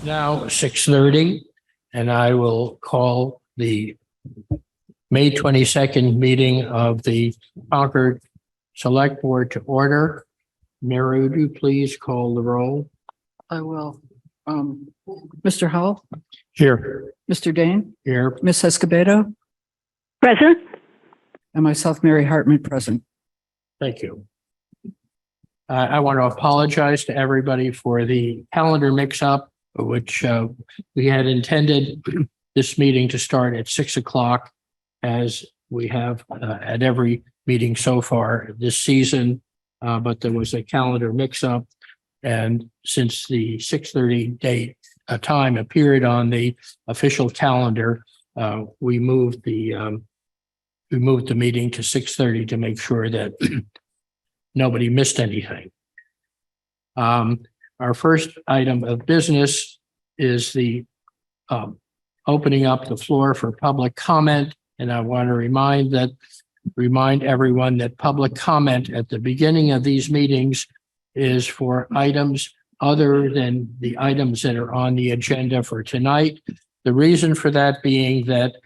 Now 6:30, and I will call the May 22nd meeting of the Concord Select Board to order. Mary, would you please call the roll? I will. Mr. Howell, Here. Mr. Dane, Here. Miss Escobedo, Present. and myself, Mary Hartman, present. Thank you. I want to apologize to everybody for the calendar mix-up, which we had intended this meeting to start at 6 o'clock, as we have at every meeting so far this season. But there was a calendar mix-up, and since the 6:30 date time appeared on the official calendar, we moved the meeting to 6:30 to make sure that nobody missed anything. Our first item of business is the opening up the floor for public comment. And I want to remind everyone that public comment at the beginning of these meetings is for items other than the items that are on the agenda for tonight. The reason for that being that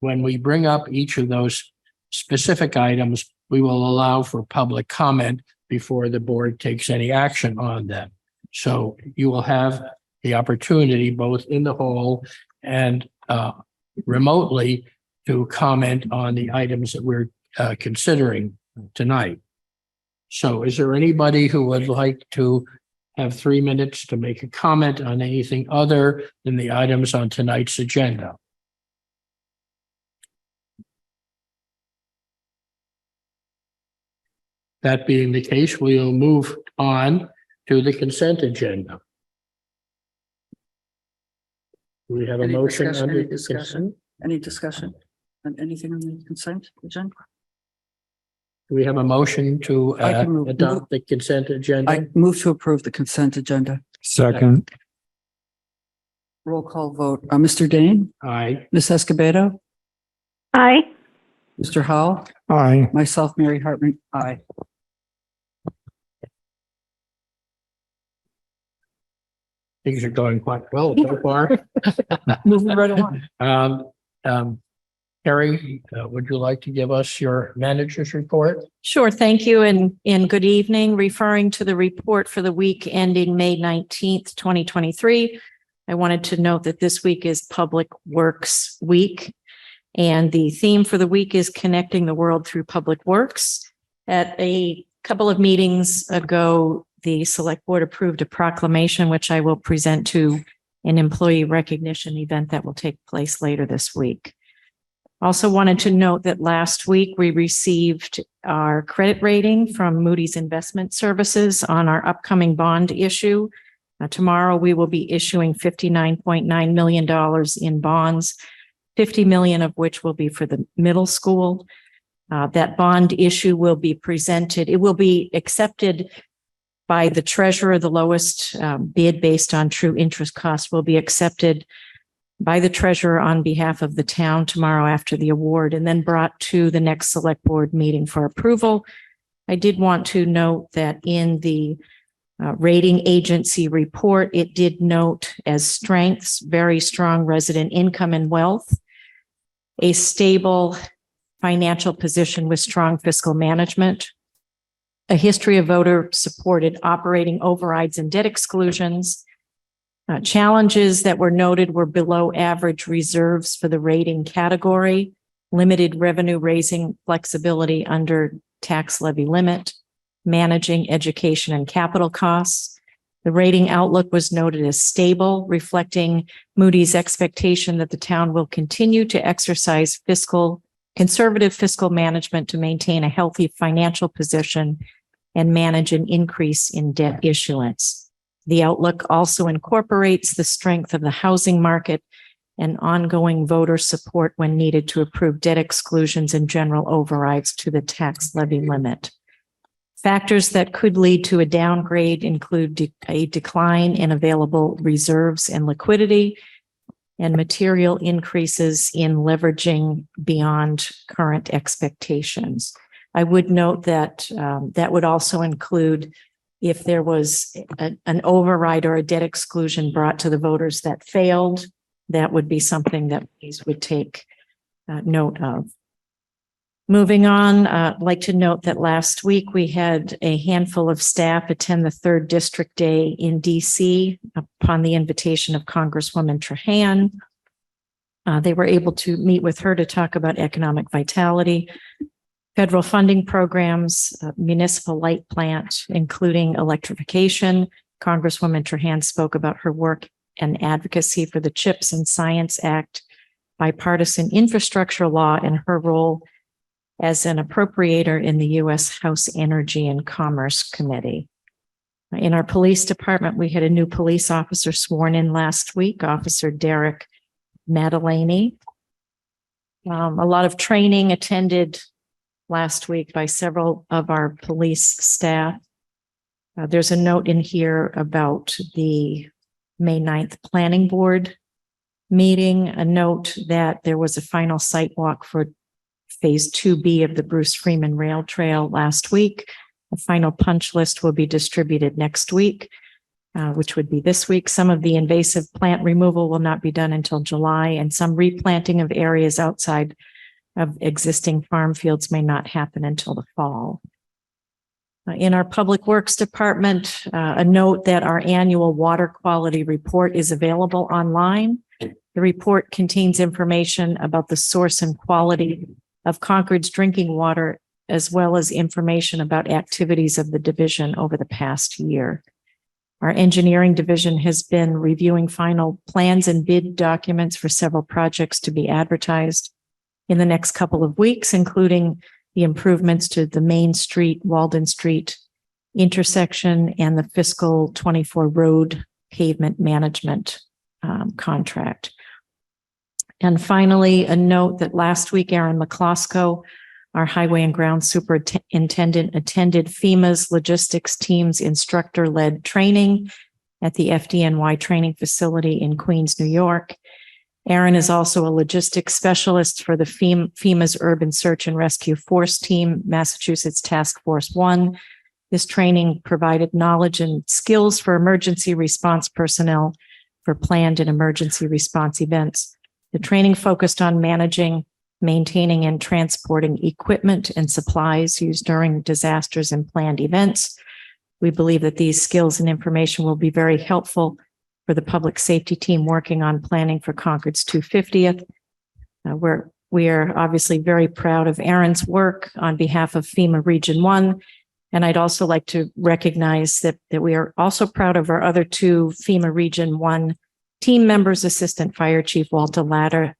when we bring up each of those specific items, we will allow for public comment before the board takes any action on them. So you will have the opportunity, both in the hall and remotely, to comment on the items that we're considering tonight. So is there anybody who would like to have 3 minutes to make a comment on anything other than the items on tonight's agenda? That being the case, we'll move on to the consent agenda. Do we have a motion under the consent? Any discussion on anything on the consent agenda? Do we have a motion to I can move. adopt the consent agenda? I move to approve the consent agenda. Second. Roll call vote. Mr. Dane, Aye. Miss Escobedo, Aye. Mr. Howell, Aye. myself, Mary Hartman, aye. Things are going quite well so far. Moving right along. Carrie, would you like to give us your manager's report? Sure, thank you, and good evening. Referring to the report for the week ending May 19th, 2023, I wanted to note that this week is Public Works Week, and the theme for the week is Connecting the World Through Public Works. At a couple of meetings ago, the Select Board approved a proclamation, which I will present to an employee recognition event that will take place later this week. Also wanted to note that last week we received our credit rating from Moody's Investment Services on our upcoming bond issue. Tomorrow we will be issuing $59.9 million in bonds, 50 million of which will be for the middle school. That bond issue will be presented. It will be accepted by the treasurer. The lowest bid based on true interest cost will be accepted by the treasurer on behalf of the town tomorrow after the award, and then brought to the next select board meeting for approval. I did want to note that in the rating agency report, it did note as strengths, very strong resident income and wealth, a stable financial position with strong fiscal management, a history of voter-supported operating overrides and debt exclusions. Challenges that were noted were below average reserves for the rating category, limited revenue raising flexibility under tax levy limit, managing education and capital costs. The rating outlook was noted as stable, reflecting Moody's expectation that the town will continue to exercise conservative fiscal management to maintain a healthy financial position and manage an increase in debt issuance. The outlook also incorporates the strength of the housing market and ongoing voter support when needed to approve debt exclusions and general overrides to the tax levy limit. Factors that could lead to a downgrade include a decline in available reserves and liquidity, and material increases in leveraging beyond current expectations. I would note that that would also include if there was an override or a debt exclusion brought to the voters that failed, that would be something that these would take note of. Moving on, I'd like to note that last week we had a handful of staff attend the 3rd District Day in DC upon the invitation of Congresswoman Trahan. They were able to meet with her to talk about economic vitality, federal funding programs, municipal light plant, including electrification. Congresswoman Trahan spoke about her work and advocacy for the CHIPS and Science Act, bipartisan infrastructure law, and her role as an appropriator in the U.S. House Energy and Commerce Committee. In our police department, we had a new police officer sworn in last week, Officer Derek Madelaney. A lot of training attended last week by several of our police staff. There's a note in here about the May 9th Planning Board meeting, a note that there was a final site walk for Phase 2B of the Bruce Freeman Rail Trail last week. A final punch list will be distributed next week, which would be this week. Some of the invasive plant removal will not be done until July, and some replanting of areas outside of existing farm fields may not happen until the fall. In our Public Works Department, a note that our annual water quality report is available online. The report contains information about the source and quality of Concord's drinking water, as well as information about activities of the division over the past year. Our engineering division has been reviewing final plans and bid documents for several projects to be advertised in the next couple of weeks, including the improvements to the Main Street, Walden Street intersection, and the fiscal 24 road pavement management contract. And finally, a note that last week, Aaron McCloskey, our highway and ground superintendent, attended FEMA's logistics team's instructor-led training at the FDNY training facility in Queens, New York. Aaron is also a logistics specialist for the FEMA's Urban Search and Rescue Force Team, Massachusetts Task Force 1. This training provided knowledge and skills for emergency response personnel for planned and emergency response events. The training focused on managing, maintaining, and transporting equipment and supplies used during disasters and planned events. We believe that these skills and information will be very helpful for the public safety team working on planning for Concord's 250th. We are obviously very proud of Aaron's work on behalf of FEMA Region 1. And I'd also like to recognize that we are also proud of our other 2 FEMA Region 1 team members, Assistant Fire Chief Walter Latter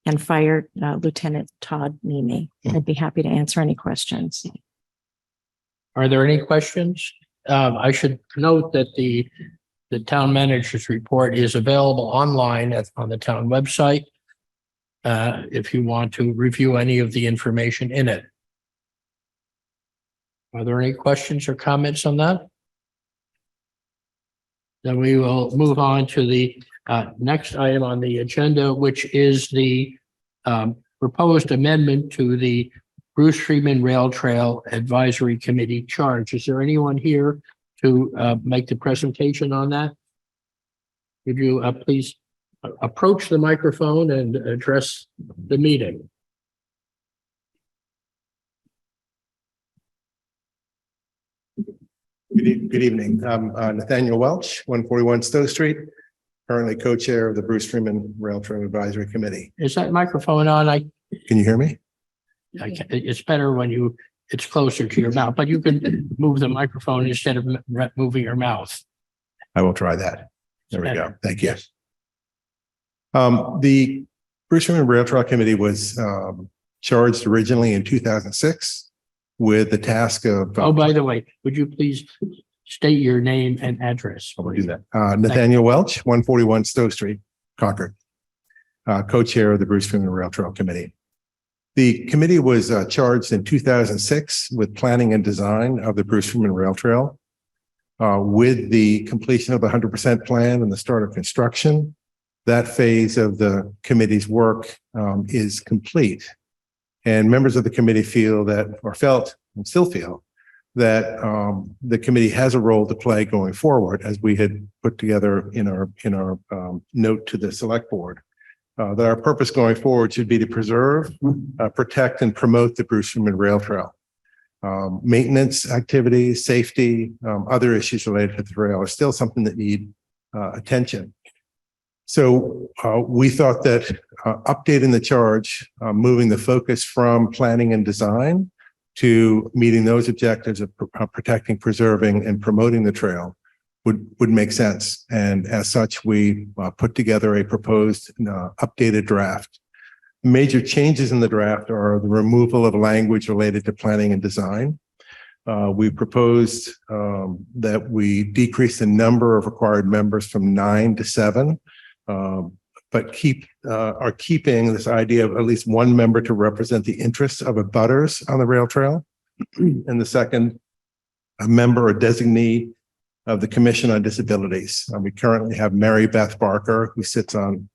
and Fire Lieutenant Todd Mimi. I'd be happy to answer any questions. Are there any questions? I should note that the town manager's report is available online on the town website if you want to review any of the information in it. Are there any questions or comments on that? Then we will move on to the next item on the agenda, which is the proposed amendment to the Bruce Freeman Rail Trail Advisory Committee charge. Is there anyone here to make the presentation on that? Would you please approach the microphone and address the meeting? Good evening. I'm Nathaniel Welch, 141 Stowe Street, currently co-chair of the Bruce Freeman Rail Trail Advisory Committee. Is that microphone on? Can you hear me? It's better when it's closer to your mouth, but you can move the microphone instead of moving your mouth. I will try that. There we go. Thank you. The Bruce Freeman Rail Trail Committee was charged originally in 2006 with the task of. Oh, by the way, would you please state your name and address? I will do that. Nathaniel Welch, 141 Stowe Street, Concord, co-chair of the Bruce Freeman Rail Trail Committee. The committee was charged in 2006 with planning and design of the Bruce Freeman Rail Trail. With the completion of the 100% plan and the start of construction, that phase of the committee's work is complete. And members of the committee feel that, or felt and still feel, that the committee has a role to play going forward, as we had put together in our note to the select board. That our purpose going forward should be to preserve, protect, and promote the Bruce Freeman Rail Trail. Maintenance activities, safety, other issues related to the trail are still something that need attention. So we thought that updating the charge, moving the focus from planning and design to meeting those objectives of protecting, preserving, and promoting the trail would make sense. And as such, we put together a proposed updated draft. Major changes in the draft are the removal of language related to planning and design. We proposed that we decrease the number of required members from 9 to 7, but are keeping this idea of at least one member to represent the interests of abutters on the rail trail. And the second, a member or designee of the Commission on Disabilities. We currently have Mary Beth Barker, who sits on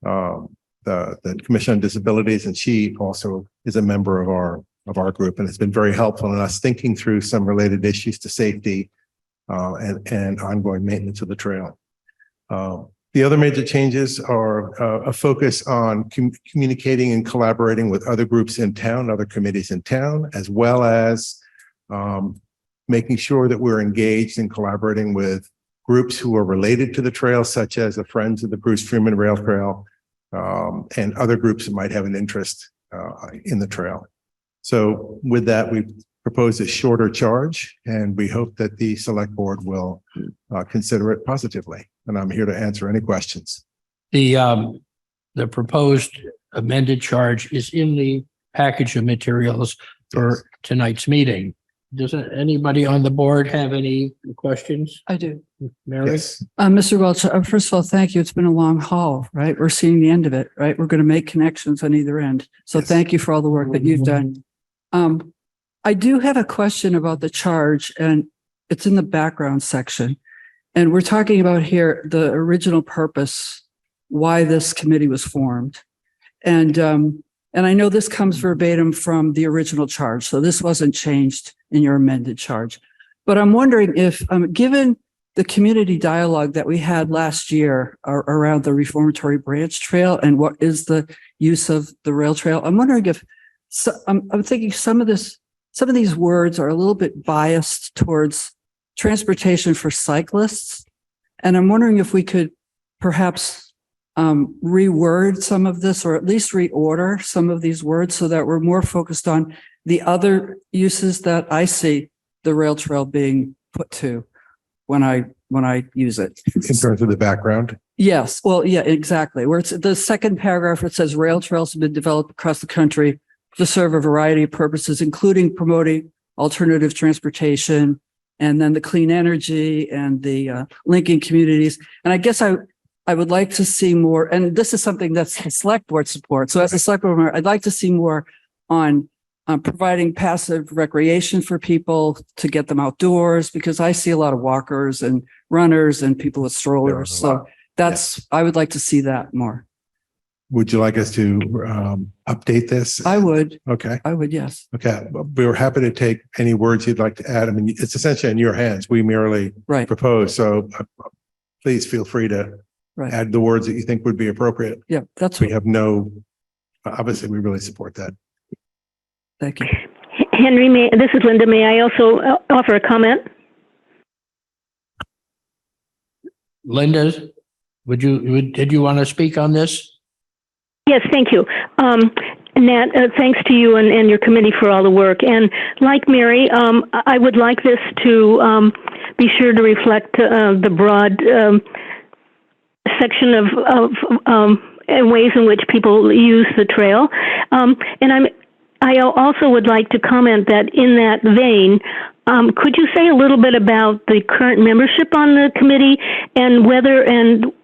the Commission on Disabilities, and she also is a member of our group, and it's been very helpful in us thinking through some related issues to safety and ongoing maintenance of the trail. The other major changes are a focus on communicating and collaborating with other groups in town, other committees in town, as well as making sure that we're engaged in collaborating with groups who are related to the trail, such as the Friends of the Bruce Freeman Rail Trail, and other groups that might have an interest in the trail. So with that, we propose a shorter charge, and we hope that the select board will consider it positively. And I'm here to answer any questions. The proposed amended charge is in the package of materials for tonight's meeting. Does anybody on the board have any questions? I do. Mary? Yes. Mr. Welch, first of all, thank you. It's been a long haul, right? We're seeing the end of it, right? We're going to make connections on either end. So Yes. thank you for all the work that you've done. I do have a question about the charge, and it's in the background section. And we're talking about here the original purpose, why this committee was formed. And I know this comes verbatim from the original charge, so this wasn't changed in your amended charge. But I'm wondering if, given the community dialogue that we had last year around the Reformatory Branch Trail and what is the use of the rail trail, I'm wondering if, I'm thinking some of these words are a little bit biased towards transportation for cyclists. And I'm wondering if we could perhaps reword some of this, or at least reorder some of these words so that we're more focused on the other uses that I see the rail trail being put to when I use it. In terms of the background. Yes, well, yeah, exactly. Where it's the second paragraph, it says rail trails have been developed across the country to serve a variety of purposes, including promoting alternative transportation, and then the clean energy and the linking communities. And I guess I would like to see more, and this is something that's the select board support. So as a select board member, I'd like to see more on providing passive recreation for people to get them outdoors, because I see a lot of walkers and runners and people with strollers. So I would like to see that more. Would you like us to update this? I would, yes. Okay. We were happy to take any words you'd like to add. I mean, it's essentially in your hands. We merely Right. propose. So please feel free to add the words that you think would be appropriate. Yeah, that's We have obviously, we really support that. thank you. Henry, this is Linda. May I also offer a comment? Linda, did you want to speak on this? Yes, thank you. Nat, thanks to you and your committee for all the work. And like Mary, I would like this to be sure to reflect the broad section of ways in which people use the trail. And I also would like to comment that in that vein, could you say a little bit about the current membership on the committee and whether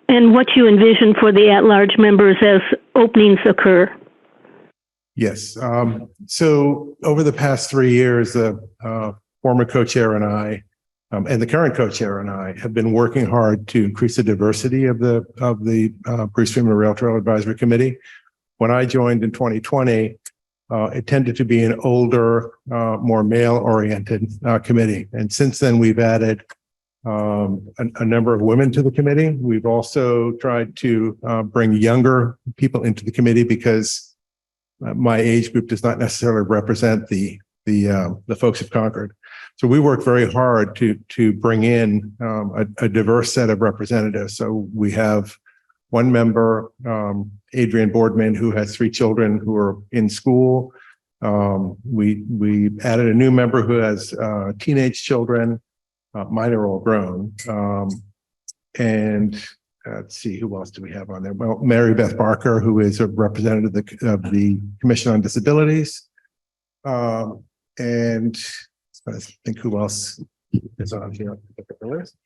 and what you envision for the at-large members as openings occur? Yes. So over the past 3 years, the former co-chair and I, and the current co-chair and I, have been working hard to increase the diversity of the Bruce Freeman Rail Trail Advisory Committee. When I joined in 2020, it tended to be an older, more male-oriented committee. And since then, we've added a number of women to the committee. We've also tried to bring younger people into the committee because my age group does not necessarily represent the folks of Concord. So we work very hard to bring in a diverse set of representatives. So we have one member, Adrian Boardman, who has 3 children who are in school. We added a new member who has teenage children. Mine are all grown. And let's see, who else do we have on there? Well, Mary Beth Barker, who is a representative of the Commission on Disabilities. And I think who else is on here? Look at the list.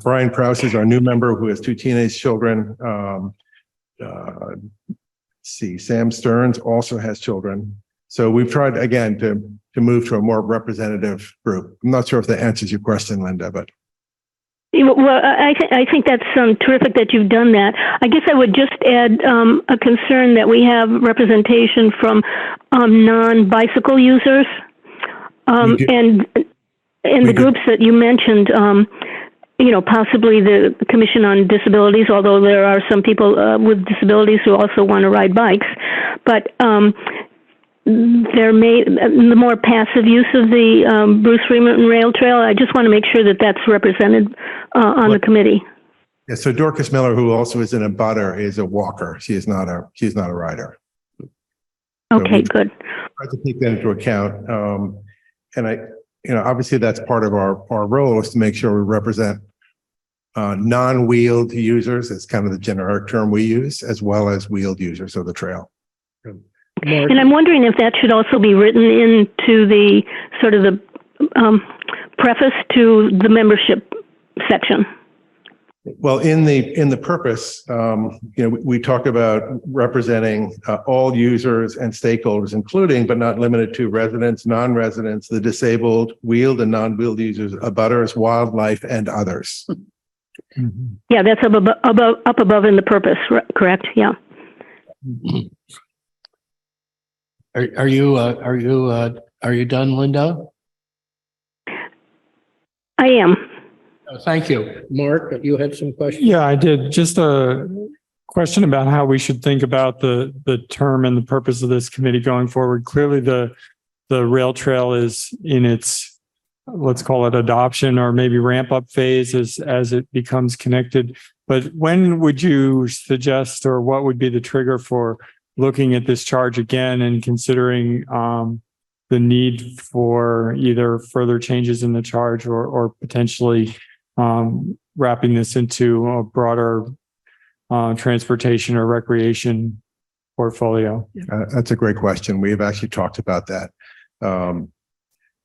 Brian Krause is our new member who has 2 teenage children. Let's see, Sam Stearns also has children. So we've tried again to move to a more representative group. I'm not sure if that answers your question, Linda, but. Well, I think that's terrific that you've done that. I guess I would just add a concern that we have representation from non-bicycle users, and the groups that you mentioned. Possibly the Commission on Disabilities, although there are some people with disabilities who also want to ride bikes, but there may the more passive use of the Bruce Freeman Rail Trail. I just want to make sure that that's represented on the committee. Yeah. So Dorcas Miller, who also is in a butter, is a walker. She's not a rider. Okay, so good. I have to take that into account. And obviously that's part of our role is to make sure we represent non-wheeled users. It's kind of the generic term we use, as well as wheeled users of the trail. And I'm wondering if that should also be written into the sort of the preface to the membership section. Well, in the purpose, we talk about representing all users and stakeholders, including but not limited to residents, non-residents, the disabled, wheeled and non-wheeled users, abutters, wildlife, and others. Yeah, that's up above in the purpose, correct? Yeah. Are you done, Linda? I am. Thank you. Mark, you had some questions? Yeah, I did. Just a question about how we should think about the term and the purpose of this committee going forward. Clearly, the rail trail is in its, let's call it adoption or maybe ramp up phase as it becomes connected. But when would you suggest, or what would be the trigger for looking at this charge again and considering the need for either further changes in the charge or potentially wrapping this into a broader transportation or recreation portfolio? That's a great question. We've actually talked about that.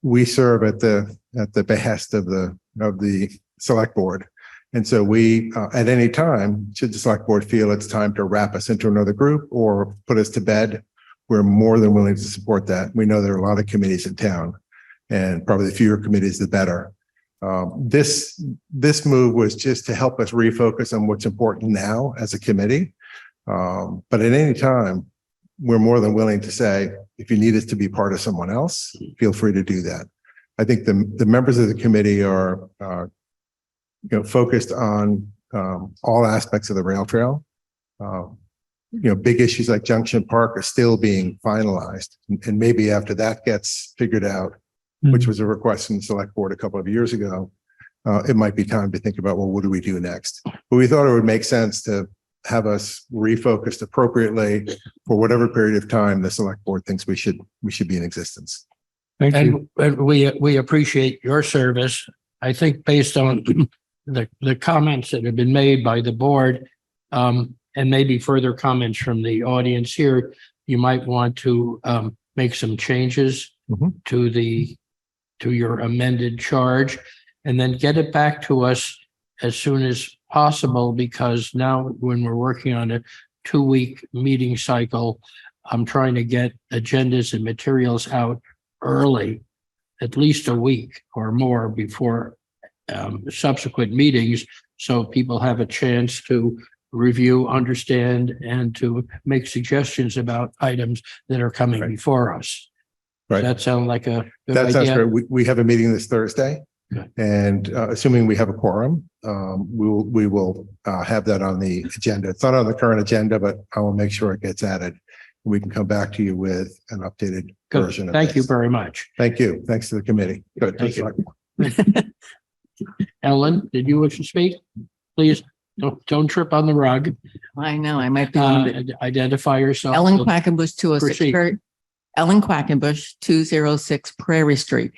We serve at the behest of the select board. And so we, at any time, should the select board feel it's time to wrap us into another group or put us to bed, we're more than willing to support that. We know there are a lot of committees in town, and probably the fewer committees, the better. This move was just to help us refocus on what's important now as a committee. But at any time, we're more than willing to say, if you need us to be part of someone else, feel free to do that. I think the members of the committee are focused on all aspects of the rail trail. Big issues like Junction Park are still being finalized, and maybe after that gets figured out, which was a request from the select board a couple of years ago, it might be time to think about, well, what do we do next? But we thought it would make sense to have us refocused appropriately for whatever period of time the select board thinks we should be in existence. Thank you. And we appreciate your service. I think based on the comments that have been made by the board, and maybe further comments from the audience here, you might want to make some changes to your amended charge, and then get it back to us as soon as possible, because now when we're working on a 2-week meeting cycle, I'm trying to get agendas and materials out early, at least a week or more before subsequent meetings, so people have a chance to review, understand, and to make suggestions about items that are coming Right. before us. Right. Does that sound like a good That sounds idea? great. We have a meeting this Thursday. Good. And assuming we have a quorum, we will have that on the agenda. It's not on the current agenda, but I will make sure it gets added. We can come back to you with an updated Good. version of Thank you this. very much. Thank you. Thanks to the committee. Good. Thank you. Ellen, did you wish to speak? Please don't trip on the rug. I know, I might be on the Identify yourself. Ellen Quackenbush, Proceed. 206, Ellen Quackenbush, 206 Prairie Street.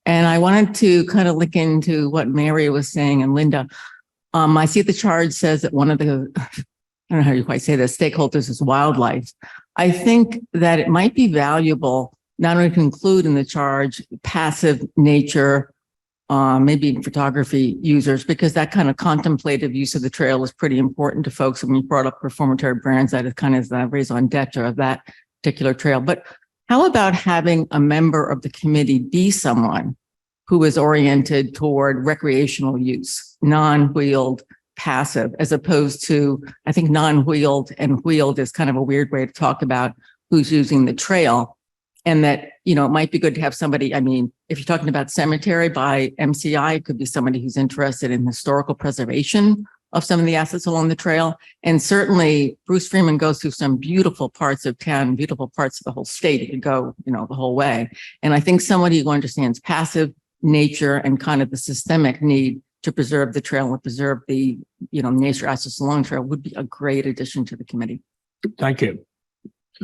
And I wanted to kind of look into what Mary was saying and Linda. I see the charge says that one of the, I don't know how you quite say this, stakeholders is wildlife. I think that it might be valuable not only to include in the charge passive nature, maybe photography users, because that kind of contemplative use of the trail is pretty important to folks. And we brought up performatory brands that is kind of the raison d'etre of that particular trail. But how about having a member of the committee be someone who is oriented toward recreational use, non-wheeled, passive, as opposed to, I think non-wheeled and wheeled is kind of a weird way to talk about who's using the trail. And that, you know, it might be good to have somebody, I mean, if you're talking about cemetery by MCI, it could be somebody who's interested in historical preservation of some of the assets along the trail. And certainly Bruce Freeman goes through some beautiful parts of town, beautiful parts of the whole state. He could go, you know, the whole way. And I think somebody who understands passive nature and kind of the systemic need to preserve the trail and preserve the, you know, nature assets along the trail would be a great addition to the committee. Thank you.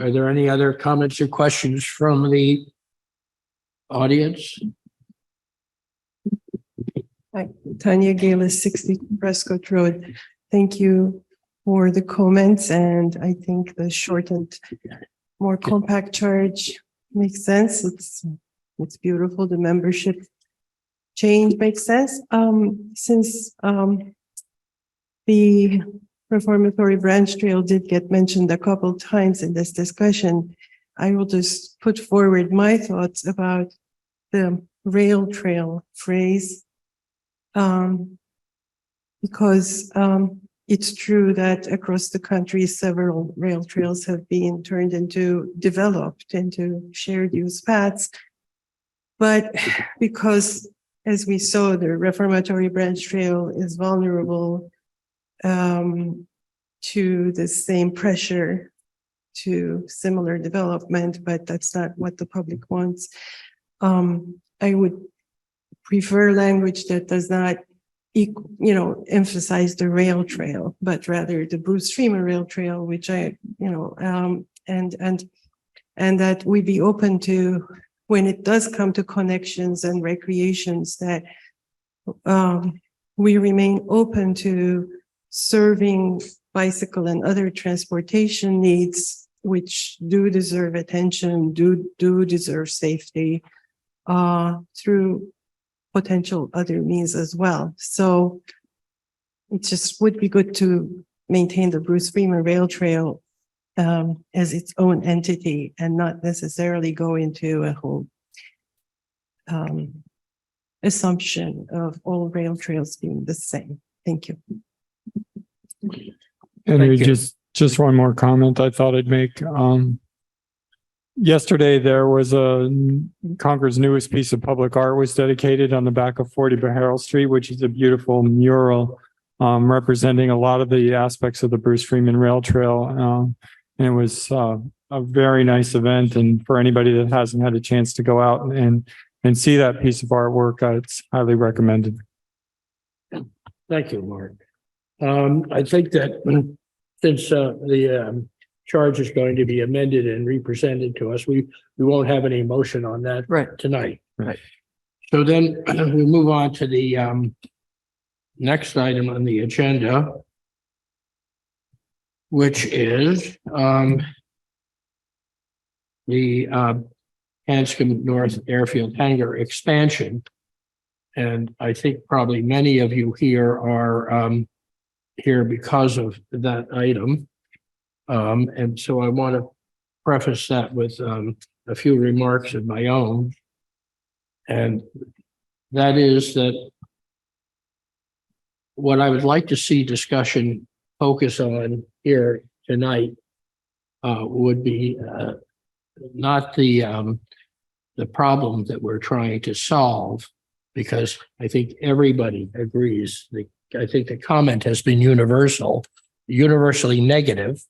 Are there any other comments or questions from the audience? Hi, Tanya Galis, 60 Prescott Road. Thank you for the comments, and I think the shortened, more compact charge makes sense. It's beautiful. The membership change makes sense. Since the reformatory branch trail did get mentioned a couple times in this discussion, I will just put forward my thoughts about the rail trail phrase. Because it's true that across the country, several rail trails have been developed into shared use paths. But because, as we saw, the reformatory branch trail is vulnerable to the same pressure to similar development, but that's not what the public wants. I would prefer language that does not, emphasize the rail trail, but rather the Bruce Freeman rail trail, which and that we be open to, when it does come to connections and recreations, that we remain open to serving bicycle and other transportation needs, which do deserve attention, do deserve safety, through potential other means as well. So it just would be good to maintain the Bruce Freeman Rail Trail as its own entity and not necessarily go into a whole assumption of all rail trails being the same. Thank you. Henry, Thank you. just one more comment I thought I'd make. Yesterday, there was Concord's newest piece of public art was dedicated on the back of 40 Beharrell Street, which is a beautiful mural representing a lot of the aspects of the Bruce Freeman Rail Trail. And it was a very nice event. And for anybody that hasn't had a chance to go out and see that piece of artwork, it's highly recommended. Thank you, Mark. I think that since the charge is going to be amended and represented to us, we won't have any motion on that tonight. Right. So then we move on to the next item on the agenda, which is the Hanscom North Airfield Hangar expansion. And I think probably many of you here are here because of that item. And so I want to preface that with a few remarks of my own. And that is that what I would like to see discussion focus on here tonight would be not the problem that we're trying to solve, because I think everybody agrees. I think the comment has been universally negative.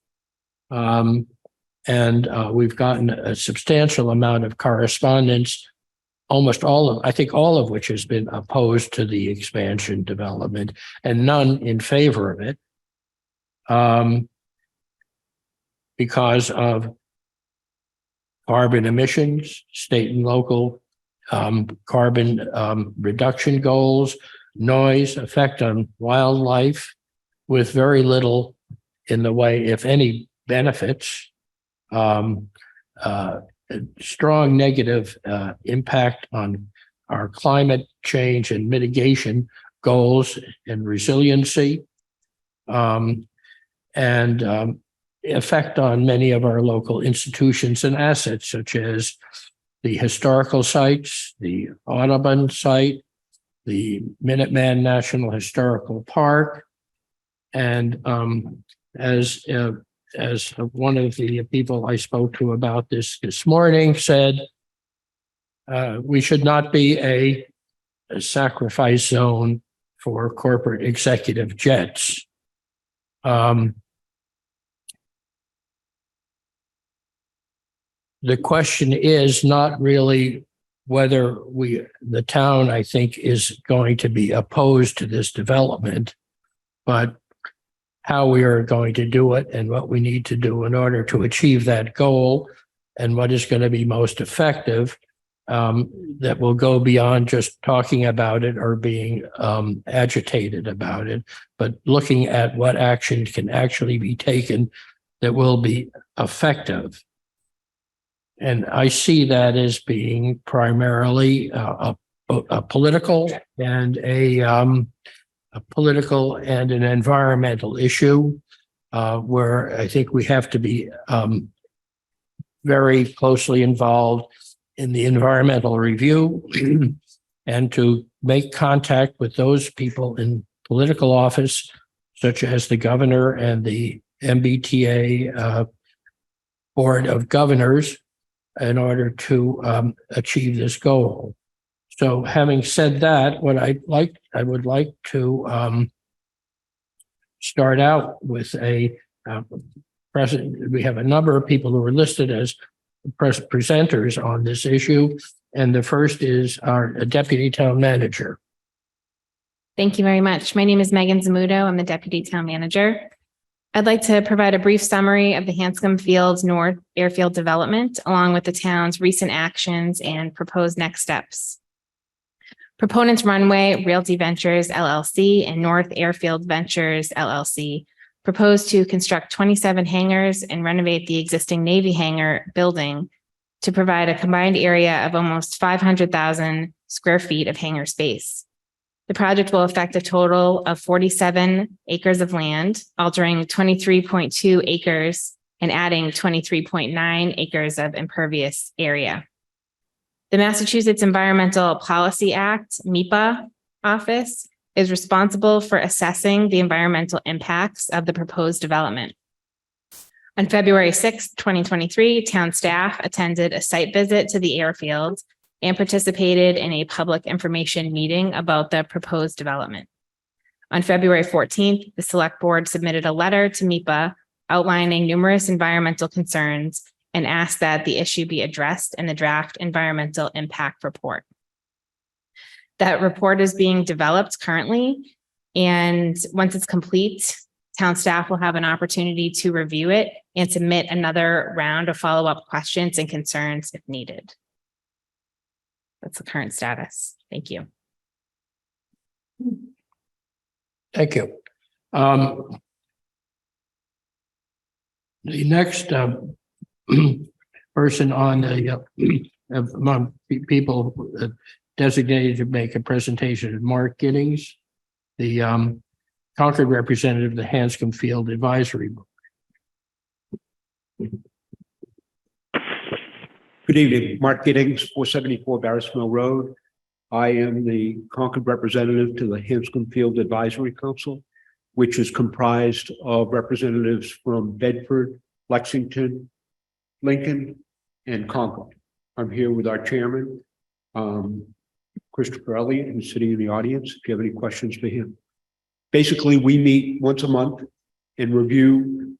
And we've gotten a substantial amount of correspondence, I think all of which has been opposed to the expansion development and none in favor of it. Because of carbon emissions, state and local carbon reduction goals, noise, effect on wildlife, with very little in the way, if any, benefits, strong negative impact on our climate change and mitigation goals and resiliency, and effect on many of our local institutions and assets, such as the historical sites, the Audubon site, the Minuteman National Historical Park, and as one of the people I spoke to about this morning said, we should not be a sacrifice zone for corporate executive jets. The question is not really whether the town, I think, is going to be opposed to this development, but how we are going to do it and what we need to do in order to achieve that goal, and what is going to be most effective, that will go beyond just talking about it or being agitated about it, but looking at what action can actually be taken that will be effective. And I see that as being primarily a political and an environmental issue, where I think we have to be very closely involved in the environmental review and to make contact with those people in political office, such as the governor and the MBTA Board of Governors, in order to achieve this goal. So having said that, I would like to start out with a present. We have a number of people who are listed as presenters on this issue, and the first is our deputy town manager. Thank you very much. My name is Megan Zamudo. I'm the deputy town manager. I'd like to provide a brief summary of the Hanscom Fields North Airfield development, along with the town's recent actions and proposed next steps. Proponents Runway Realty Ventures LLC and North Airfield Ventures LLC propose to construct 27 hangars and renovate the existing Navy hangar building to provide a combined area of almost 500,000 square feet of hangar space. The project will affect a total of 47 acres of land, altering 23.2 acres and adding 23.9 acres of impervious area. The Massachusetts Environmental Policy Act, MEPA office, is responsible for assessing the environmental impacts of the proposed development. On February 6, 2023, town staff attended a site visit to the airfield and participated in a public information meeting about the proposed development. On February 14th, the select board submitted a letter to MEPA outlining numerous environmental concerns and asked that the issue be addressed in the draft environmental impact report. That report is being developed currently, and once it's complete, town staff will have an opportunity to review it and submit another round of follow-up questions and concerns if needed. That's the current status. Thank you. Thank you. The next person on the among people designated to make a presentation is Mark Giddings, the Concord representative of the Hanscom Field Advisory Board. Good evening, Mark Giddings, 474 Barris Mill Road. I am the Concord representative to the Hanscom Field Advisory Council. which is comprised of representatives from Bedford, Lexington, Lincoln, and Concord. I'm here with our chairman, Christopher Elliott, who's sitting in the audience, if you have any questions for him. Basically, we meet once a month and review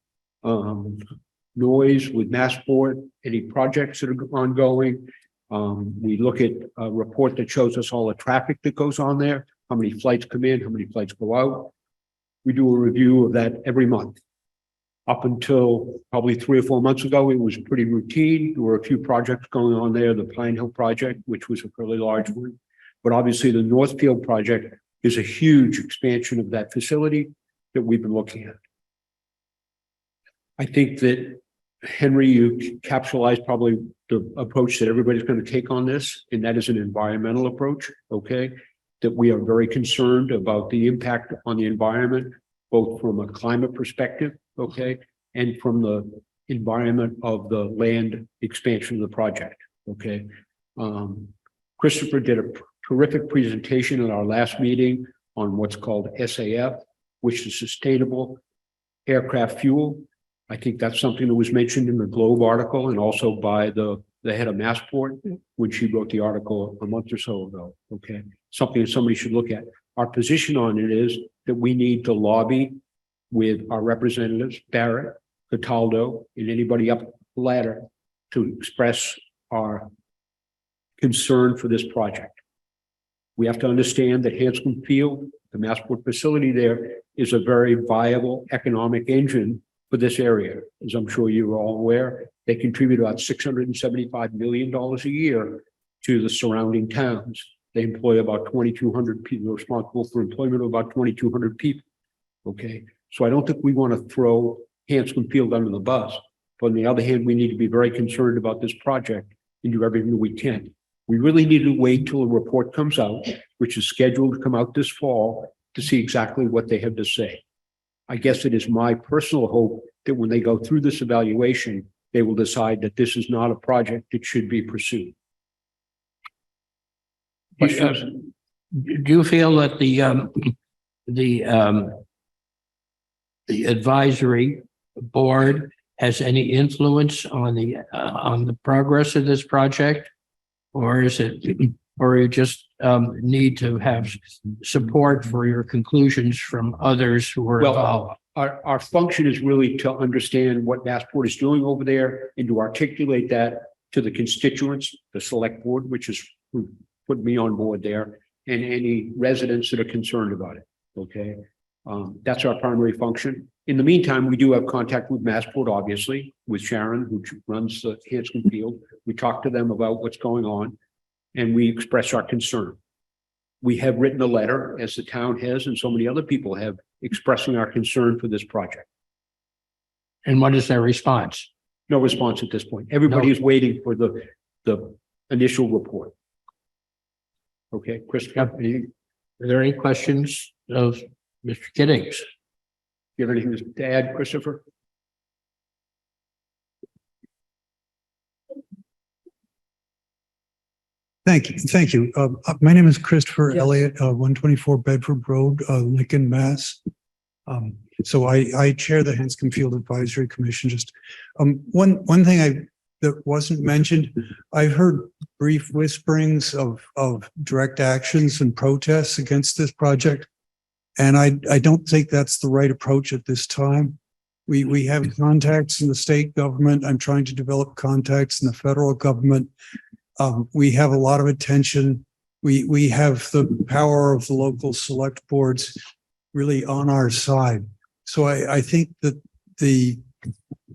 noise with Massport, any projects that are ongoing. We look at a report that shows us all the traffic that goes on there, how many flights come in, how many flights go out. We do a review of that every month. Up until probably 3 or 4 months ago, it was pretty routine. There were a few projects going on there, the Pine Hill project, which was a fairly large one. But obviously the Northfield project is a huge expansion of that facility that we've been looking at. I think that, Henry, you capsulized probably the approach that everybody's going to take on this, and that is an environmental approach, okay? That we are very concerned about the impact on the environment, both from a climate perspective, okay, and from the environment of the land expansion of the project, okay? Christopher did a terrific presentation at our last meeting on what's called SAF, which is sustainable aircraft fuel. I think that's something that was mentioned in the Globe article and also by the head of Massport when she wrote the article a month or so ago, okay? Something that somebody should look at. Our position on it is that we need to lobby with our representatives, Barrett, Cataldo, and anybody up the ladder to express our concern for this project. We have to understand that Hanscom Field, the Massport facility there, is a very viable economic engine for this area. As I'm sure you're all aware, they contribute about $675 million a year to the surrounding towns. They employ about 2,200 people, they're responsible for employment of about 2,200 people. Okay, so I don't think we want to throw Hanscom Field under the bus. But on the other hand, we need to be very concerned about this project and do everything we can. We really need to wait till a report comes out, which is scheduled to come out this fall, to see exactly what they have to say. I guess it is my personal hope that when they go through this evaluation, they will decide that this is not a project that should be pursued. Do you feel that the advisory board has any influence on the progress of this project? Or is it, or you just need to have support for your conclusions from others who are involved? Our function is really to understand what Massport is doing over there and to articulate that to the constituents, the select board, which is who put me on board there, and any residents that are concerned about it. Okay. That's our primary function. In the meantime, we do have contact with Massport, obviously, with Sharon, who runs the Hanscom Field. We talk to them about what's going on and we express our concern. We have written a letter, as the town has, and so many other people have, expressing our concern for this project. And what is their response? No response at this point. Everybody is waiting for the initial report. Okay, Christopher, Are there any questions of Mr. Giddings? you have anything to add, Christopher? Thank you. Thank you. My name is Christopher Elliott, 124 Bedford Road, Lincoln, Mass. So I chair the Hanscom Field Advisory Commission. Just one thing that wasn't mentioned, I've heard brief whisperings of direct actions and protests against this project. And I don't think that's the right approach at this time. We have contacts in the state government. I'm trying to develop contacts in the federal government. We have a lot of attention. We have the power of the local select boards really on our side. So I think that the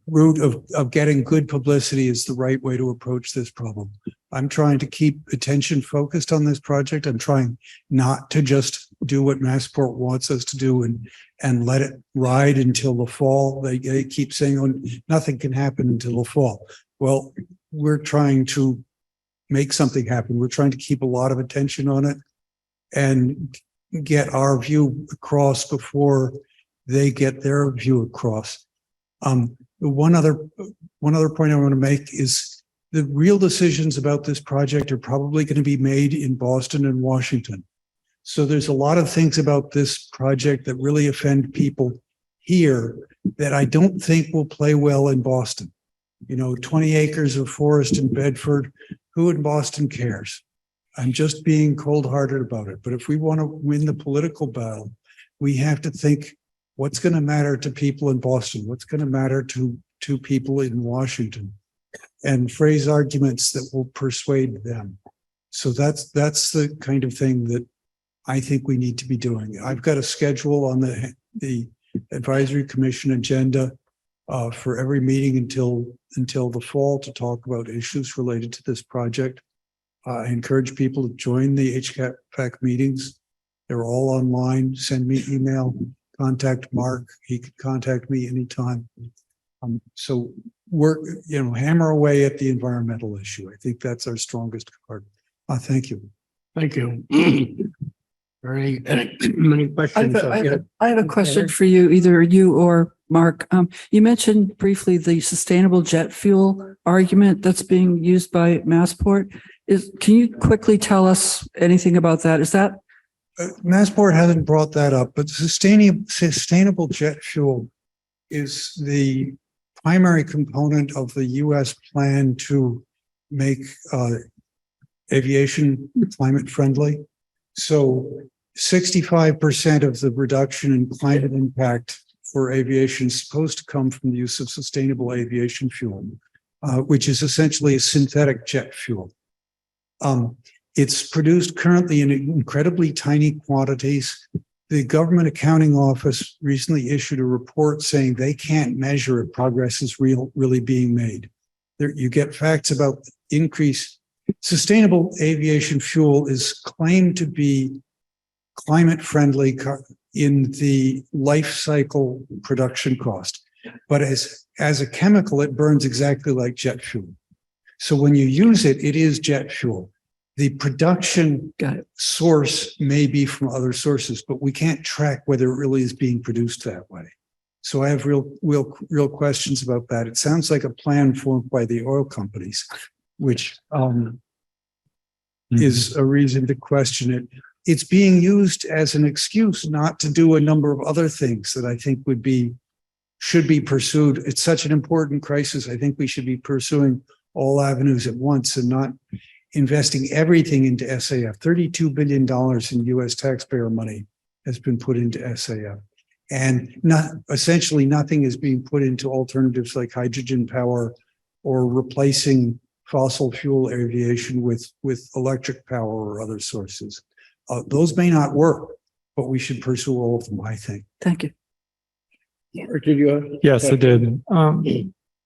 route of getting good publicity is the right way to approach this problem. I'm trying to keep attention focused on this project. I'm trying not to just do what Massport wants us to do and let it ride until the fall. They keep saying, oh, nothing can happen until the fall. Well, we're trying to make something happen. We're trying to keep a lot of attention on it and get our view across before they get their view across. One other point I want to make is the real decisions about this project are probably going to be made in Boston and Washington. So there's a lot of things about this project that really offend people here that I don't think will play well in Boston. 20 acres of forest in Bedford, who in Boston cares? I'm just being cold-hearted about it. But if we want to win the political battle, we have to think what's going to matter to people in Boston, what's going to matter to people in Washington, and phrase arguments that will persuade them. So that's the kind of thing that I think we need to be doing. I've got a schedule on the advisory commission agenda for every meeting until the fall to talk about issues related to this project. I encourage people to join the HCAP meetings. They're all online. Send me email, contact Mark. He can contact me anytime. So work, hammer away at the environmental issue. I think that's our strongest card. Thank you. Thank you. Very many questions. I have a question for you, either you or Mark. You mentioned briefly the sustainable jet fuel argument that's being used by Massport. Can you quickly tell us anything about that? Is that Massport hasn't brought that up, but sustainable jet fuel is the primary component of the U.S. plan to make aviation climate friendly. So 65% of the reduction in climate impact for aviation is supposed to come from the use of sustainable aviation fuel, which is essentially a synthetic jet fuel. It's produced currently in incredibly tiny quantities. The Government Accounting Office recently issued a report saying they can't measure if progress is really being made. You get facts about increase. Sustainable aviation fuel is claimed to be climate friendly in the life cycle production cost, but as a chemical, it burns exactly like jet fuel. So when you use it, it is jet fuel. The production source may be from other sources, but we can't track whether it really is being produced that way. So I have real questions about that. It sounds like a plan formed by the oil companies, which is a reason to question it. It's being used as an excuse not to do a number of other things that I think should be pursued. It's such an important crisis. I think we should be pursuing all avenues at once and not investing everything into SAF. $32 billion in US taxpayer money has been put into SAF. And essentially nothing is being put into alternatives like hydrogen power or replacing fossil fuel aviation with electric power or other sources. Those may not work, but we should pursue all of them, I think. Thank you. Did you? Yes, it did.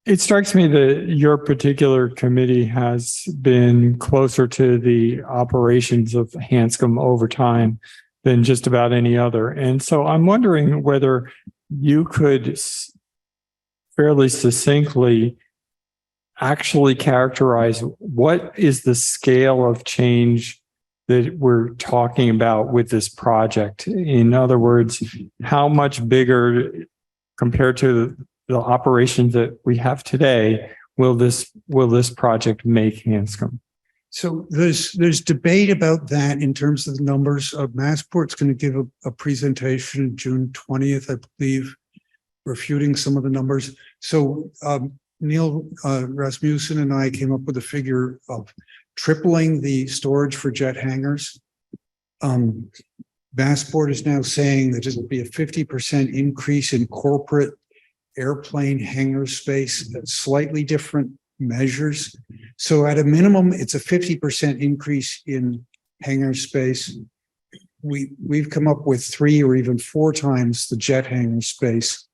It strikes me that your particular committee has been closer to the operations of Hanscom over time than just about any other. And so I'm wondering whether you could fairly succinctly actually characterize what is the scale of change that we're talking about with this project. In other words, how much bigger compared to the operations that we have today will this project make Hanscom? So there's debate about that in terms of the numbers. Massport's going to give a presentation June 20th, I believe, refuting some of the numbers. So Neil Rasmussen and I came up with a figure of tripling the storage for jet hangars. Massport is now saying that it will be a 50% increase in corporate airplane hangar space at slightly different measures. So at a minimum, it's a 50% increase in hangar space. We've come up with 3 or even 4 times the jet hangar space.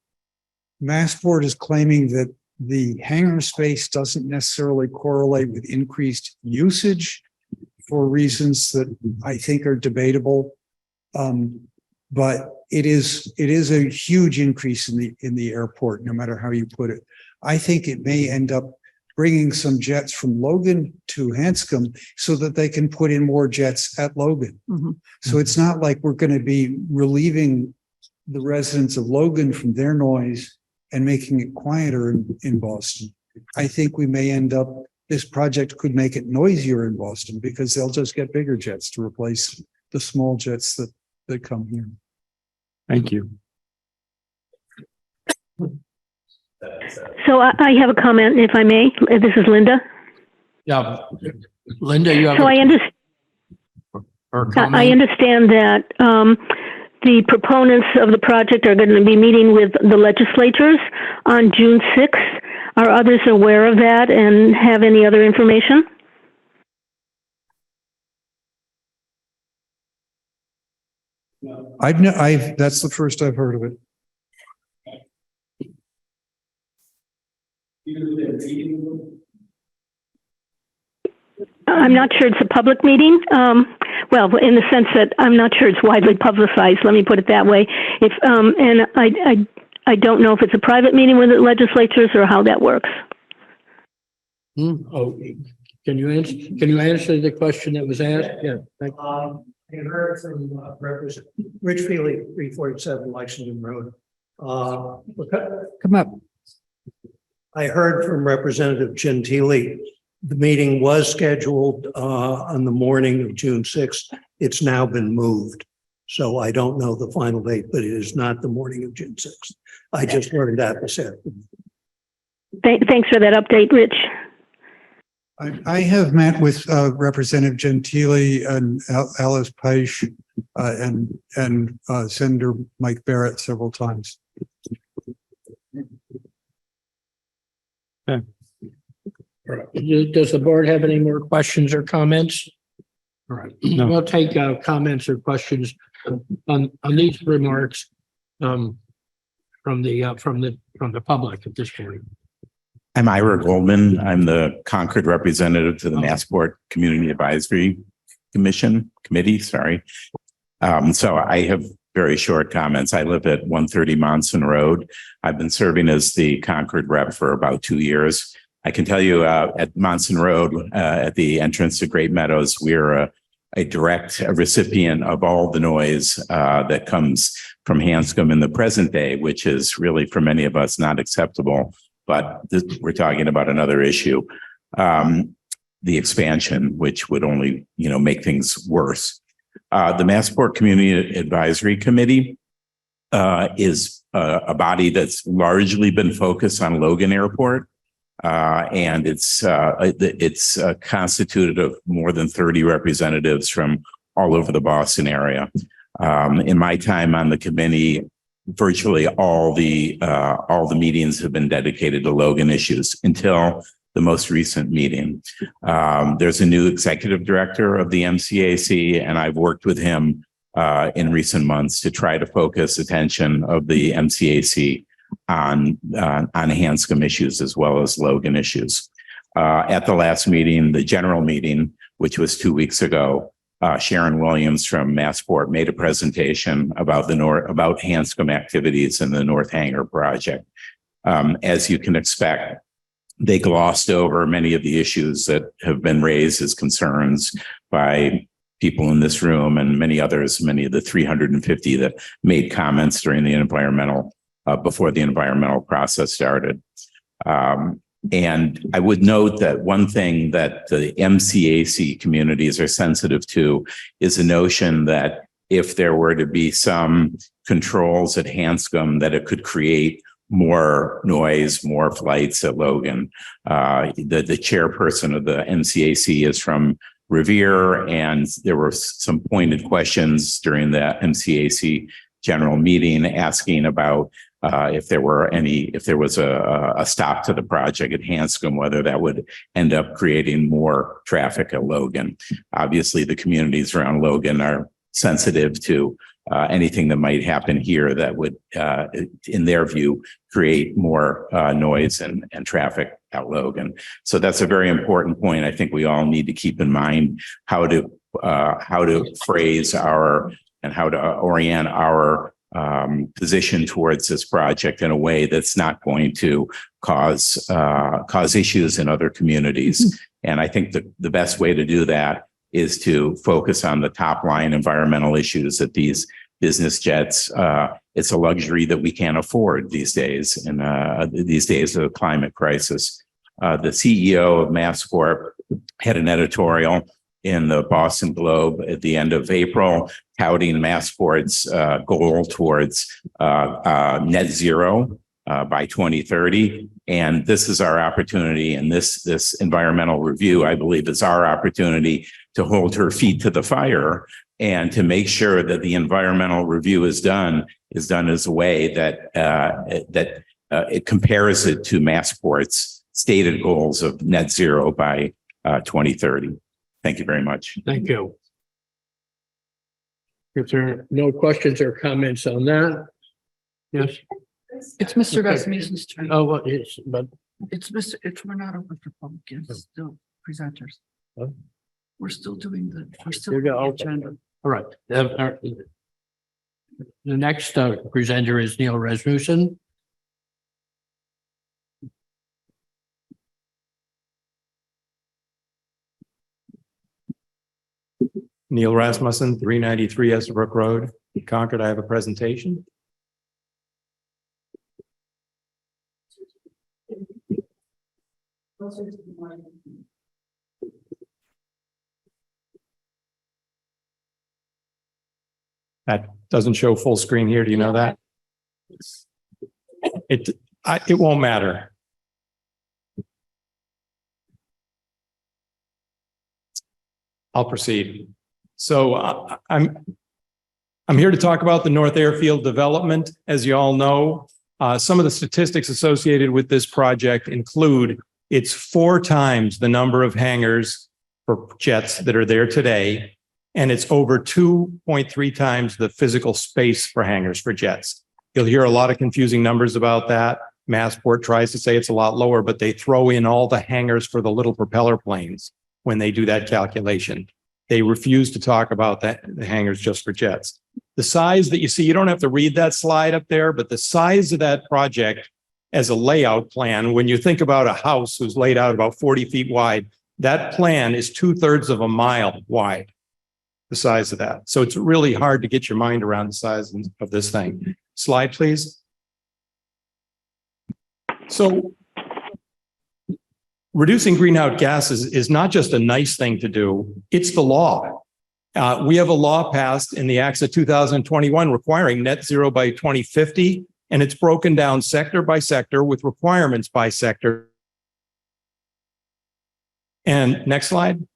Massport is claiming that the hangar space doesn't necessarily correlate with increased usage for reasons that I think are debatable. But it is a huge increase in the airport, no matter how you put it. I think it may end up bringing some jets from Logan to Hanscom so that they can put in more jets at Logan. Mm-hmm. So it's not like we're going to be relieving the residents of Logan from their noise and making it quieter in Boston. I think we may end up, this project could make it noisier in Boston because they'll just get bigger jets to replace the small jets that come here. Thank you. So I have a comment, if I may. This is Linda. Yeah, Linda, you have So I understand. or I comment? understand that the proponents of the project are going to be meeting with the legislatures on June 6th. Are others aware of that and have any other information? That's the first I've heard of it. I'm not sure it's a public meeting. Well, in the sense that I'm not sure it's widely publicized. Let me put it that way. If and I don't know if it's a private meeting with the legislatures or how that works. Oh, can you answer the question that was asked? Yeah. Thank you. I heard from Representative Rich Feely, 347 Lexington Road. Come up. I heard from Representative Gentili, the meeting was scheduled on the morning of June 6th. It's now been moved. So I don't know the final date, but it is not the morning of June 6th. I just learned that this afternoon. Thanks for that update, Rich. I have met with Representative Gentili and Alice Peisch and Senator Mike Barrett several times. Does the board have any more questions or comments? All right, we'll take comments or questions on these remarks from the public at this point. I'm Ira Goldman. I'm the Concord representative to the Massport Community Advisory Committee. Sorry. So I have very short comments. I live at 130 Monson Road. I've been serving as the Concord rep for about 2 years. I can tell you at Monson Road, at the entrance to Great Meadows, we're a direct recipient of all the noise that comes from Hanscom in the present day, which is really for many of us not acceptable. But we're talking about another issue, the expansion, which would only, make things worse. The Massport Community Advisory Committee is a body that's largely been focused on Logan Airport, and it's constituted of more than 30 representatives from all over the Boston area. In my time on the committee, virtually all the meetings have been dedicated to Logan issues until the most recent meeting. There's a new executive director of the MCAC, and I've worked with him in recent months to try to focus attention of the MCAC on Hanscom issues as well as Logan issues. At the last meeting, the general meeting, which was 2 weeks ago, Sharon Williams from Massport made a presentation about about Hanscom activities in the North Hangar project. As you can expect, they glossed over many of the issues that have been raised as concerns by people in this room and many others, many of the 350 that made comments during the before the environmental process started. And I would note that one thing that the MCAC communities are sensitive to is the notion that if there were to be some controls at Hanscom, that it could create more noise, more flights at Logan. The chairperson of the MCAC is from Revere, and there were some pointed questions during the MCAC general meeting asking about if there was a stop to the project at Hanscom, whether that would end up creating more traffic at Logan. Obviously, the communities around Logan are sensitive to anything that might happen here that would, in their view, create more noise and traffic at Logan. So that's a very important point. I think we all need to keep in mind how to phrase and how to orient our position towards this project in a way that's not going to cause issues in other communities. And I think the best way to do that is to focus on the top line environmental issues that these business jets, it's a luxury that we can't afford these days in these days of the climate crisis. The CEO of Massport had an editorial in the Boston Globe at the end of April, touting Massport's goal towards net zero by 2030. And this is our opportunity. And this environmental review, I believe, is our opportunity to hold her feet to the fire and to make sure that the environmental review is done as a way that it compares it to Massport's stated goals of net zero by 2030. Thank you very much. Thank you. If there are no questions or comments on that, yes. It's Mr. Okay. Rasmussen's turn. Oh, well, yes, but We're not open for public, it's still presenters. Huh? We're still doing we're still. There you go. on the Okay. agenda. all right. The next presenter is Neil Rasmussen. Neil Rasmussen, 393 Estabrook Road, Concord. I have a presentation. That doesn't show full screen here. Do you know that? It won't matter. I'll proceed. So I'm here to talk about the North Airfield development. As you all know, some of the statistics associated with this project include it's 4 times the number of hangars for jets that are there today, and it's over 2.3 times the physical space for hangars for jets. You'll hear a lot of confusing numbers about that. Massport tries to say it's a lot lower, but they throw in all the hangars for the little propeller planes when they do that calculation. They refuse to talk about the hangars just for jets. The size that you see, you don't have to read that slide up there, but the size of that project as a layout plan, when you think about a house who's laid out about 40 feet wide, that plan is 2/3 of a mile wide, the size of that. So it's really hard to get your mind around the size of this thing. Slide, please. So reducing greenhouse gases is not just a nice thing to do, it's the law. We have a law passed in the Acts of 2021 requiring net zero by 2050, and it's broken down sector by sector with requirements by sector. And next slide.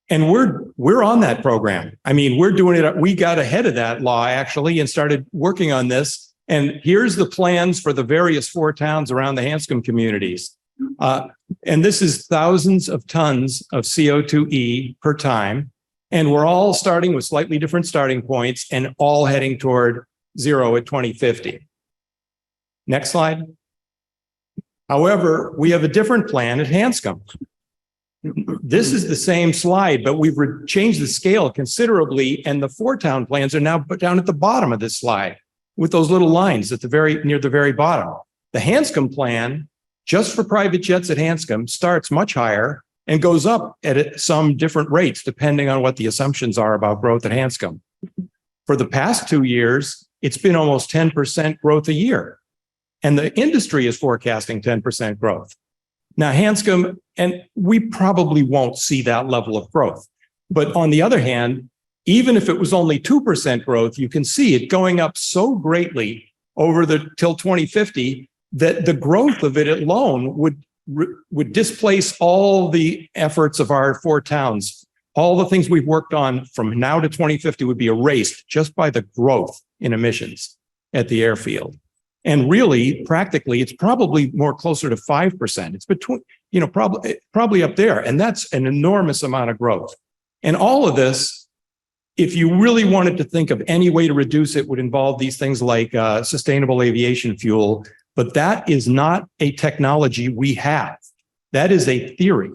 And we're on that program. I mean, we're doing it. We got ahead of that law actually and started working on this. And here's the plans for the various 4 towns around the Hanscom communities. And this is thousands of tons of CO2e per time. And we're all starting with slightly different starting points and all heading toward zero at 2050. Next slide. However, we have a different plan at Hanscom. This is the same slide, but we've changed the scale considerably. And the 4 town plans are now put down at the bottom of this slide with those little lines at near the very bottom. The Hanscom plan, just for private jets at Hanscom, starts much higher and goes up at some different rates, depending on what the assumptions are about growth at Hanscom. For the past 2 years, it's been almost 10% growth a year. And the industry is forecasting 10% growth. Now, Hanscom, and we probably won't see that level of growth. But on the other hand, even if it was only 2% growth, you can see it going up so greatly over till 2050 that the growth of it alone would displace all the efforts of our 4 towns. All the things we've worked on from now to 2050 would be erased just by the growth in emissions at the airfield. And really, practically, it's probably more closer to 5%. It's between, probably up there. And that's an enormous amount of growth. And all of this, if you really wanted to think of any way to reduce it, would involve these things like sustainable aviation fuel. But that is not a technology we have. That is a theory.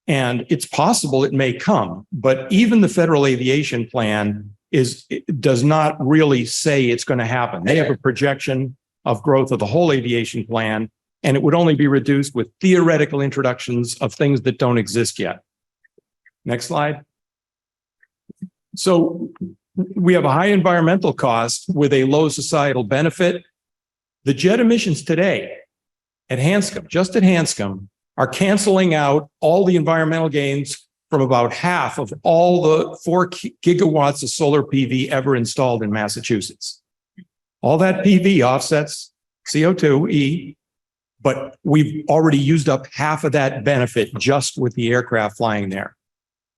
And it's possible it may come, but even the Federal Aviation Plan does not really say it's going to happen. They have a projection of growth of the whole aviation plan, and it would only be reduced with theoretical introductions of things that don't exist yet. Next slide. So we have a high environmental cost with a low societal benefit. The jet emissions today at Hanscom, just at Hanscom, are canceling out all the environmental gains from about half of all the 4 gigawatts of solar PV ever installed in Massachusetts. All that PV offsets CO2e, but we've already used up half of that benefit just with the aircraft flying there.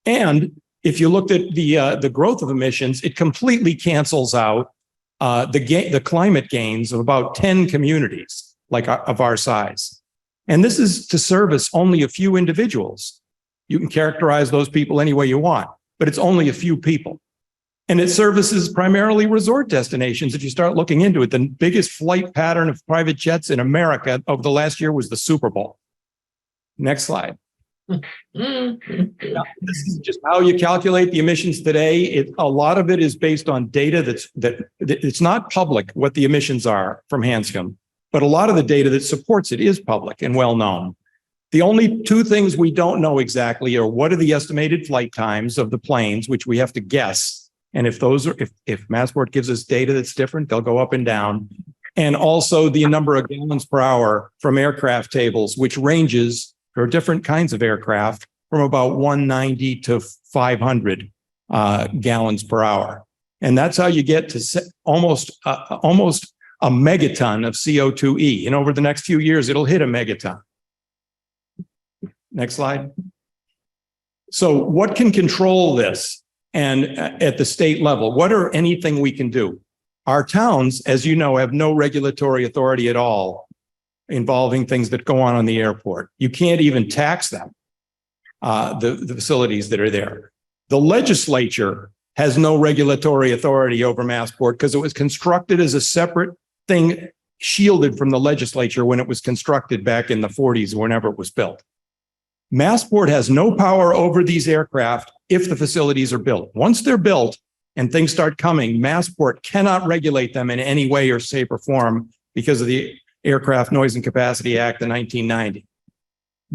And if you looked at the growth of emissions, it completely cancels out the climate gains of about 10 communities of our size. And this is to service only a few individuals. You can characterize those people any way you want, but it's only a few people. And it services primarily resort destinations. If you start looking into it, the biggest flight pattern of private jets in America over the last year was the Super Bowl. Next slide. Now, this is just how you calculate the emissions today. A lot of it is based on data that it's not public what the emissions are from Hanscom, but a lot of the data that supports it is public and well known. The only 2 things we don't know exactly are what are the estimated flight times of the planes, which we have to guess. And if Massport gives us data that's different, they'll go up and down. And also the number of gallons per hour from aircraft tables, which ranges for different kinds of aircraft from about 190 to 500 gallons per hour. And that's how you get to almost a megaton of CO2e. And over the next few years, it'll hit a megaton. Next slide. So what can control this? And at the state level, what are anything we can do? Our towns, as you know, have no regulatory authority at all involving things that go on the airport. You can't even tax them, the facilities that are there. The legislature has no regulatory authority over Massport because it was constructed as a separate thing, shielded from the legislature when it was constructed back in the 40s, whenever it was built. Massport has no power over these aircraft if the facilities are built. Once they're built and things start coming, Massport cannot regulate them in any way or shape or form because of the Aircraft Noise and Capacity Act of 1990.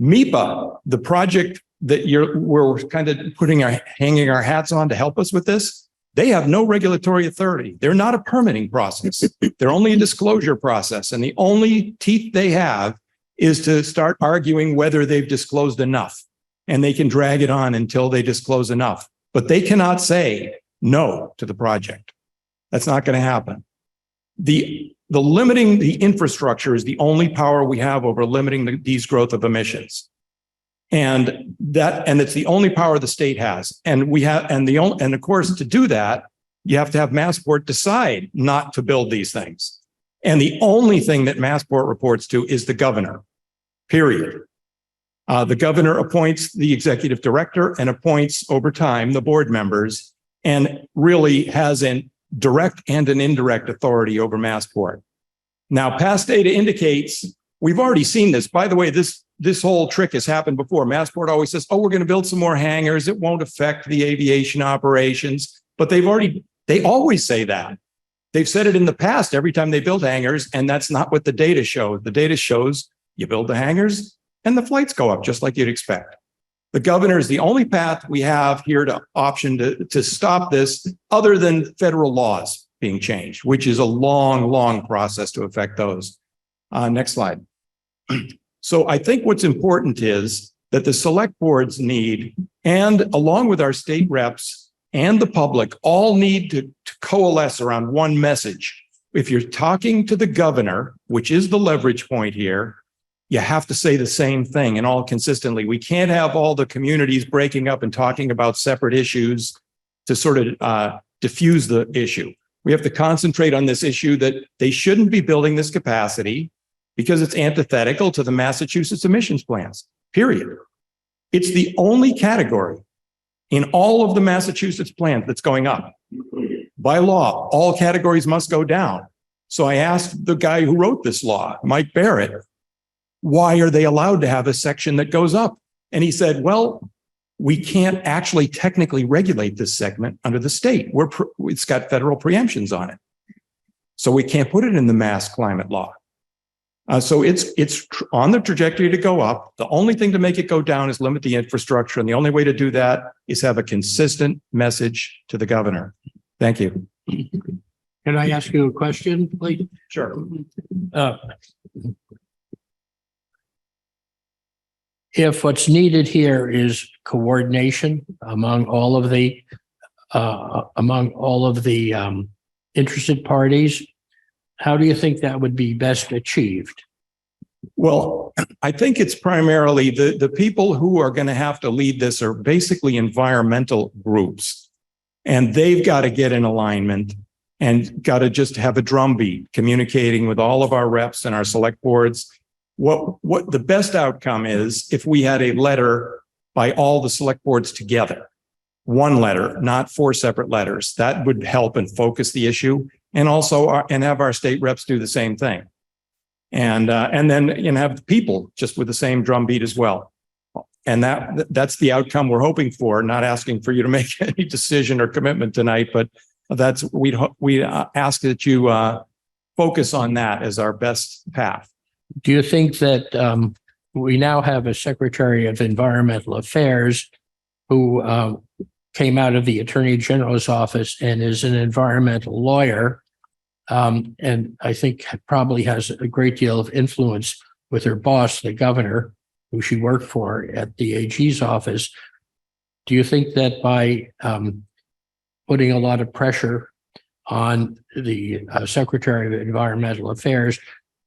MEPA, the project that we're kind of hanging our hats on to help us with this, they have no regulatory authority. They're not a permitting process. They're only a disclosure process. And the only teeth they have is to start arguing whether they've disclosed enough. And they can drag it on until they disclose enough. But they cannot say no to the project. That's not going to happen. The limiting the infrastructure is the only power we have over limiting these growth of emissions. And it's the only power the state has. And of course, to do that, you have to have Massport decide not to build these things. And the only thing that Massport reports to is the governor, period. The governor appoints the executive director and appoints over time the board members and really has a direct and an indirect authority over Massport. Now, past data indicates, we've already seen this. By the way, this whole trick has happened before. Massport always says, oh, we're going to build some more hangars. It won't affect the aviation operations. But they always say that. They've said it in the past every time they build hangars, and that's not what the data shows. The data shows you build the hangars and the flights go up just like you'd expect. The governor is the only path we have here to stop this other than federal laws being changed, which is a long, long process to affect those. Next slide. So I think what's important is that the select boards need, and along with our state reps and the public, all need to coalesce around one message. If you're talking to the governor, which is the leverage point here, you have to say the same thing and all consistently. We can't have all the communities breaking up and talking about separate issues to sort of diffuse the issue. We have to concentrate on this issue that they shouldn't be building this capacity because it's antithetical to the Massachusetts emissions plans, period. It's the only category in all of the Massachusetts plans that's going up. By law, all categories must go down. So I asked the guy who wrote this law, Mike Barrett, why are they allowed to have a section that goes up? And he said, well, we can't actually technically regulate this segment under the state. It's got federal preemptions on it. So we can't put it in the mass climate law. So it's on the trajectory to go up. The only thing to make it go down is limit the infrastructure. And the only way to do that is have a consistent message to the governor. Thank you. Can I ask you a question, please? Sure. if what's needed here is coordination among all of the interested parties, how do you think that would be best achieved? Well, I think it's primarily the people who are going to have to lead this are basically environmental groups. And they've got to get in alignment and got to just have a drumbeat communicating with all of our reps and our select boards. What the best outcome is if we had a letter by all the select boards together, one letter, not 4 separate letters. That would help and focus the issue, and also and have our state reps do the same thing. And then have people just with the same drumbeat as well. And that's the outcome we're hoping for. Not asking for you to make any decision or commitment tonight, but that's we ask that you focus on that as our best path. Do you think that we now have a Secretary of Environmental Affairs who came out of the Attorney General's office and is an environmental lawyer? And I think probably has a great deal of influence with her boss, the governor, who she worked for at the AG's office. Do you think that by putting a lot of pressure on the Secretary of Environmental Affairs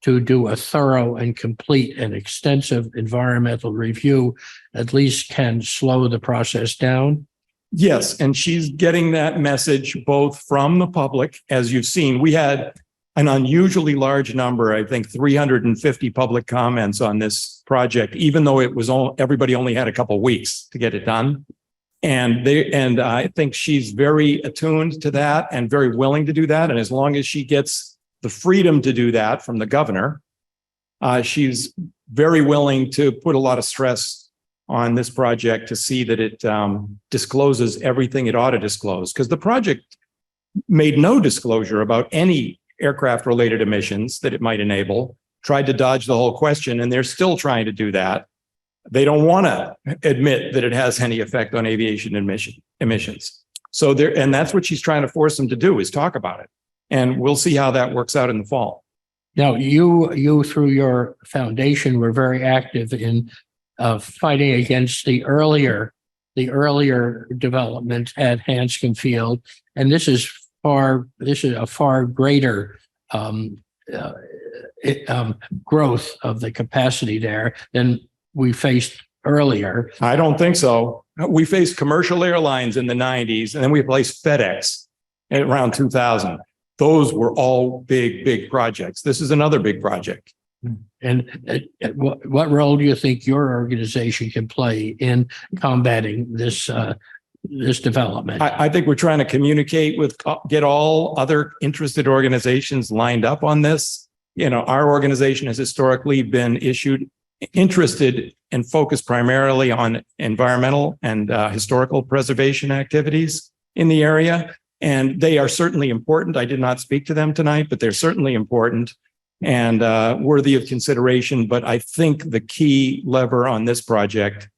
to do a thorough and complete and extensive environmental review, at least can slow the process down? Yes, and she's getting that message both from the public, as you've seen. We had an unusually large number, I think 350 public comments on this project, even though it was everybody only had a couple of weeks to get it done. And I think she's very attuned to that and very willing to do that. And as long as she gets the freedom to do that from the governor, she's very willing to put a lot of stress on this project to see that it discloses everything it ought to disclose. Because the project made no disclosure about any aircraft-related emissions that it might enable, tried to dodge the whole question, and they're still trying to do that. They don't want to admit that it has any effect on aviation emissions. So and that's what she's trying to force them to do, is talk about it. And we'll see how that works out in the fall. Now, you through your foundation were very active in fighting against the earlier development at Hanscom Field, and this is a far greater growth of the capacity there than we faced earlier. I don't think so. We faced commercial airlines in the 90s, and then we placed FedEx at around 2000. Those were all big projects. This is another big project. And what role do you think your organization can play in combating this development? I think we're trying to communicate get all other interested organizations lined up on this. Our organization has historically been interested and focused primarily on environmental and historical preservation activities in the area. And they are certainly important. I did not speak to them tonight, but they're certainly important and worthy of consideration. But I think the key lever on this project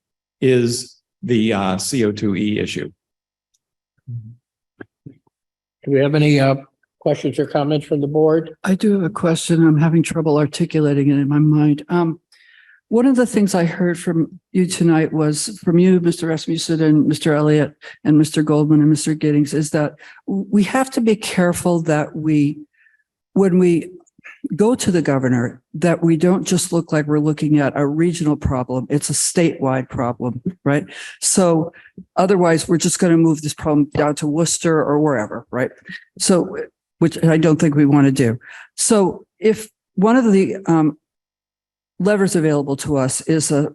is the CO2e issue. Do we have any questions or comments from the board? I do have a question. I'm having trouble articulating it in my mind. One of the things I heard from you tonight was from you, Mr. Rasmussen, and Mr. Elliott, and Mr. Goldman and Mr. Giddings, is that we have to be careful that when we go to the governor, that we don't just look like we're looking at a regional problem. It's a statewide problem, right? So otherwise, we're just going to move this problem down to Worcester or wherever, right? So, which I don't think we want to do. So if one of the levers available to us is a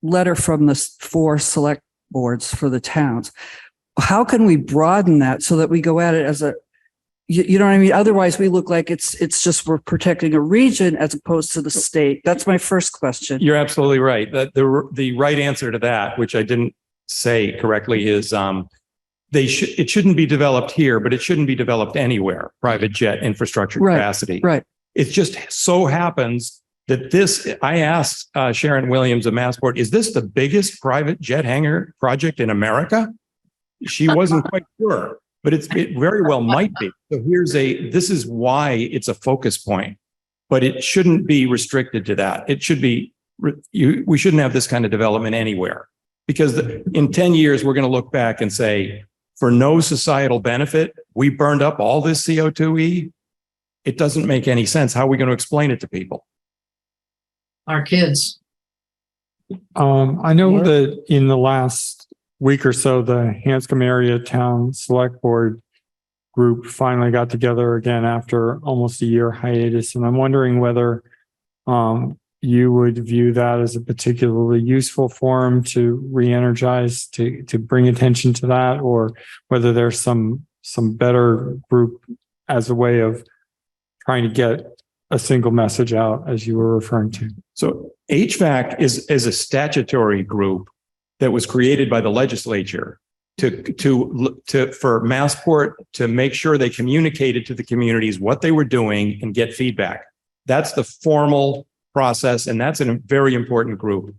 letter from the 4 select boards for the towns, how can we broaden that so that we go at it as you know what I mean? Otherwise, we look like it's just we're protecting a region as opposed to the state. That's my first question. You're absolutely right. The right answer to that, which I didn't say correctly, is it shouldn't be developed here, but it shouldn't be developed anywhere. Private jet infrastructure capacity. Right. It just so happens that I asked Sharon Williams of Massport, is this the biggest private jet hangar project in America? She wasn't quite sure, but it very well might be. So this is why it's a focus point, but it shouldn't be restricted to that. It should be we shouldn't have this kind of development anywhere. Because in 10 years, we're going to look back and say, for no societal benefit, we burned up all this CO2e. It doesn't make any sense. How are we going to explain it to people? Our kids. I know that in the last week or so, the Hanscom Area Town Select Board group finally got together again after almost a year hiatus. And I'm wondering whether you would view that as a particularly useful forum to re-energize, to bring attention to that, or whether there's some better group as a way of trying to get a single message out, as you were referring to. So HVAC is a statutory group that was created by the legislature for Massport to make sure they communicated to the communities what they were doing and get feedback. That's the formal process, and that's a very important group.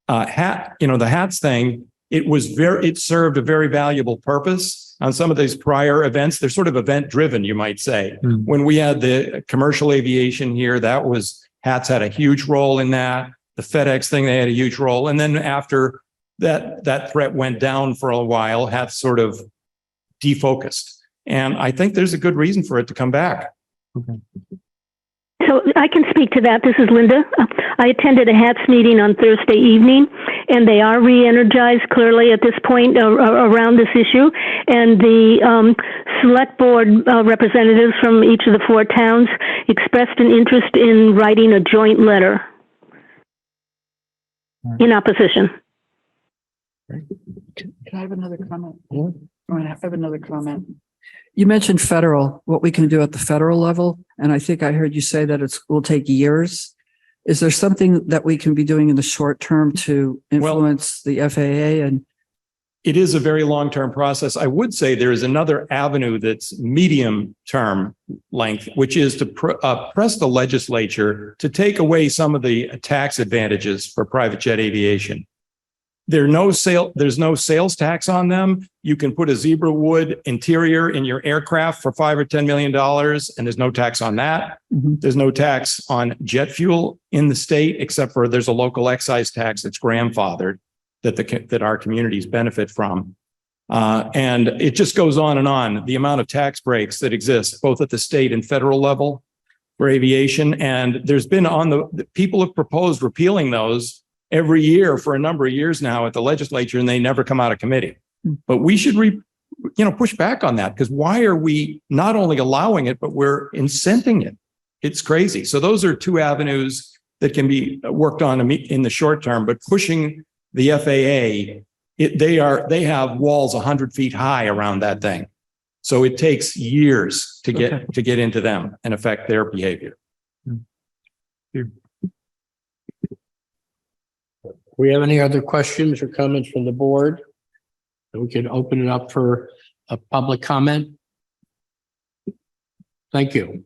The hats thing, it served a very valuable purpose. On some of these prior events, they're sort of event driven, you might say. When we had the commercial aviation here, hats had a huge role in that. The FedEx thing, they had a huge role. And then after that threat went down for a while, hats sort of defocused. And I think there's a good reason for it to come back. Okay. So I can speak to that. This is Linda. I attended a HATS meeting on Thursday evening, and they are re-energized clearly at this point around this issue. And the select board representatives from each of the 4 towns expressed an interest in writing a joint letter in opposition. Can I have another comment? Yeah. I have another comment. You mentioned federal, what we can do at the federal level. And I think I heard you say that it will take years. Is there something that we can be doing in the short term to influence the FAA? And it is a very long-term process. I would say there is another avenue that's medium-term length, which is to press the legislature to take away some of the tax advantages for private jet aviation. There's no sales tax on them. You can put a zebra wood interior in your aircraft for $5 or $10 million, and there's no tax on that. There's no tax on jet fuel in the state, except for there's a local excise tax that's grandfathered that our communities benefit from. And it just goes on and on. The amount of tax breaks that exist, both at the state and federal level for aviation. And there's been people have proposed repealing those every year for a number of years now at the legislature, and they never come out of committee. But we should push back on that, because why are we not only allowing it, but we're incenting it? It's crazy. So those are 2 avenues that can be worked on in the short term, but pushing the FAA, they have walls 100 feet high around that thing. So it takes years to get into them and affect their behavior. We have any other questions or comments from the board? We can open it up for a public comment. Thank you.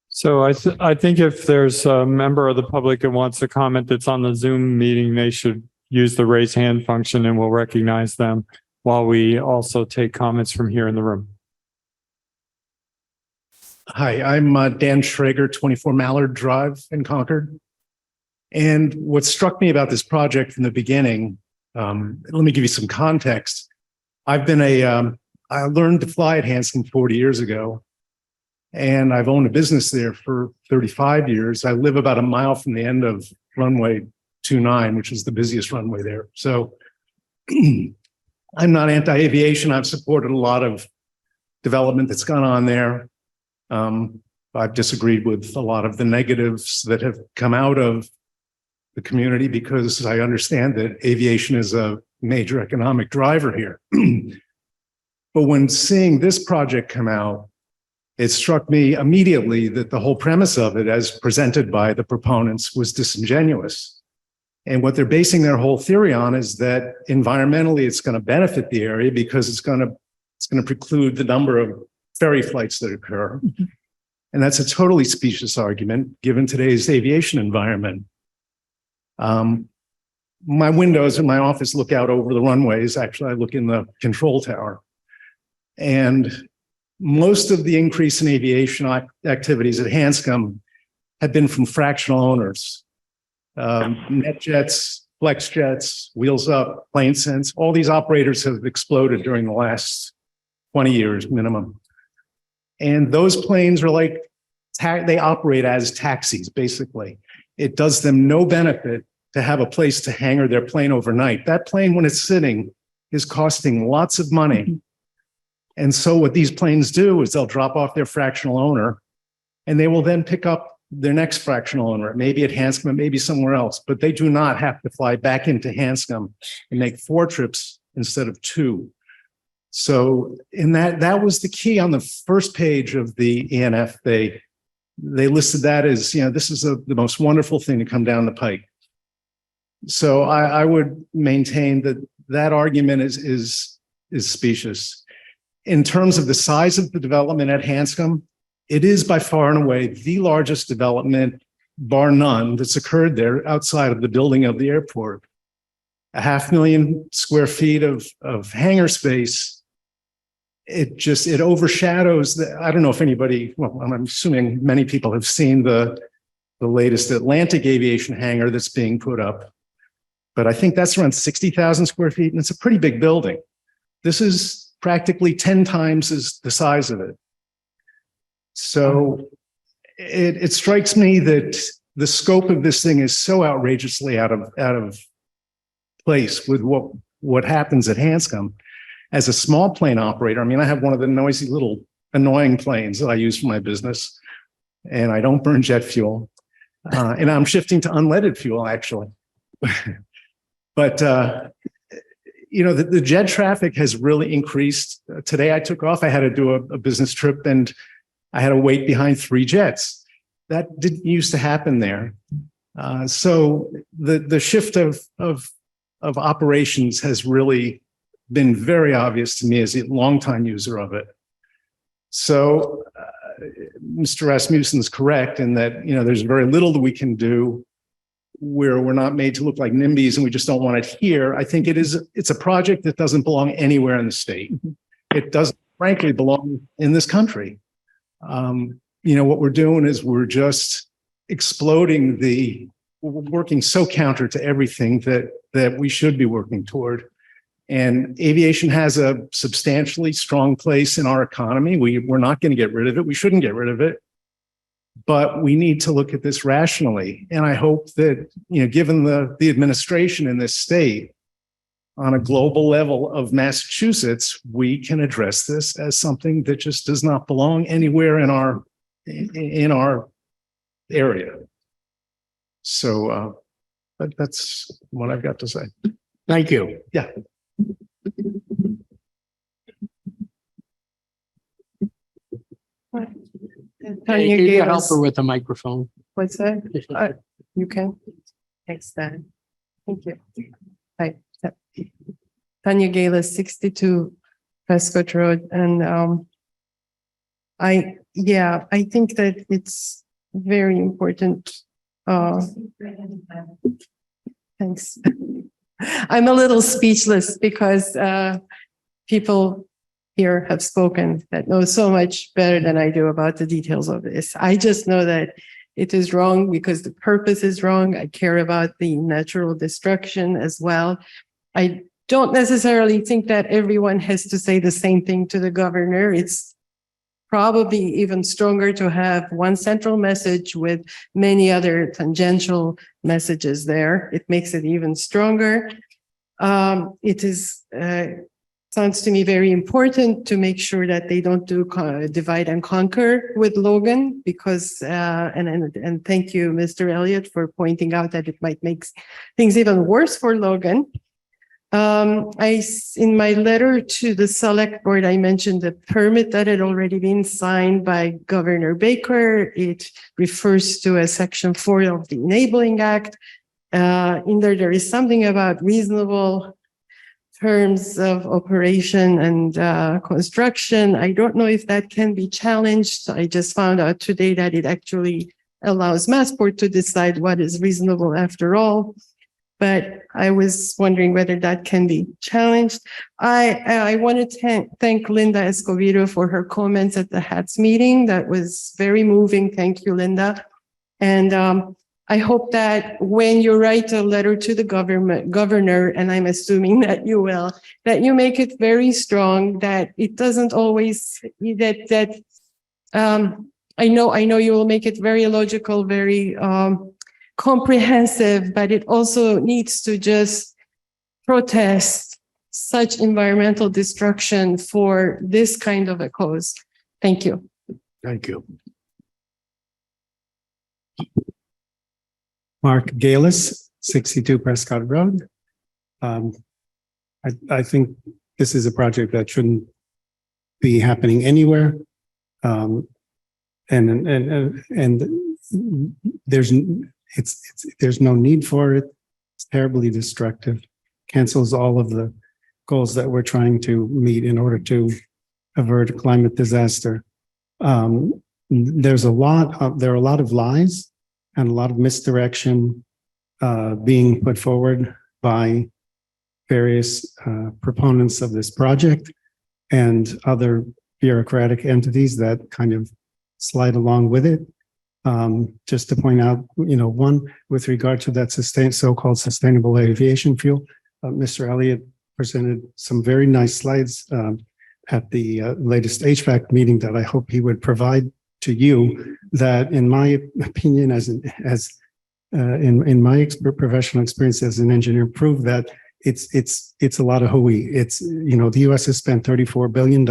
So I think if there's a member of the public that wants to comment that's on the Zoom meeting, they should use the raise hand function and we'll recognize them while we also take comments from here in the room. Hi, I'm Dan Schrager, 24 Mallard Drive in Concord. And what struck me about this project from the beginning, let me give you some context. I learned to fly at Hanscom 40 years ago, and I've owned a business there for 35 years. I live about a mile from the end of runway 29, which is the busiest runway there. So I'm not anti-aviation. I've supported a lot of development that's gone on there. I've disagreed with a lot of the negatives that have come out of the community, because I understand that aviation is a major economic driver here. But when seeing this project come out, it struck me immediately that the whole premise of it, as presented by the proponents, was disingenuous. And what they're basing their whole theory on is that environmentally it's going to benefit the area because it's going to preclude the number of ferry flights that occur. And that's a totally specious argument given today's aviation environment. My windows in my office look out over the runways. Actually, I look in the control tower. And most of the increase in aviation activities at Hanscom have been from fractional owners. NetJets, FlexJets, Wheels Up, PlaneSense, all these operators have exploded during the last 20 years minimum. And those planes are like, they operate as taxis, basically. It does them no benefit to have a place to hangar their plane overnight. That plane, when it's sitting, is costing lots of money. And so what these planes do is they'll drop off their fractional owner and they will then pick up their next fractional owner, maybe at Hanscom, maybe somewhere else, but they do not have to fly back into Hanscom and make 4 trips instead of 2. So in that was the key on the first page of the ENF. They listed that as, this is the most wonderful thing to come down the pike. So I would maintain that argument is specious. In terms of the size of the development at Hanscom, it is by far and away the largest development, bar none, that's occurred there outside of the building of the airport. 500,000 square feet of hangar space. It overshadows I don't know if anybody, well, I'm assuming many people have seen the latest Atlantic aviation hangar that's being put up. But I think that's around 60,000 square feet, and it's a pretty big building. This is practically 10 times the size of it. So it strikes me that the scope of this thing is so outrageously out of place with what happens at Hanscom. As a small plane operator, I mean, I have one of the noisy little annoying planes that I use for my business, and I don't burn jet fuel. And I'm shifting to unleaded fuel, actually. But the jet traffic has really increased. Today I took off, I had to do a business trip and I had to wait behind 3 jets. That didn't used to happen there. So the shift of operations has really been very obvious to me as a longtime user of it. So Mr. Rasmussen's correct in that, there's very little that we can do where we're not made to look like NIMBYs and we just don't want it here. I think it's a project that doesn't belong anywhere in the state. It doesn't frankly belong in this country. What we're doing is we're just exploding we're working so counter to everything that we should be working toward. And aviation has a substantially strong place in our economy. We're not going to get rid of it. We shouldn't get rid of it. But we need to look at this rationally. And I hope that, given the administration in this state, on a global level of Massachusetts, we can address this as something that just does not belong anywhere in our area. So that's what I've got to say. Thank you. Yeah. Tanya Can you gave help us, her with the microphone? what's that? You can. Thanks, Dan. Thank you. Hi. Tanya gave us 62 Prescott Road. And I think that it's very important. Thanks. I'm a little speechless because people here have spoken that know so much better than I do about the details of this. I just know that it is wrong because the purpose is wrong. I care about the natural destruction as well. I don't necessarily think that everyone has to say the same thing to the governor. It's probably even stronger to have one central message with many other tangential messages there. It makes it even stronger. It is sounds to me very important to make sure that they don't do divide and conquer with Logan because and thank you, Mr. Elliott, for pointing out that it might make things even worse for Logan. In my letter to the select board, I mentioned the permit that had already been signed by Governor Baker. It refers to a Section 4 of the Enabling Act. In there is something about reasonable terms of operation and construction. I don't know if that can be challenged. I just found out today that it actually allows Massport to decide what is reasonable after all. but I was wondering whether that can be challenged. I want to thank Linda Escovedo for her comments at the HATS meeting. That was very moving. Thank you, Linda. And I hope that when you write a letter to the governor, and I'm assuming that you will, that you make it very strong, that it doesn't always, I know you will make it very logical, very comprehensive, but it also needs to just protest such environmental destruction for this kind of a cause. Thank you. Thank you. Mark Galis, 62 Prescott Road. I think this is a project that shouldn't be happening anywhere. And there's no need for it. It's terribly destructive. Cancels all of the goals that we're trying to meet in order to avert a climate disaster. There are a lot of lies and a lot of misdirection being put forward by various proponents of this project and other bureaucratic entities that kind of slide along with it. Just to point out, one, with regard to that so-called sustainable aviation fuel, Mr. Elliott presented some very nice slides at the latest HVAC meeting that I hope he would provide to you, that in my opinion, in my professional experience as an engineer, prove that it's a lot of hooey. The US has spent $34 billion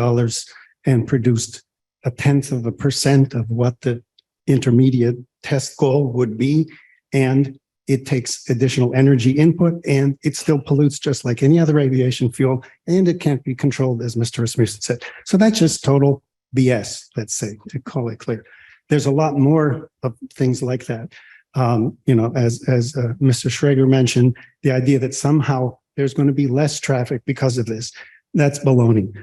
and produced 0.1% of what the intermediate test goal would be. And it takes additional energy input, and it still pollutes just like any other aviation fuel, and it can't be controlled, as Mr. Rasmussen said. So that's just total BS, let's say, to call it clear. There's a lot more of things like that. As Mr. Schrager mentioned, the idea that somehow there's going to be less traffic because of this, that's baloney.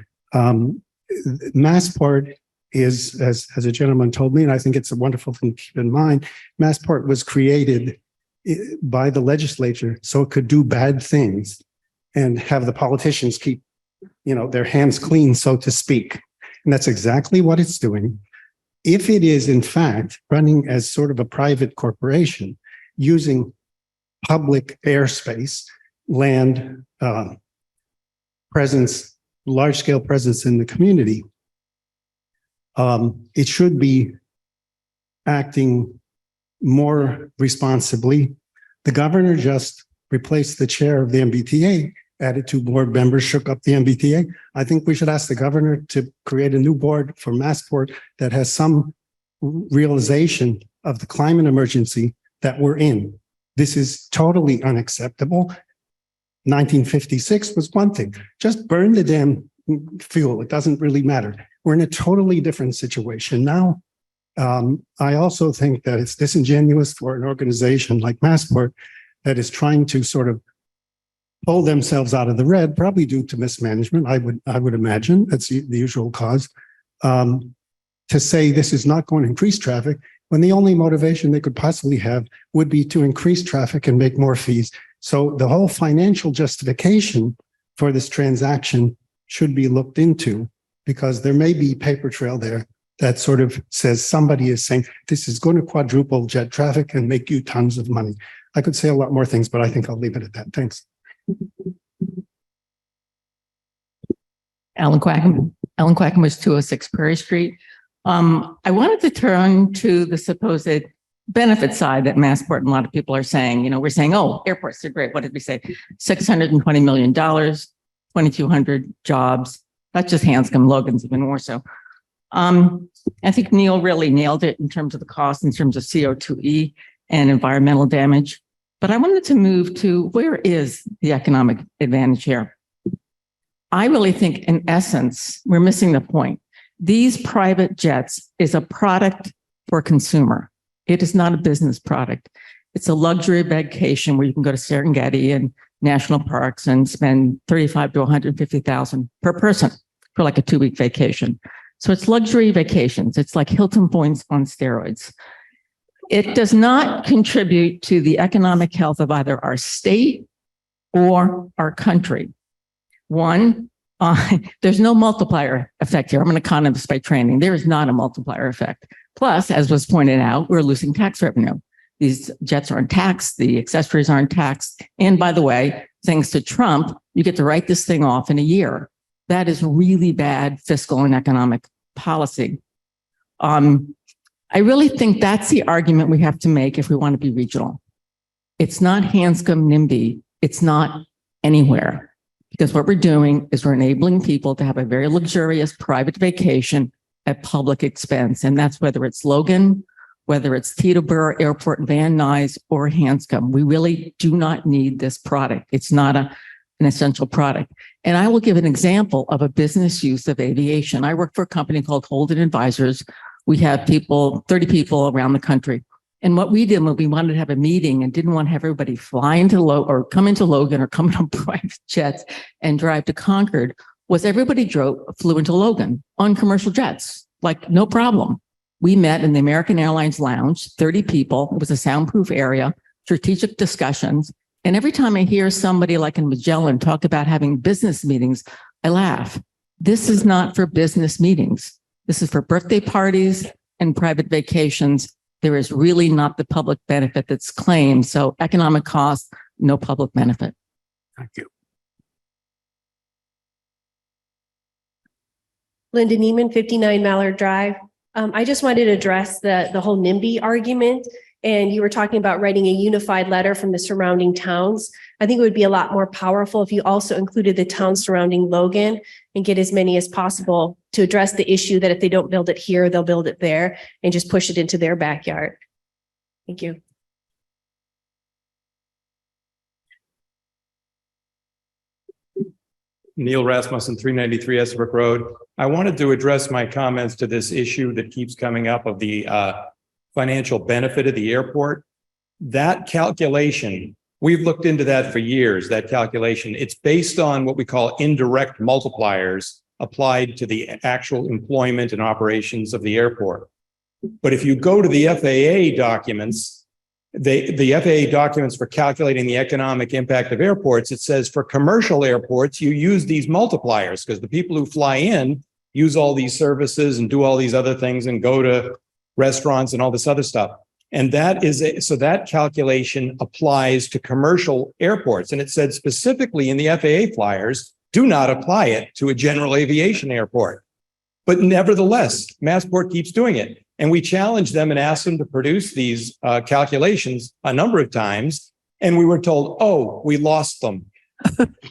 Massport is, as a gentleman told me, and I think it's a wonderful thing to keep in mind, Massport was created by the legislature so it could do bad things and have the politicians keep, their hands clean, so to speak. And that's exactly what it's doing. If it is, in fact, running as sort of a private corporation, using public airspace, land, presence, large-scale presence in the community, it should be acting more responsibly. The governor just replaced the chair of the MBTA, added 2 board members, shook up the MBTA. I think we should ask the governor to create a new board for Massport that has some realization of the climate emergency that we're in. This is totally unacceptable. 1956 was one thing. Just burn the damn fuel. It doesn't really matter. We're in a totally different situation now. I also think that it's disingenuous for an organization like Massport that is trying to sort of pull themselves out of the red, probably due to mismanagement. I would imagine that's the usual cause, to say this is not going to increase traffic when the only motivation they could possibly have would be to increase traffic and make more fees. So the whole financial justification for this transaction should be looked into, because there may be paper trail there that sort of says somebody is saying this is going to quadruple jet traffic and make you tons of money. I could say a lot more things, but I think I'll leave it at that. Thanks. Alan Quackenbush, 206 Prairie Street. I wanted to turn to the supposed benefit side that Massport and a lot of people are saying. We're saying, oh, airports are great. What did we say? $620 million, 2,200 jobs. That's just Hanscom. Logan's even more so. I think Neil really nailed it in terms of the cost, in terms of CO2e and environmental damage. But I wanted to move to, where is the economic advantage here? I really think, in essence, we're missing the point. These private jets is a product for consumer. It is not a business product. It's a luxury vacation where you can go to Serengeti and national parks and spend $35,000 to $150,000 per person for like a 2-week vacation. So it's luxury vacations. It's like Hilton points on steroids. It does not contribute to the economic health of either our state or our country. One, there's no multiplier effect here. I'm an economist by training. There is not a multiplier effect. Plus, as was pointed out, we're losing tax revenue. These jets aren't taxed, the accessories aren't taxed. And by the way, thanks to Trump, you get to write this thing off in a year. That is really bad fiscal and economic policy. I really think that's the argument we have to make if we want to be regional. It's not Hanscom, NIMBY. It's not anywhere. Because what we're doing is we're enabling people to have a very luxurious private vacation at public expense. And that's whether it's Logan, whether it's Teterboro Airport, Van Nuys, or Hanscom. We really do not need this product. It's not an essential product. And I will give an example of a business use of aviation. I work for a company called Holden Advisors. We have 30 people around the country. And what we did when we wanted to have a meeting and didn't want to have everybody fly into or come into Logan or come on private jets and drive to Concord was everybody flew into Logan on commercial jets, like no problem. We met in the American Airlines Lounge, 30 people. It was a soundproof area, strategic discussions. And every time I hear somebody like in Magellan talk about having business meetings, I laugh. This is not for business meetings. This is for birthday parties and private vacations. There is really not the public benefit that's claimed. So economic cost, no public benefit. Thank you. Linda Neiman, 59 Mallard Drive. I just wanted to address the whole NIMBY argument. And you were talking about writing a unified letter from the surrounding towns. I think it would be a lot more powerful if you also included the towns surrounding Logan and get as many as possible to address the issue that if they don't build it here, they'll build it there and just push it into their backyard. Thank you. Neil Rasmussen, 393 Estabrook Road. I wanted to address my comments to this issue that keeps coming up of the financial benefit of the airport. That calculation, we've looked into that for years, that calculation. It's based on what we call indirect multipliers applied to the actual employment and operations of the airport. But if you go to the FAA documents, the FAA documents for calculating the economic impact of airports, it says for commercial airports, you use these multipliers because the people who fly in use all these services and do all these other things and go to restaurants and all this other stuff. And that is, so that calculation applies to commercial airports. And it said specifically in the FAA flyers, do not apply it to a general aviation airport. But nevertheless, Massport keeps doing it. And we challenged them and asked them to produce these calculations a number of times. And we were told, oh, we lost them.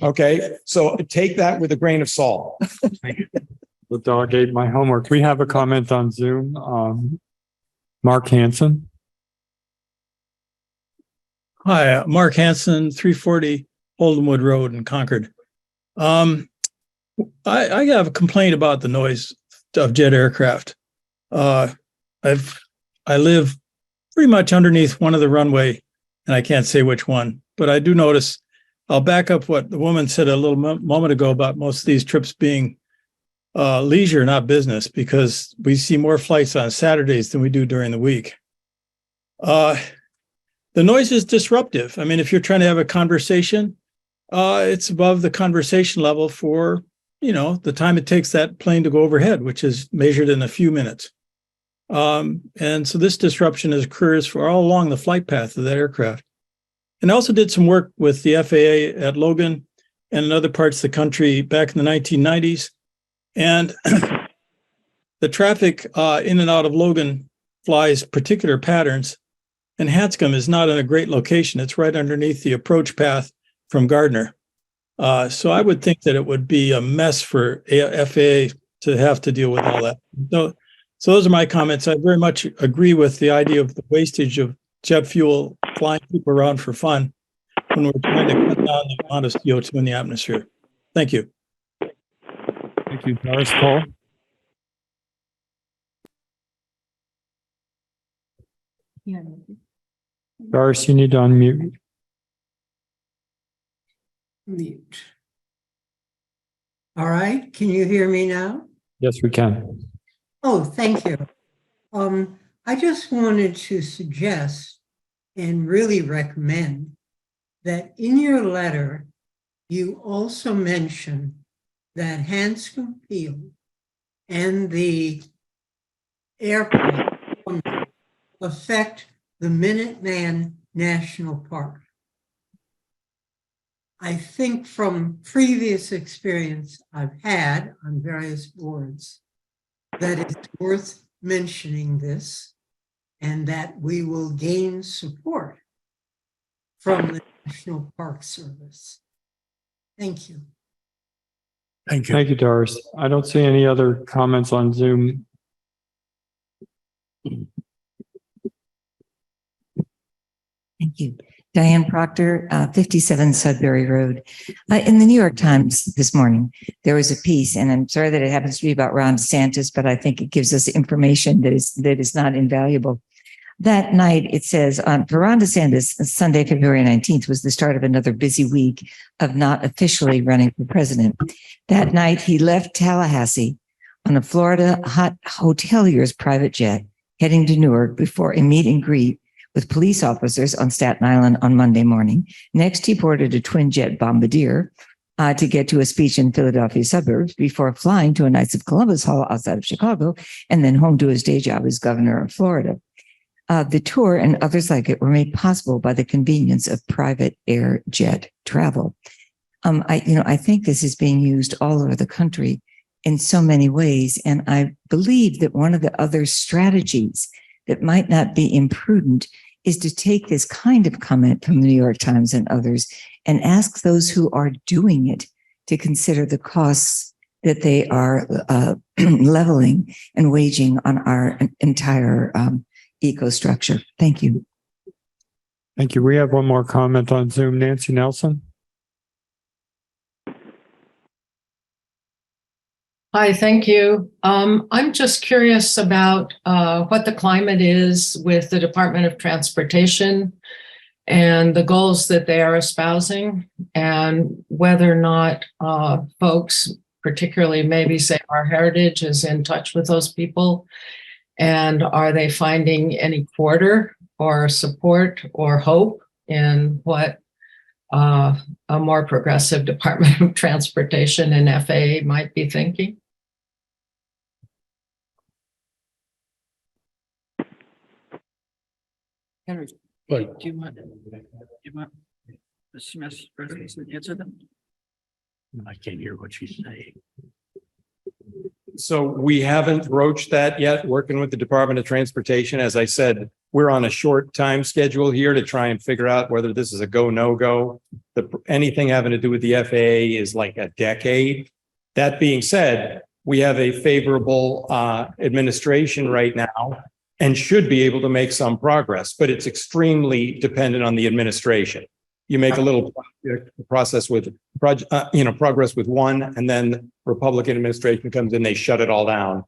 Okay, so take that with a grain of salt. The dog ate my homework. We have a comment on Zoom. Mark Hansen. Hi, Mark Hansen, 340 Holdenwood Road in Concord. I have a complaint about the noise of jet aircraft. I live pretty much underneath one of the runway, and I can't say which one, but I do notice. I'll back up what the woman said a little moment ago about most of these trips being leisure, not business, because we see more flights on Saturdays than we do during the week. The noise is disruptive. I mean, if you're trying to have a conversation, it's above the conversation level for, the time it takes that plane to go overhead, which is measured in a few minutes. And so this disruption occurs for all along the flight path of that aircraft. And I also did some work with the FAA at Logan and in other parts of the country back in the 1990s. And the traffic in and out of Logan flies particular patterns. And Hanscom is not in a great location. It's right underneath the approach path from Gardner. So I would think that it would be a mess for FAA to have to deal with all that. So those are my comments. I very much agree with the idea of the wastage of jet fuel flying people around for fun when we're trying to cut down the amount of CO2 in the atmosphere. Thank you. Thank you, Doris Cole. Doris, you need to unmute. Mute. All right. Can you hear me now? Yes, we can. Oh, thank you. I just wanted to suggest and really recommend that in your letter, you also mention that Hanscom Field and the airport affect the Minuteman National Park. I think from previous experience I've had on various boards that it's worth mentioning this and that we will gain support from the National Park Service. Thank you. Thank you. Thank you, Doris. I don't see any other comments on Zoom. Thank you. Diane Proctor, 57 Sudbury Road. In the New York Times this morning, there was a piece, and I'm sorry that it happens to be about Ron DeSantis, but I think it gives us information that is not invaluable. That night, it says, for Ron DeSantis, Sunday, February 19th was the start of another busy week of not officially running for president. That night, he left Tallahassee on a Florida hotelier's private jet, heading to Newark before a meet and greet with police officers on Staten Island on Monday morning. Next, he boarded a twin jet bombardier to get to a speech in Philadelphia suburbs before flying to a Knights of Columbus Hall outside of Chicago and then home to his day job as governor of Florida. The tour and others like it were made possible by the convenience of private air jet travel. I think this is being used all over the country in so many ways. And I believe that one of the other strategies that might not be imprudent is to take this kind of comment from the New York Times and others and ask those who are doing it to consider the costs that they are leveling and waging on our entire eco-structure. Thank you. Thank you. We have one more comment on Zoom. Nancy Nelson. Hi, thank you. I'm just curious about what the climate is with the Department of Transportation and the goals that they are espousing, and whether or not folks, particularly maybe say our heritage, is in touch with those people, and are they finding any quarter or support or hope in what a more progressive Department of Transportation and FAA might be thinking? Henry, do you want Ms. Smith's president to answer them? I can't hear what she's saying. So we haven't broached that yet, working with the Department of Transportation. As I said, we're on a short time schedule here to try and figure out whether this is a go, no go. Anything having to do with the FAA is like a decade. That being said, we have a favorable administration right now and should be able to make some progress, but it's extremely dependent on the administration. You make a little progress with one, and then Republican administration comes in, they shut it all down,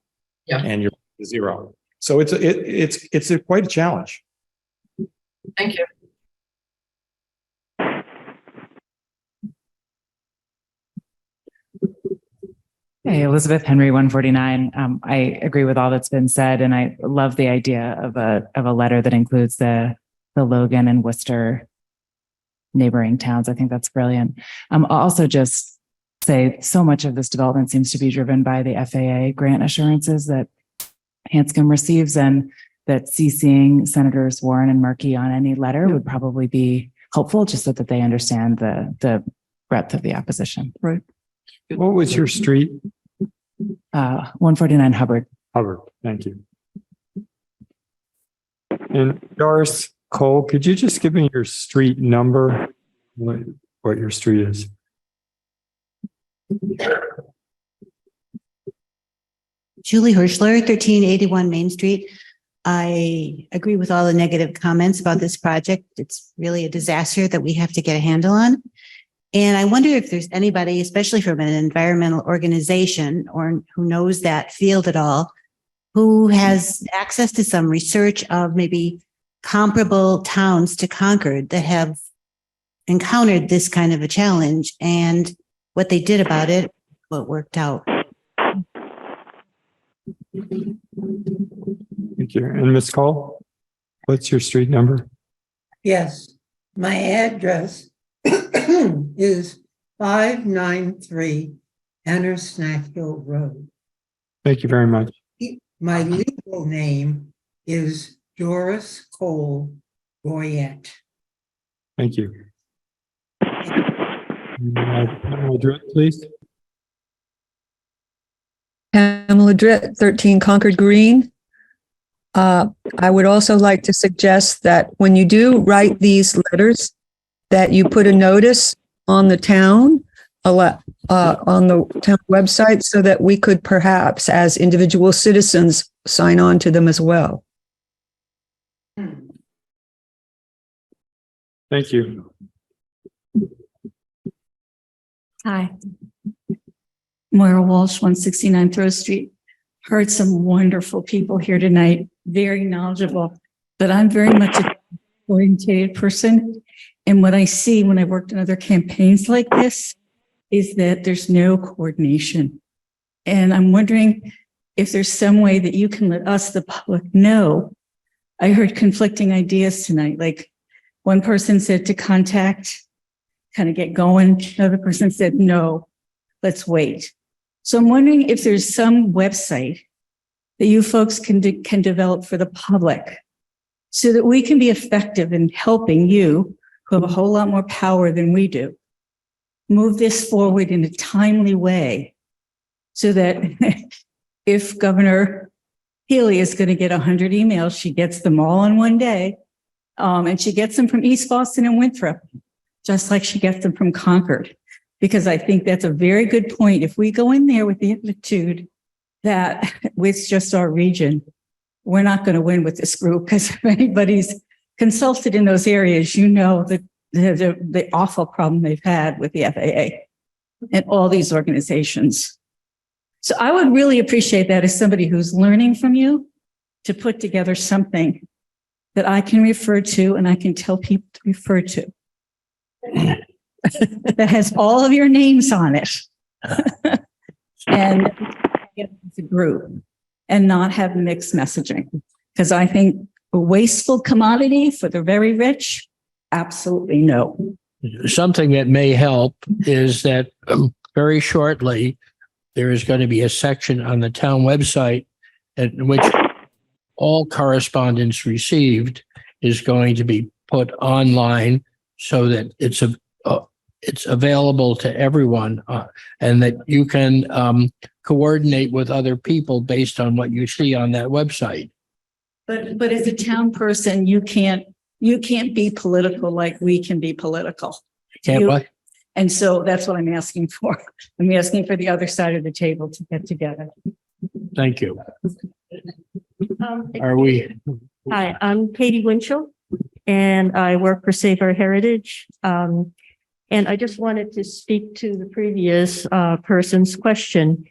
and you're to zero. So it's quite a challenge. Thank you. Hey, Elizabeth Henry, 149. I agree with all that's been said, and I love the idea of a letter that includes the Logan and Worcester neighboring towns. I think that's brilliant. I'll also just say so much of this development seems to be driven by the FAA grant assurances that Hanscom receives, and that CCing Senators Warren and Markey on any letter would probably be helpful, just so that they understand the breadth of the opposition. Right. What was your street? 149 Hubbard. Hubbard, thank you. And Doris Cole, could you just give me your street number? What your street is? Julie Hirschler, 1381 Main Street. I agree with all the negative comments about this project. It's really a disaster that we have to get a handle on. And I wonder if there's anybody, especially from an environmental organization or who knows that field at all, who has access to some research of maybe comparable towns to Concord that have encountered this kind of a challenge and what they did about it, what worked out. You Thank you. And Ms. Cole, what's your street number? Yes, my address is 593 Snack Hill Road. Thank you very much. My legal name is Doris Cole Goyette. Thank you. Pamela Dritt, please. Pamela Dritt, 13 Concord Green. I would also like to suggest that when you do write these letters, that you put a notice on the town, on the town website, so that we could perhaps, as individual citizens, sign on to them as well. Thank you. Hi. Moira Walsh, 169 Throw Street. Heard some wonderful people here tonight, very knowledgeable, but I'm very much an oriented person. And what I see when I worked in other campaigns like this is that there's no coordination. And I'm wondering if there's some way that you can let us, the public, know. I heard conflicting ideas tonight. Like one person said to contact, kind of get going. Another person said, no, let's wait. So I'm wondering if there's some website that you folks can develop for the public so that we can be effective in helping you, who have a whole lot more power than we do, move this forward in a timely way so that if Governor Healy is going to get 100 emails, she gets them all in one day. And she gets them from East Boston and Winthrop, just like she gets them from Concord. Because I think that's a very good point. If we go in there with the attitude that with just our region, we're not going to win with this group, because if anybody's consulted in those areas, you know that the awful problem they've had with the FAA and all these organizations. So I would really appreciate that as somebody who's learning from you to put together something that I can refer to and I can tell people to refer to. That has all of your names on it. And get the group and not have mixed messaging. Because I think a wasteful commodity for the very rich, absolutely no. Something that may help is that very shortly, there is going to be a section on the town website in which all correspondence received is going to be put online so that it's available to everyone, and that you can coordinate with other people based on what you see on that website. But as a town person, you can't be political like we can be political. Can't what? And so that's what I'm asking for. I'm asking for the other side of the table to get together. Thank you. Are we? Hi, I'm Katie Winchell, and I work for Save Our Heritage. And I just wanted to speak to the previous person's question.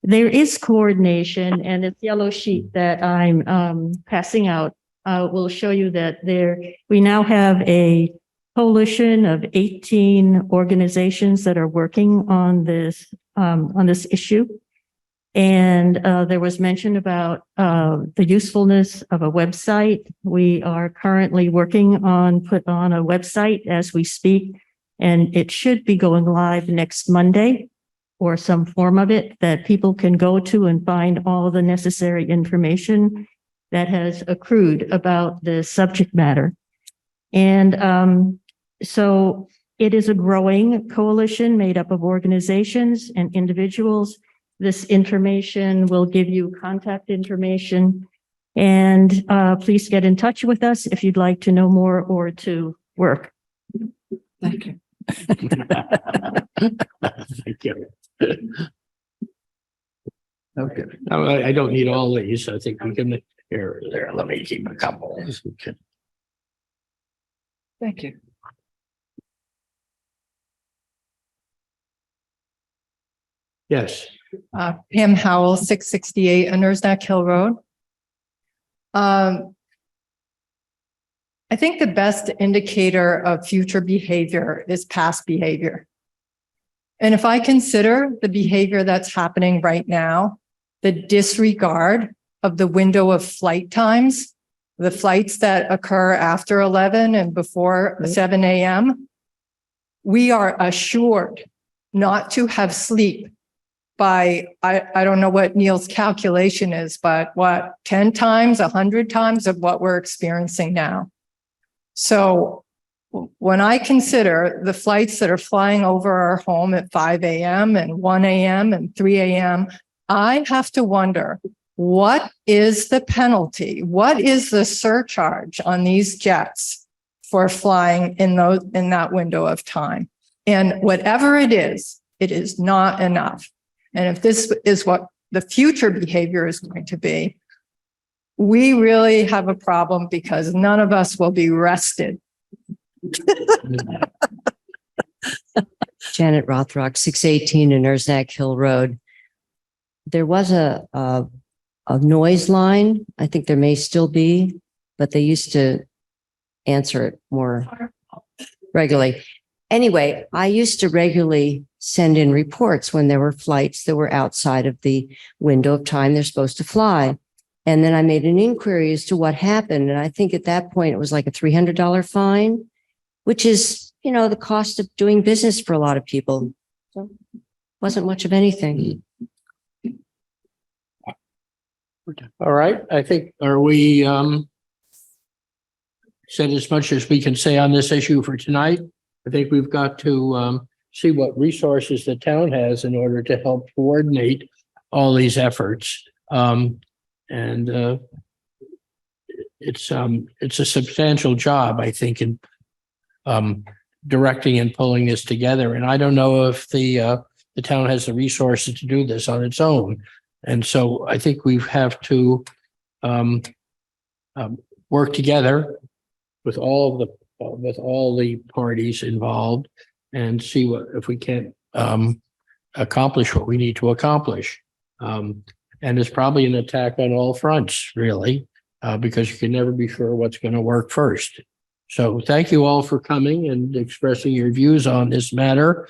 There is coordination, and this yellow sheet that I'm passing out will show you that we now have a coalition of 18 organizations that are working on this issue. And there was mention about the usefulness of a website. We are currently working on put on a website as we speak, and it should be going live next Monday, or some form of it that people can go to and find all the necessary information that has accrued about the subject matter. And so it is a growing coalition made up of organizations and individuals. This information will give you contact information, and please get in touch with us if you'd like to know more or to work. Thank you. Thank you. Okay. I don't need all these. I think we can, here, there, let me keep a couple. Thank you. Yes. Pam Howell, 668 Neck Hill Road. I think the best indicator of future behavior is past behavior. And if I consider the behavior that's happening right now, the disregard of the window of flight times, the flights that occur after 11 and before 7 a.m., we are assured not to have sleep by, I don't know what Neil's calculation is, but what, 10 times, 100 times of what we're experiencing now. So when I consider the flights that are flying over our home at 5 a.m. and 1 a.m. and 3 a.m., I have to wonder, what is the penalty? What is the surcharge on these jets for flying in that window of time? And whatever it is not enough. And if this is what the future behavior is going to be, we really have a problem because none of us will be rested. Janet Rothrock, 618 Nersnack Hill Road. There was a noise line. I think there may still be, but they used to answer it more regularly. Anyway, I used to regularly send in reports when there were flights that were outside of the window of time they're supposed to fly. And then I made an inquiry as to what happened. And I think at that point it was like a $300 fine, which is, you know, the cost of doing business for a lot of people. So wasn't much of anything. All right, I think, are we said as much as we can say on this issue for tonight? I think we've got to see what resources the town has in order to help coordinate all these efforts. It's a substantial job, I think, in directing and pulling this together. And I don't know if the town has the resources to do this on its own. And so I think we have to work together with all the parties involved and see if we can accomplish what we need to accomplish. And it's probably an attack on all fronts, really, because you can never be sure what's going to work first. So thank you all for coming and expressing your views on this matter.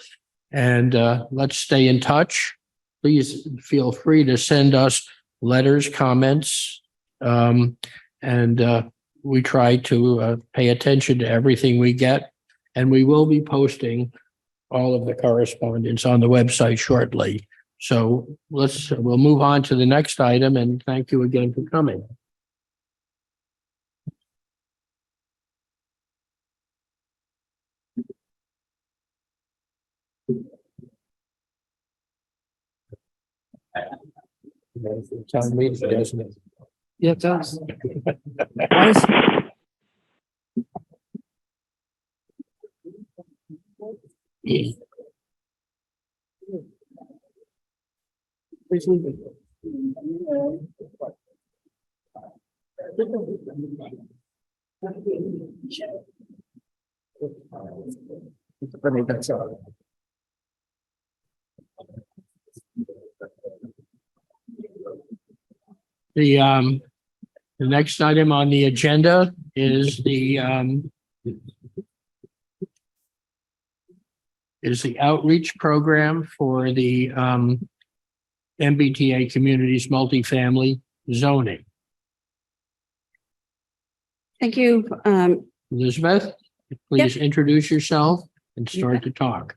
And let's stay in touch. Please feel free to send us letters, comments, and we try to pay attention to everything we get. And we will be posting all of the correspondence on the website shortly. So we'll move on to the next item, and thank you again for coming. Town meeting, doesn't it? Yeah, it does. The next item on the agenda is the outreach program for the MBTA communities multifamily zoning. Thank you. Elizabeth, please introduce yourself and start to talk.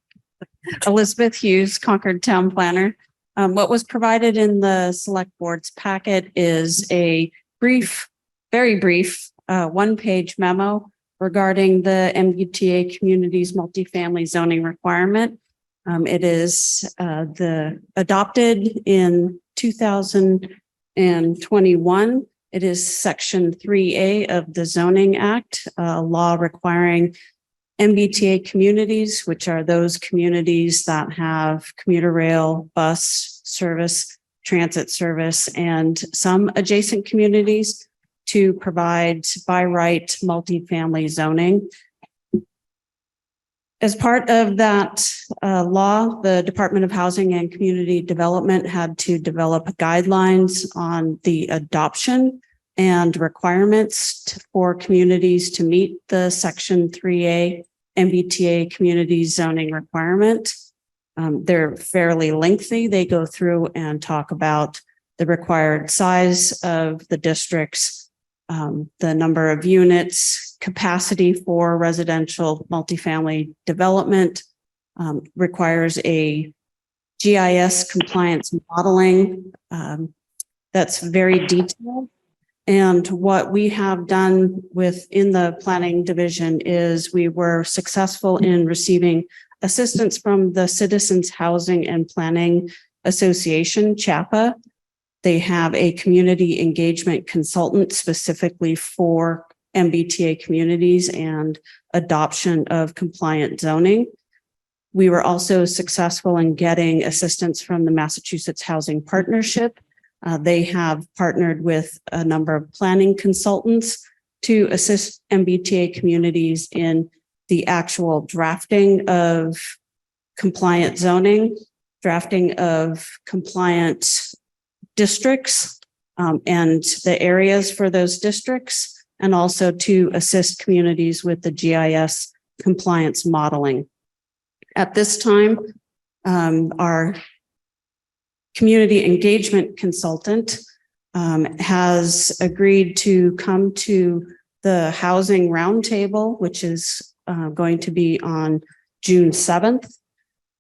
Elizabeth Hughes, Concord Town Planner. What was provided in the select board's packet is a brief, very brief, one-page memo regarding the MBTA communities multifamily zoning requirement. It is adopted in 2021. It is Section 3A of the Zoning Act, law requiring MBTA communities, which are those communities that have commuter rail, bus service, transit service, and some adjacent communities to provide by right multifamily zoning. As part of that law, the Department of Housing and Community Development had to develop guidelines on the adoption and requirements for communities to meet the Section 3A MBTA community zoning requirement. They're fairly lengthy. They go through and talk about the required size of the districts, the number of units, capacity for residential multifamily development, requires a GIS compliance modeling that's very detailed. And what we have done within the planning division is we were successful in receiving assistance from the Citizens Housing and Planning Association, CHAPA. They have a community engagement consultant specifically for MBTA communities and adoption of compliant zoning. We were also successful in getting assistance from the Massachusetts Housing Partnership. They have partnered with a number of planning consultants to assist MBTA communities in the actual drafting of compliant zoning, drafting of compliant districts, and the areas for those districts, and also to assist communities with the GIS compliance modeling. At this time, our community engagement consultant has agreed to come to the housing roundtable, which is going to be on June 7th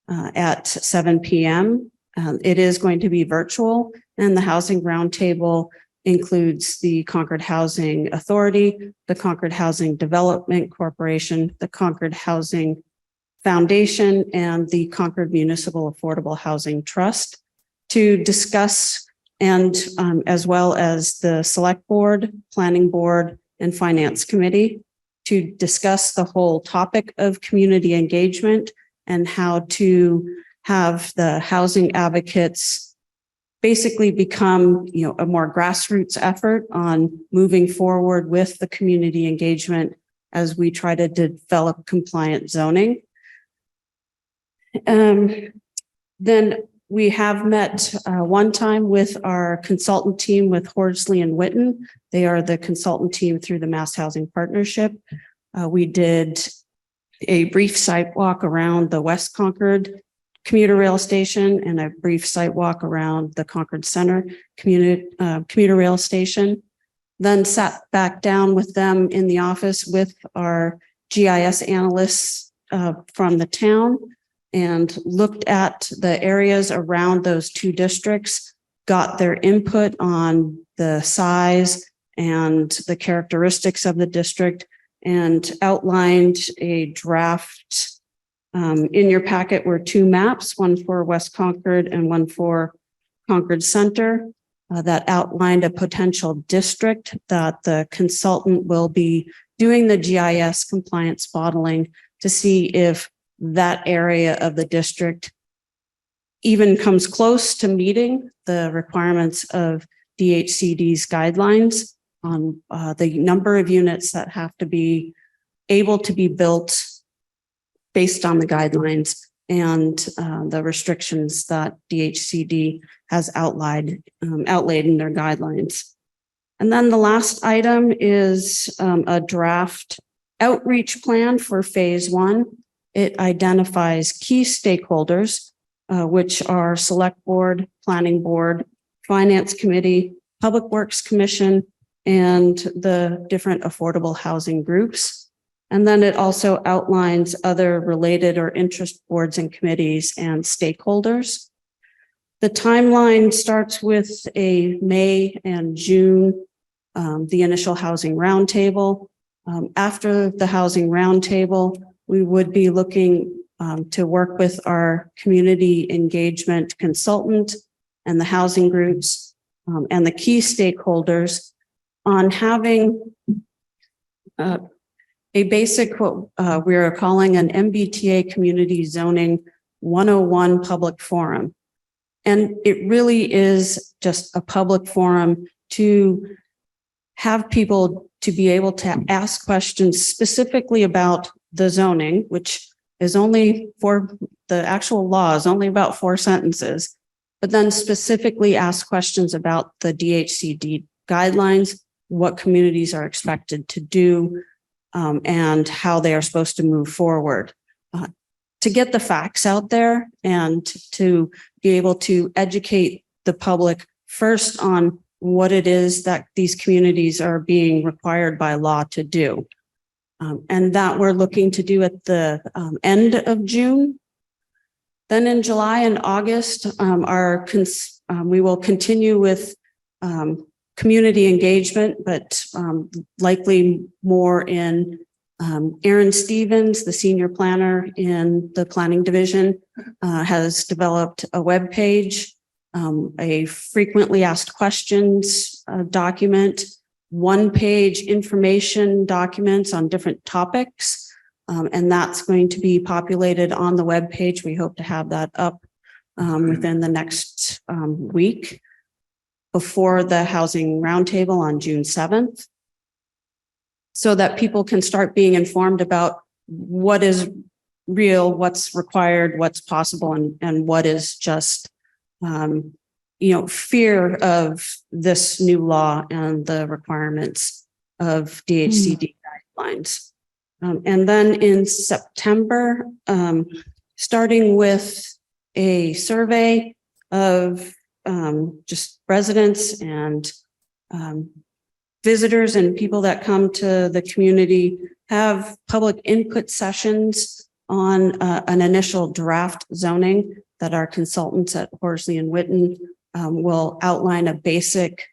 at 7 p.m. It is going to be virtual, and the housing roundtable includes the Concord Housing Authority, the Concord Housing Development Corporation, the Concord Housing Foundation, and the Concord Municipal Affordable Housing Trust to discuss, and as well as the Select Board, Planning Board, and Finance Committee to discuss the whole topic of community engagement and how to have the housing advocates basically become, a more grassroots effort on moving forward with the community engagement as we try to develop compliant zoning. Then we have met one time with our consultant team with Horsley and Witten. They are the consultant team through the Mass Housing Partnership. We did a brief site walk around the West Concord commuter rail station and a brief site walk around the Concord Center commuter rail station. Then sat back down with them in the office with our GIS analysts from the town and looked at the areas around those two districts, got their input on the size and the characteristics of the district, and outlined a draft. In your packet were two maps, one for West Concord and one for Concord Center, that outlined a potential district that the consultant will be doing the GIS compliance modeling to see if that area of the district even comes close to meeting the requirements of DHCD's guidelines on the number of units that have to be able to be built based on the guidelines and the restrictions that DHCD has outlaid in their guidelines. And then the last item is a draft outreach plan for phase one. It identifies key stakeholders, which are Select Board, Planning Board, Finance Committee, Public Works Commission, and the different affordable housing groups. And then it also outlines other related or interest boards and committees and stakeholders. The timeline starts with a May and June, the initial housing roundtable. After the housing roundtable, we would be looking to work with our community engagement consultant and the housing groups and the key stakeholders on having a basic, what we're calling an MBTA Community Zoning 101 public forum. And it really is just a public forum to have people to be able to ask questions specifically about the zoning, which is only for the actual law is only about 4 sentences, but then specifically ask questions about the DHCD guidelines, what communities are expected to do, and how they are supposed to move forward. To get the facts out there and to be able to educate the public first on what it is that these communities are being required by law to do. And that we're looking to do at the end of June. Then in July and August, we will continue with community engagement, but likely more in Aaron Stevens, the senior planner in the planning division, has developed a web page, a frequently asked questions document, one-page information documents on different topics. And that's going to be populated on the web page. We hope to have that up within the next week before the housing roundtable on June 7th, so that people can start being informed about what is real, what's required, what's possible, and what is just, fear of this new law and the requirements of DHCD guidelines. And then in September, starting with a survey of just residents and visitors and people that come to the community, have public input sessions on an initial draft zoning that our consultants at Horsley and Witten will outline a basic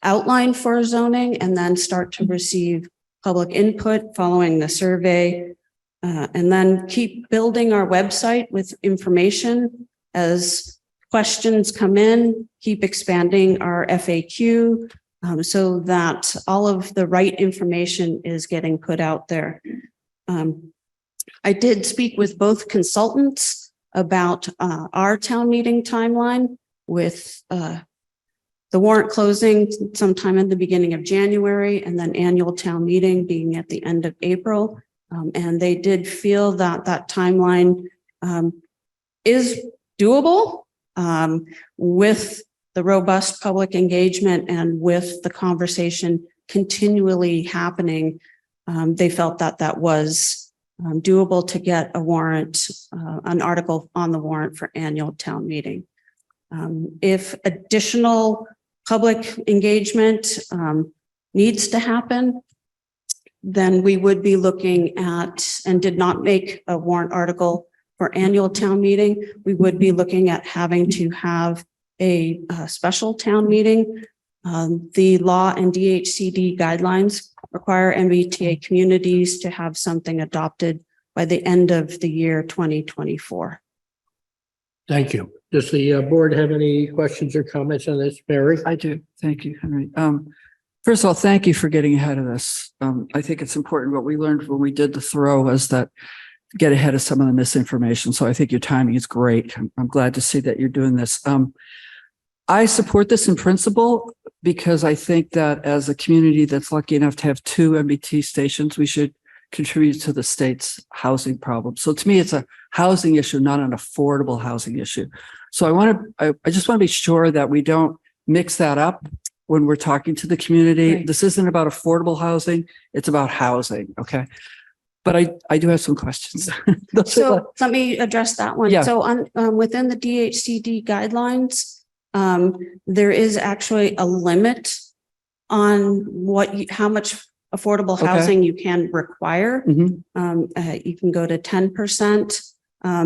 outline for zoning, and then start to receive public input following the survey, and then keep building our website with information as questions come in, keep expanding our FAQ so that all of the right information is getting put out there. I did speak with both consultants about our town meeting timeline, with the warrant closing sometime in the beginning of January, and then annual town meeting being at the end of April. And they did feel that that timeline is doable with the robust public engagement and with the conversation continually happening. They felt that that was doable to get a warrant, an article on the warrant for annual town meeting. If additional public engagement needs to happen, then we would be looking at, and did not make a warrant article for annual town meeting, we would be looking at having to have a special town meeting. The law and DHCD guidelines require MBTA communities to have something adopted by the end of the year 2024. Thank you. Does the board have any questions or comments on this, Mary? I do. Thank you, Henry. First of all, thank you for getting ahead of this. I think it's important. What we learned when we did the throw was that get ahead of some of the misinformation. So I think your timing is great. I'm glad to see that you're doing this. I support this in principle because I think that as a community that's lucky enough to have 2 MBT stations, we should contribute to the state's housing problem. So to me, it's a housing issue, not an affordable housing issue. So I just want to be sure that we don't mix that up when we're talking to the community. Right. This isn't about affordable housing. It's about housing. Okay. But I do have some questions. So let me address that one. Yeah. So on within the DHCD guidelines, there is actually a limit on how much affordable housing you can require. You can go to 10%.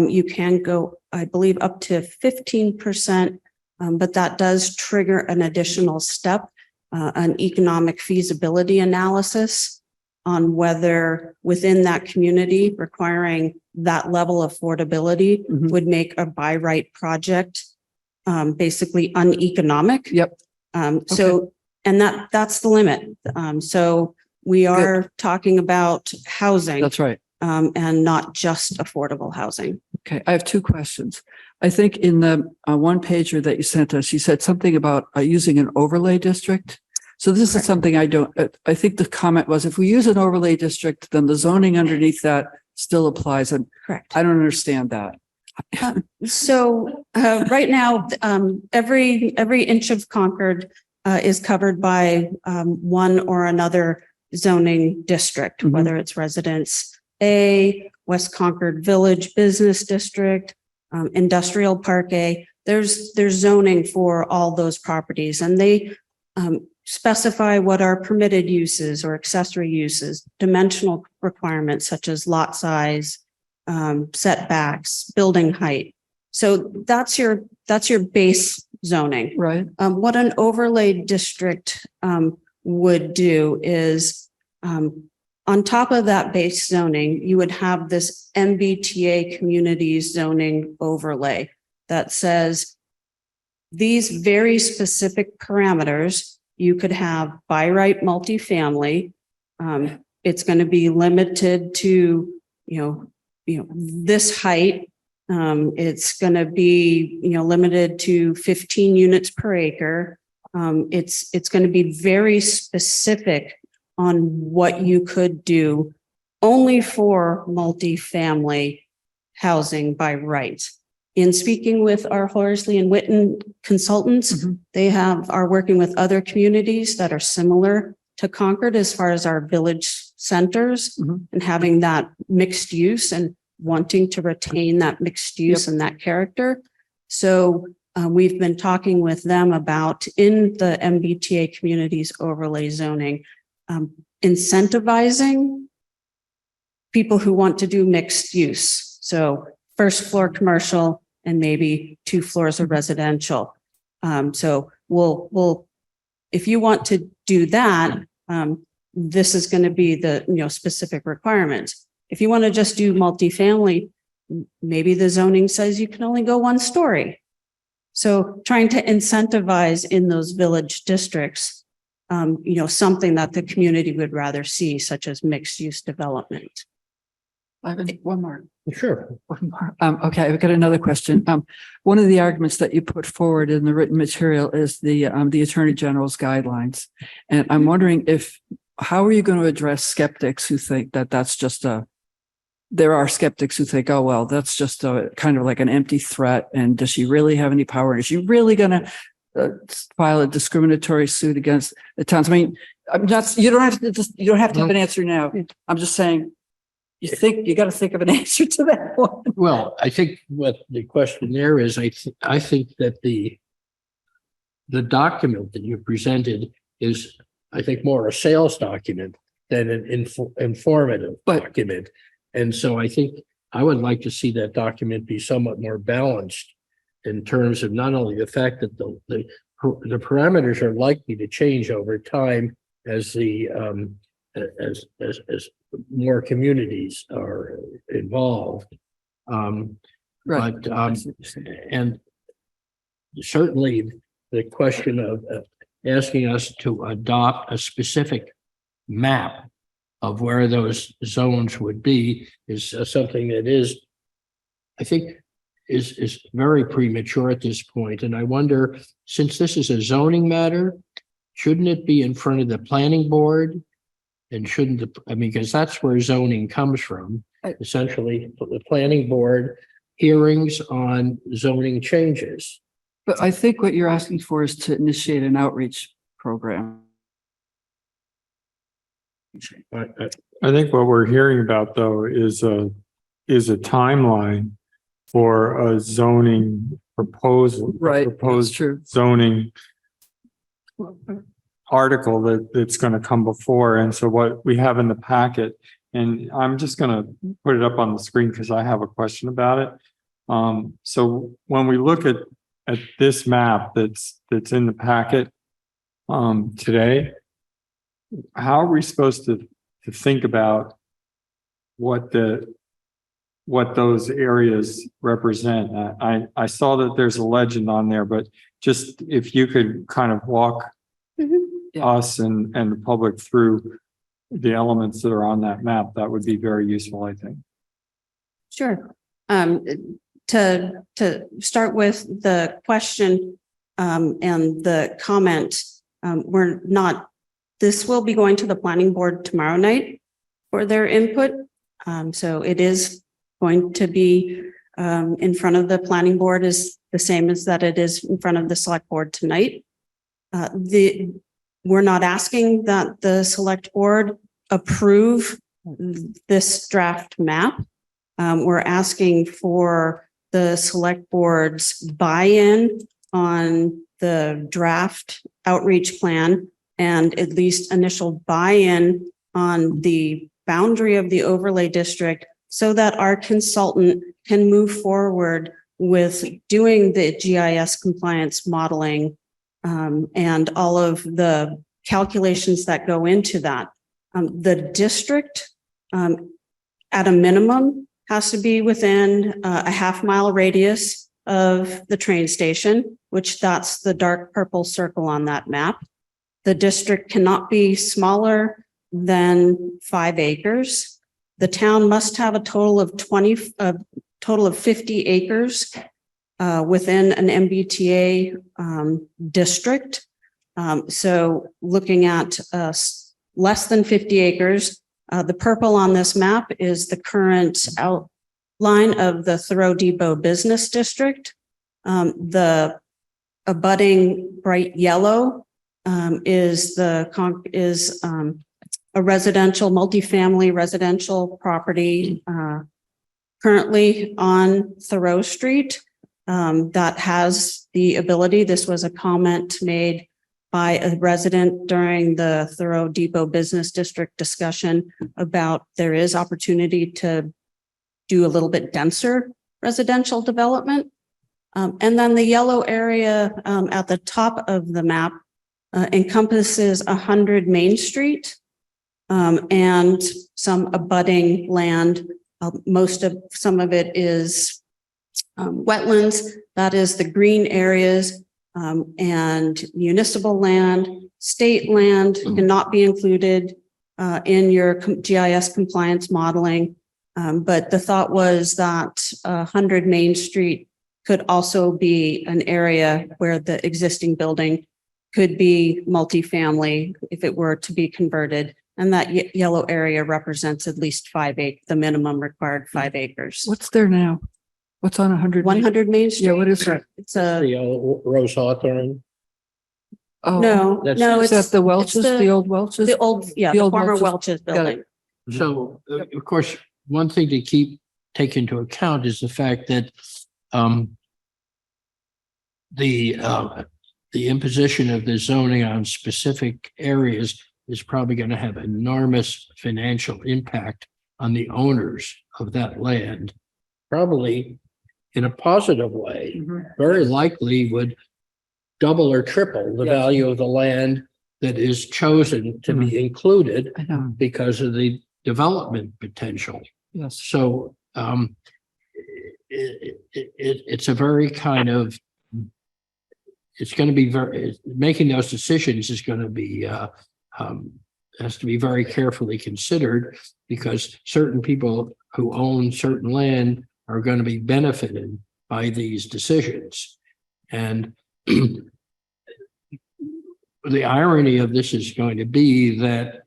You can go, I believe, up to 15%. But that does trigger an additional step, an economic feasibility analysis on whether within that community requiring that level of affordability would make a by right project basically uneconomic. Yep. So, and that's the limit. So we are talking about housing. That's right. And not just affordable housing. Okay, I have 2 questions. I think in the one pager that you sent us, you said something about using an overlay district. So this is something I think the comment was, if we use an overlay district, then the zoning underneath that still applies. And correct. I don't understand that. So right now, every inch of Concord is covered by one or another zoning district, whether it's Residence A, West Concord Village Business District, Industrial Park A. there's zoning for all those properties, and they specify what are permitted uses or accessory uses, dimensional requirements such as lot size, setbacks, building height. So that's your base zoning. Right. What an overlay district would do is on top of that base zoning, you would have this MBTA community zoning overlay that says these very specific parameters. You could have by right multifamily. It's going to be limited to, this height. It's going to be, limited to 15 units per acre. It's going to be very specific on what you could do only for multifamily housing by right. In speaking with our Horsley and Witten consultants, they are working with other communities that are similar to Concord as far as our village centers and having that mixed use and wanting to retain that mixed use and that character. So we've been talking with them about in the MBTA communities overlay zoning, incentivizing people who want to do mixed use. So first floor commercial and maybe 2 floors of residential. So we'll, if you want to do that, this is going to be the, specific requirements. If you want to just do multifamily, maybe the zoning says you can only go 1 story. So trying to incentivize in those village districts, something that the community would rather see, such as mixed use development. I have one more. Sure. One more. Okay, I've got another question. One of the arguments that you put forward in the written material is the Attorney General's guidelines. And I'm wondering how are you going to address skeptics who think that that's just there are skeptics who think, oh, well, that's just a kind of like an empty threat. And does she really have any power? Is she really going to file a discriminatory suit against the towns? I mean, you don't have to have an answer now. I'm just saying, you got to think of an answer to that one. Well, I think what the question there is, I think that the document that you presented is, I think, more a sales document than an informative document. And so I think I would like to see that document be somewhat more balanced in terms of not only the fact that the parameters are likely to change over time as as more communities are involved. Right. But and certainly the question of asking us to adopt a specific map of where those zones would be is something that is, I think, is very premature at this point. And I wonder, since this is a zoning matter, shouldn't it be in front of the planning board? And because that's where zoning comes from, essentially the planning board hearings on zoning changes. But I think what you're asking for is to initiate an outreach program. I think what we're hearing about, though, is a timeline for a zoning proposal, right? Proposed true. Zoning article that's going to come before. And so what we have in the packet, and I'm just going to put it up on the screen because I have a question about it. So when we look at this map that's in the packet today, how are we supposed to think about what those areas represent? I saw that there's a legend on there, but just if you could kind of walk us and the public through the elements that are on that map, that would be very useful, I think. Sure. To start with the question and the comment, this will be going to the planning board tomorrow night for their input. So it is going to be in front of the planning board is the same as that it is in front of the select board tonight. We're not asking that the select board approve this draft map. We're asking for the select board's buy-in on the draft outreach plan and at least initial buy-in on the boundary of the overlay district so that our consultant can move forward with doing the GIS compliance modeling and all of the calculations that go into that. The district, at a minimum, has to be within a half-mile radius of the train station, which that's the dark purple circle on that map. The district cannot be smaller than 5 acres. The town must have a total of 50 acres within an MBTA district. So looking at less than 50 acres, the purple on this map is the current outline of the Thoreau Depot Business District. The abutting bright yellow is a residential, multifamily residential property currently on Thoreau Street that has the ability. This was a comment made by a resident during the Thoreau Depot Business District discussion about there is opportunity to do a little bit denser residential development. And then the yellow area at the top of the map encompasses 100 Main Street and some abutting land. Some of it is wetlands. That is the green areas and municipal land, state land cannot be included in your GIS compliance modeling. But the thought was that 100 Main Street could also be an area where the existing building could be multifamily if it were to be converted. And that yellow area represents at least 5 acres, the minimum required 5 acres. What's there now? What's on 100? 100 Main Street? Yeah, what is that? It's a, The old Rose Hawthorne. Oh, no, That's- no, is it's that the Welch's, the old Welch's? the old, yeah, The the old former Welch's. Welch's Got building. it. So, of course, one thing to take into account is the fact that the imposition of the zoning on specific areas is probably going to have enormous financial impact on the owners of that land, probably in a positive way, very likely would double or triple the value of the land that is chosen to be included I know. because of the development potential. Yes. So it's a very kind of, it's going to be making those decisions is going to be, has to be very carefully considered because certain people who own certain land are going to be benefited by these decisions. And the irony of this is going to be that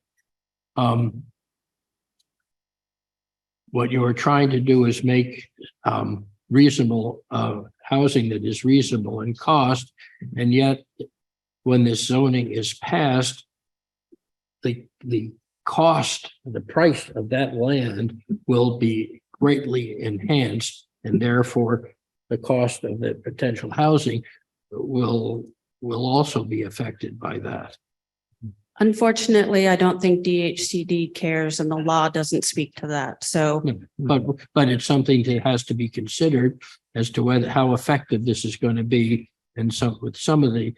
what you are trying to do is make reasonable housing that is reasonable in cost. And yet when this zoning is passed, the cost, the price of that land will be greatly enhanced, and therefore the cost of the potential housing will also be affected by that. Unfortunately, I don't think DHCD cares and the law doesn't speak to that. So, But it's something that has to be considered as to whether how effective this is going to be, and with some of the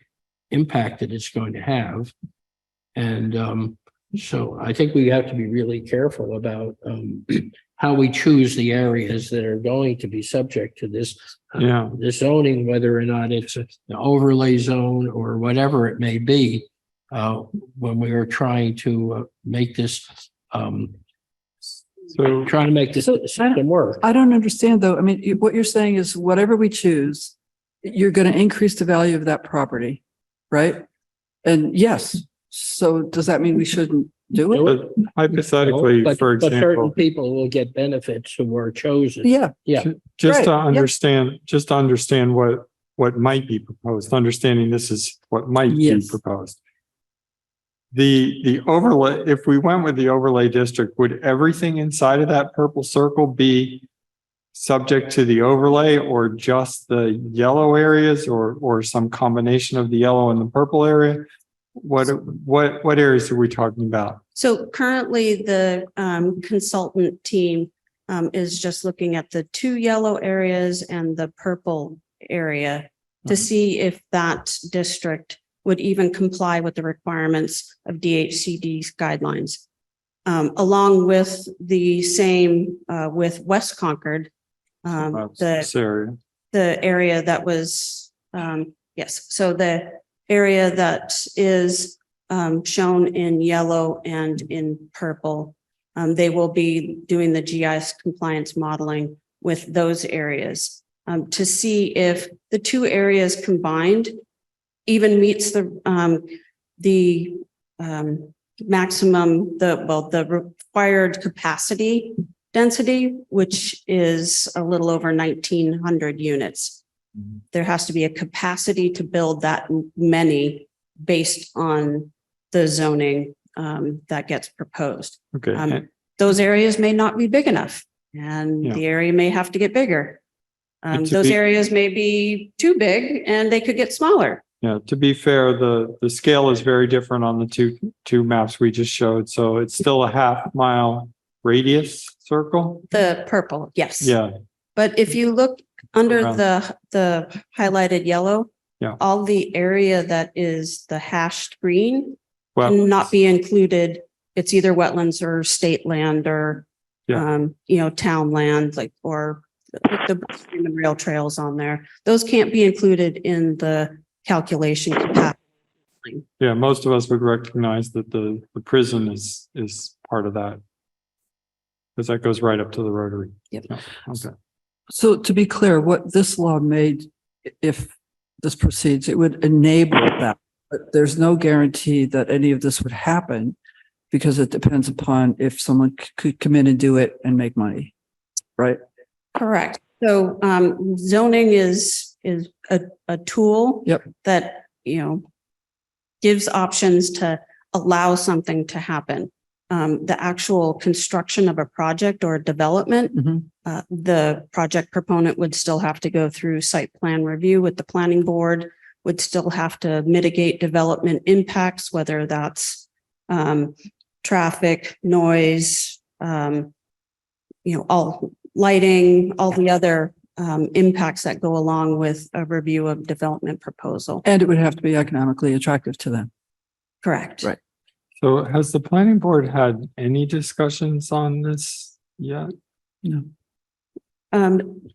impact that it's going to have. And so I think we have to be really careful about how we choose the areas that are going to be subject to this this zoning, whether or not it's an overlay zone or whatever it may be. When we are trying to make this, trying to make this system work. I don't understand though. I mean, what you're saying is whatever we choose, you're going to increase the value of that property, right? And yes. So does that mean we shouldn't do it? But hypothetically, But for certain example, people will get benefits who are chosen. Yeah. Yeah. just Right, to yeah. understand what might be proposed, understanding this is what might be Yes. proposed. The overlay, if we went with the overlay district, would everything inside of that purple circle be subject to the overlay or just the yellow areas or some combination of the yellow and the purple area? What areas are we talking about? So currently the consultant team is just looking at the 2 yellow areas and the purple area to see if that district would even comply with the requirements of DHCD's guidelines. Along with the same with West Concord, the area that was, yes, so the area that is shown in yellow and in purple, they will be doing the GIS compliance modeling with those areas to see if the 2 areas combined even meets the maximum, the required capacity density, which is a little over 1,900 units. There has to be a capacity to build that many based on the zoning that gets proposed. Okay. Those areas may not be big enough, and the area may have to get bigger. Those areas may be too big and they could get smaller. Yeah, to be fair, the scale is very different on the two maps we just showed. So it's still a half-mile radius circle. The purple, yes. Yeah. But if you look under the highlighted yellow, all the area that is the hashed green cannot be included. It's either wetlands or state land or town land, like or the stream and rail trails on there. Those can't be included in the calculation capacity. Yeah, most of us would recognize that the prison is part of that. Because that goes right up to the rotary. Yep. Yeah, okay. So to be clear, what this law made, if this proceeds, it would enable that. But there's no guarantee that any of this would happen because it depends upon if someone could come in and do it and make money, right? Correct. So zoning is a tool that, gives options to allow something to happen. The actual construction of a project or development, the project proponent would still have to go through site plan review with the planning board, would still have to mitigate development impacts, whether that's traffic, noise, all lighting, all the other impacts that go along with a review of development proposal. And it would have to be economically attractive to them. Correct. Right. So has the planning board had any discussions on this yet? No.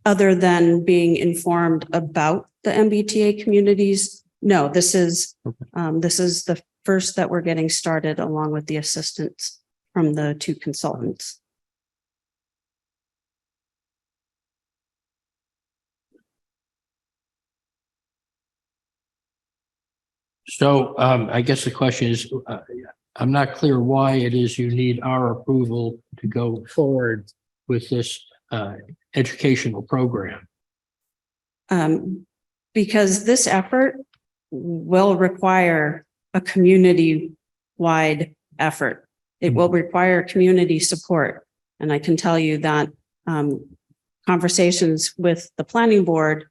Other than being informed about the MBTA communities, no, this is the first that we're getting started along with the assistance from the 2 consultants. So I guess the question is, I'm not clear why it is you need our approval to go forward with this educational program. Because this effort will require a community-wide effort. It will require community support. And I can tell you that conversations with the planning board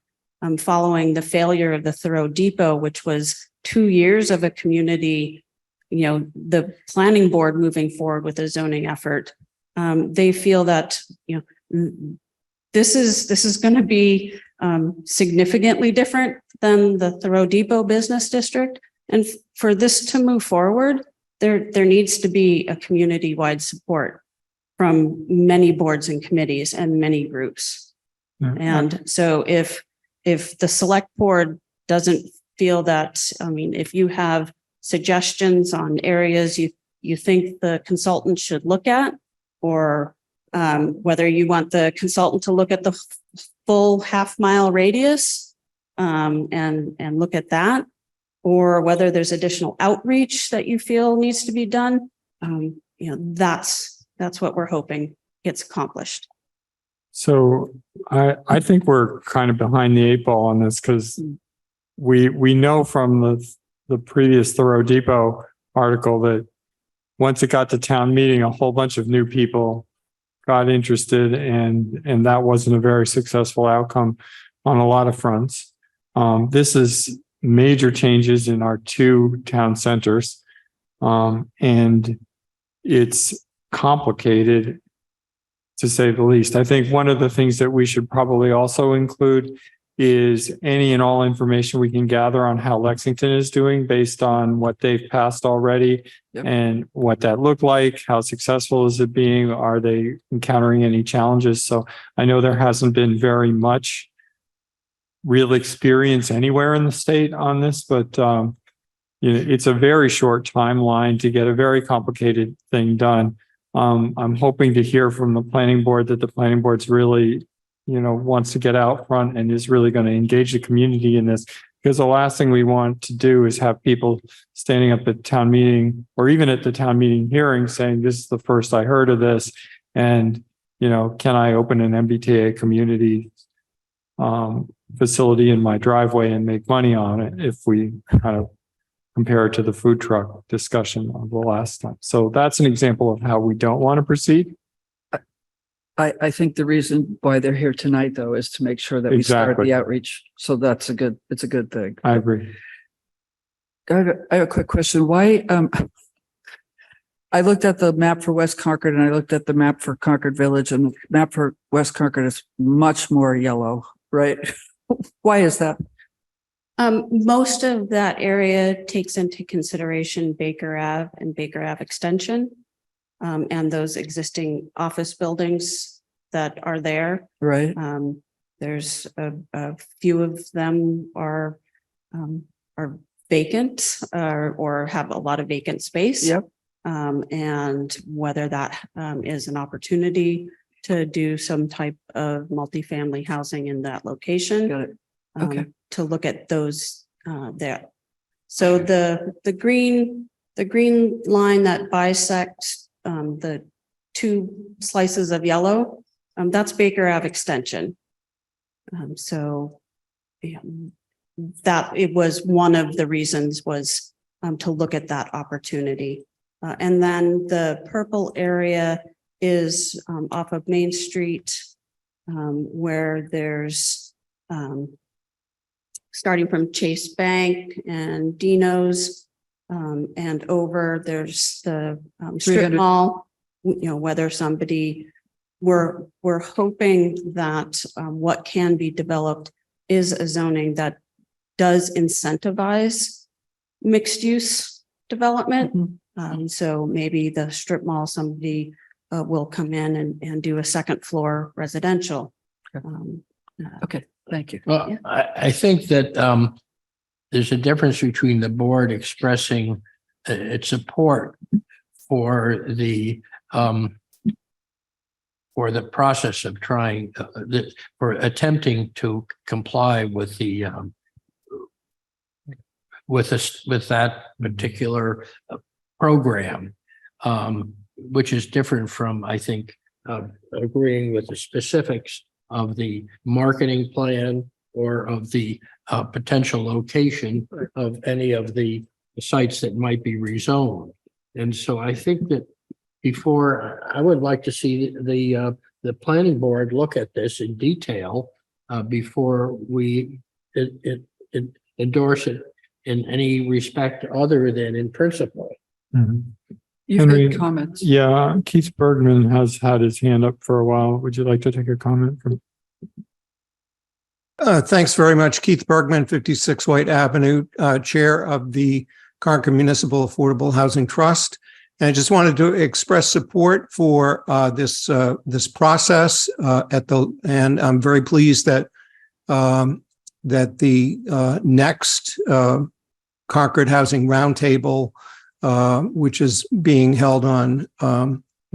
following the failure of the Thoreau Depot, which was 2 years of a community, the planning board moving forward with a zoning effort, they feel that, this is going to be significantly different than the Thoreau Depot Business District. And for this to move forward, there needs to be a community-wide support from many boards and committees and many groups. And so if the select board doesn't feel that, if you have suggestions on areas you think the consultant should look at, or whether you want the consultant to look at the full half-mile radius and look at that, or whether there's additional outreach that you feel needs to be done, that's what we're hoping gets accomplished. So I think we're kind of behind the 8 ball on this because we know from the previous Thoreau Depot article that once it got to town meeting, a whole bunch of new people got interested, and that wasn't a very successful outcome on a lot of fronts. This is major changes in our two town centers. And it's complicated, to say the least. I think one of the things that we should probably also include is any and all information we can gather on how Lexington is doing based on what they've passed already. Yep. And what that looked like, how successful is it being, are they encountering any challenges? So I know there hasn't been very much real experience anywhere in the state on this, but it's a very short timeline to get a very complicated thing done. I'm hoping to hear from the planning board that the planning board's really, wants to get out front and is really going to engage the community in this, because the last thing we want to do is have people standing up at town meeting or even at the town meeting hearing saying, this is the first I heard of this. And, can I open an MBTA community facility in my driveway and make money on it if we kind of compare it to the food truck discussion of the last time. So that's an example of how we don't want to proceed. I think the reason why they're here tonight, though, is to make sure that we start Exactly. the outreach. So it's a good thing. I agree. I have a quick question. Why, I looked at the map for West Concord and I looked at the map for Concord Village, and the map for West Concord is much more yellow, right? Why is that? Most of that area takes into consideration Baker Ave and Baker Ave Extension, and those existing office buildings that are there. Right. There's a few of them are vacant or have a lot of vacant space. Yep. And whether that is an opportunity to do some type of multifamily housing in that location. Got it. Okay. To look at those there. So the green line that bisects the two slices of yellow, that's Baker Ave Extension. So that it was one of the reasons was to look at that opportunity. And then the purple area is off of Main Street, where there's starting from Chase Bank and Dino's, and over there's the strip mall. Whether somebody we're hoping that what can be developed is a zoning that does incentivize mixed use development. Mm-hmm. So maybe the strip mall, somebody will come in and do a second floor residential. Okay, thank you. Well, I think that there's a difference between the board expressing its support for the process of trying for attempting to comply with the with that particular program, which is different from, I think, agreeing with the specifics of the marketing plan or of the potential location of any of the sites that might be rezoned. And so I think that before, I would like to see the planning board look at this in detail before we endorse it in any respect other than in principle. Mm-hmm. You've Henry, had comments. Yeah, Keith Bergman has had his hand up for a while. Would you like to take a comment from? Thanks very much. Keith Bergman, 56 White Avenue, Chair of the Concord Municipal Affordable Housing Trust. And I just wanted to express support for this process and I'm very pleased that the next Concord Housing Roundtable, which is being held on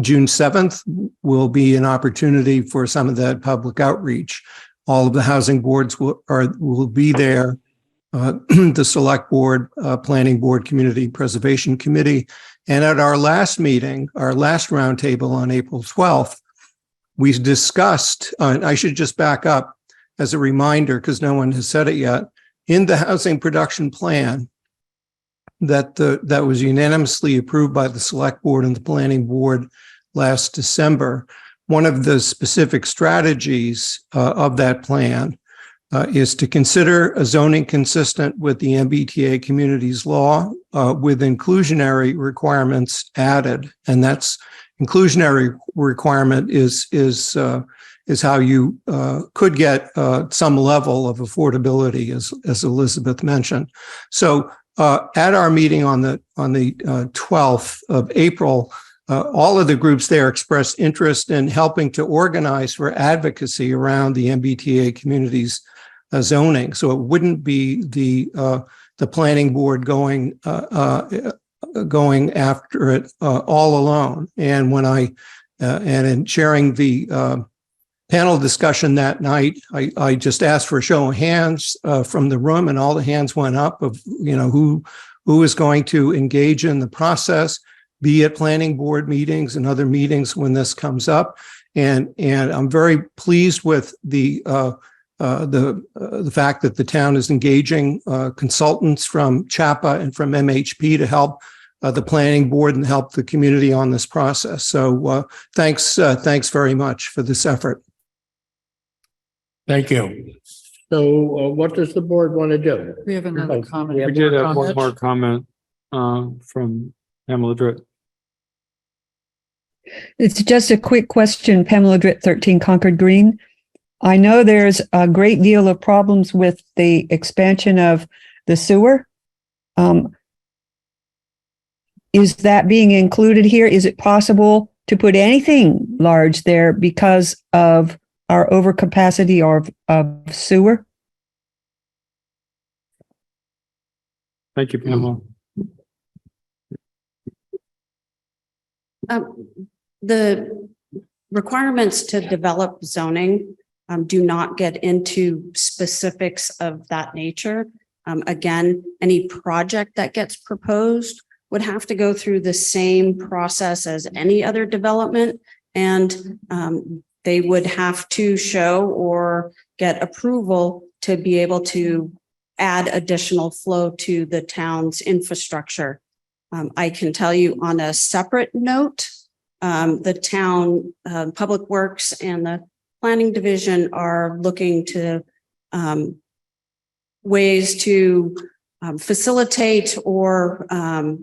June 7th, will be an opportunity for some of that public outreach. All of the housing boards will be there. The Select Board, Planning Board, Community Preservation Committee. And at our last meeting, our last roundtable on April 12th, we discussed, I should just back up as a reminder, because no one has said it yet, in the housing production plan that was unanimously approved by the Select Board and the Planning Board last December, one of the specific strategies of that plan is to consider a zoning consistent with the MBTA communities law with inclusionary requirements added. And that's inclusionary requirement is how you could get some level of affordability, as Elizabeth mentioned. So at our meeting on the 12th of April, all of the groups there expressed interest in helping to organize for advocacy around the MBTA communities zoning. So it wouldn't be the planning board going after it all alone. And when and in sharing the panel discussion that night, I just asked for a show of hands from the room, and all the hands went up of, who is going to engage in the process, be at planning board meetings and other meetings when this comes up. And I'm very pleased with the fact that the town is engaging consultants from CHAPA and from MHP to help the planning board and help the community on this process. So thanks very much for this effort. Thank you. So what does the board want to do? We have another comment. We did have one more comment from Pamela Dritt. It's just a quick question, Pamela Dritt, 13 Concord Green. I know there's a great deal of problems with the expansion of the sewer. Is that being included here? Is it possible to put anything large there because of our overcapacity of sewer? Thank you, Pamela. The requirements to develop zoning do not get into specifics of that nature. Again, any project that gets proposed would have to go through the same process as any other development, and they would have to show or get approval to be able to add additional flow to the town's infrastructure. I can tell you on a separate note, the town Public Works and the Planning Division are looking to ways to facilitate or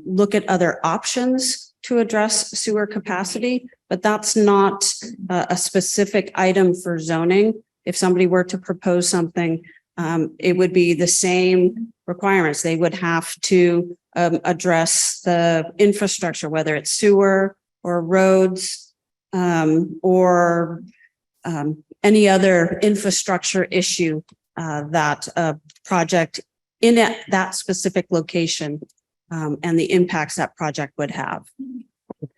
look at other options to address sewer capacity, but that's not a specific item for zoning. If somebody were to propose something, it would be the same requirements. They would have to address the infrastructure, whether it's sewer or roads or any other infrastructure issue that a project in that specific location and the impacts that project would have.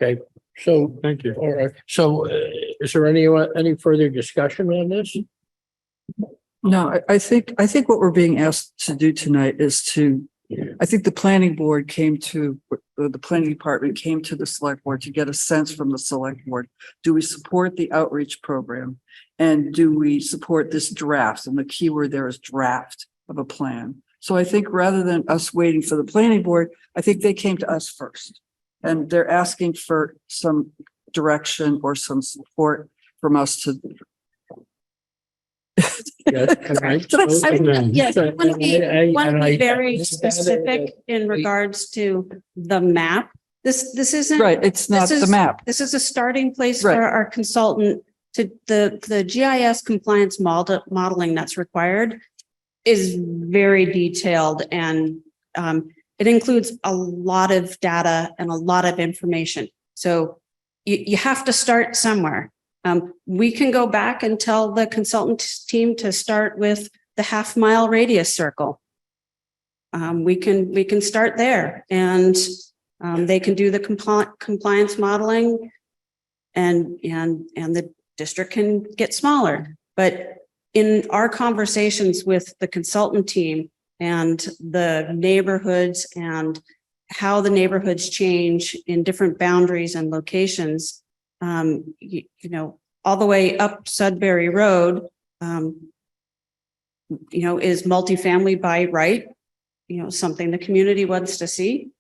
Okay, so thank you. All right. So is there any further discussion on this? No, I think what we're being asked to do tonight is I think the planning board the planning department came to the select board to get a sense from the select board. Do we support the outreach program? And do we support this draft? And the key word there is draft of a plan. So I think rather than us waiting for the planning board, I think they came to us first. And they're asking for some direction or some support from us to. Yes, I want to be very specific in regards to the map. This isn't right. It's not the map. This is a starting place for our consultant to the GIS compliance modeling that's required is very detailed, and it includes a lot of data and a lot of information. So you have to start somewhere. We can go back and tell the consultant team to start with the half-mile radius circle. We can start there, and they can do the compliance modeling, and the district can get smaller. But in our conversations with the consultant team and the neighborhoods and how the neighborhoods change in different boundaries and locations, all the way up Sudbury Road, is multifamily by right, something the community wants to see,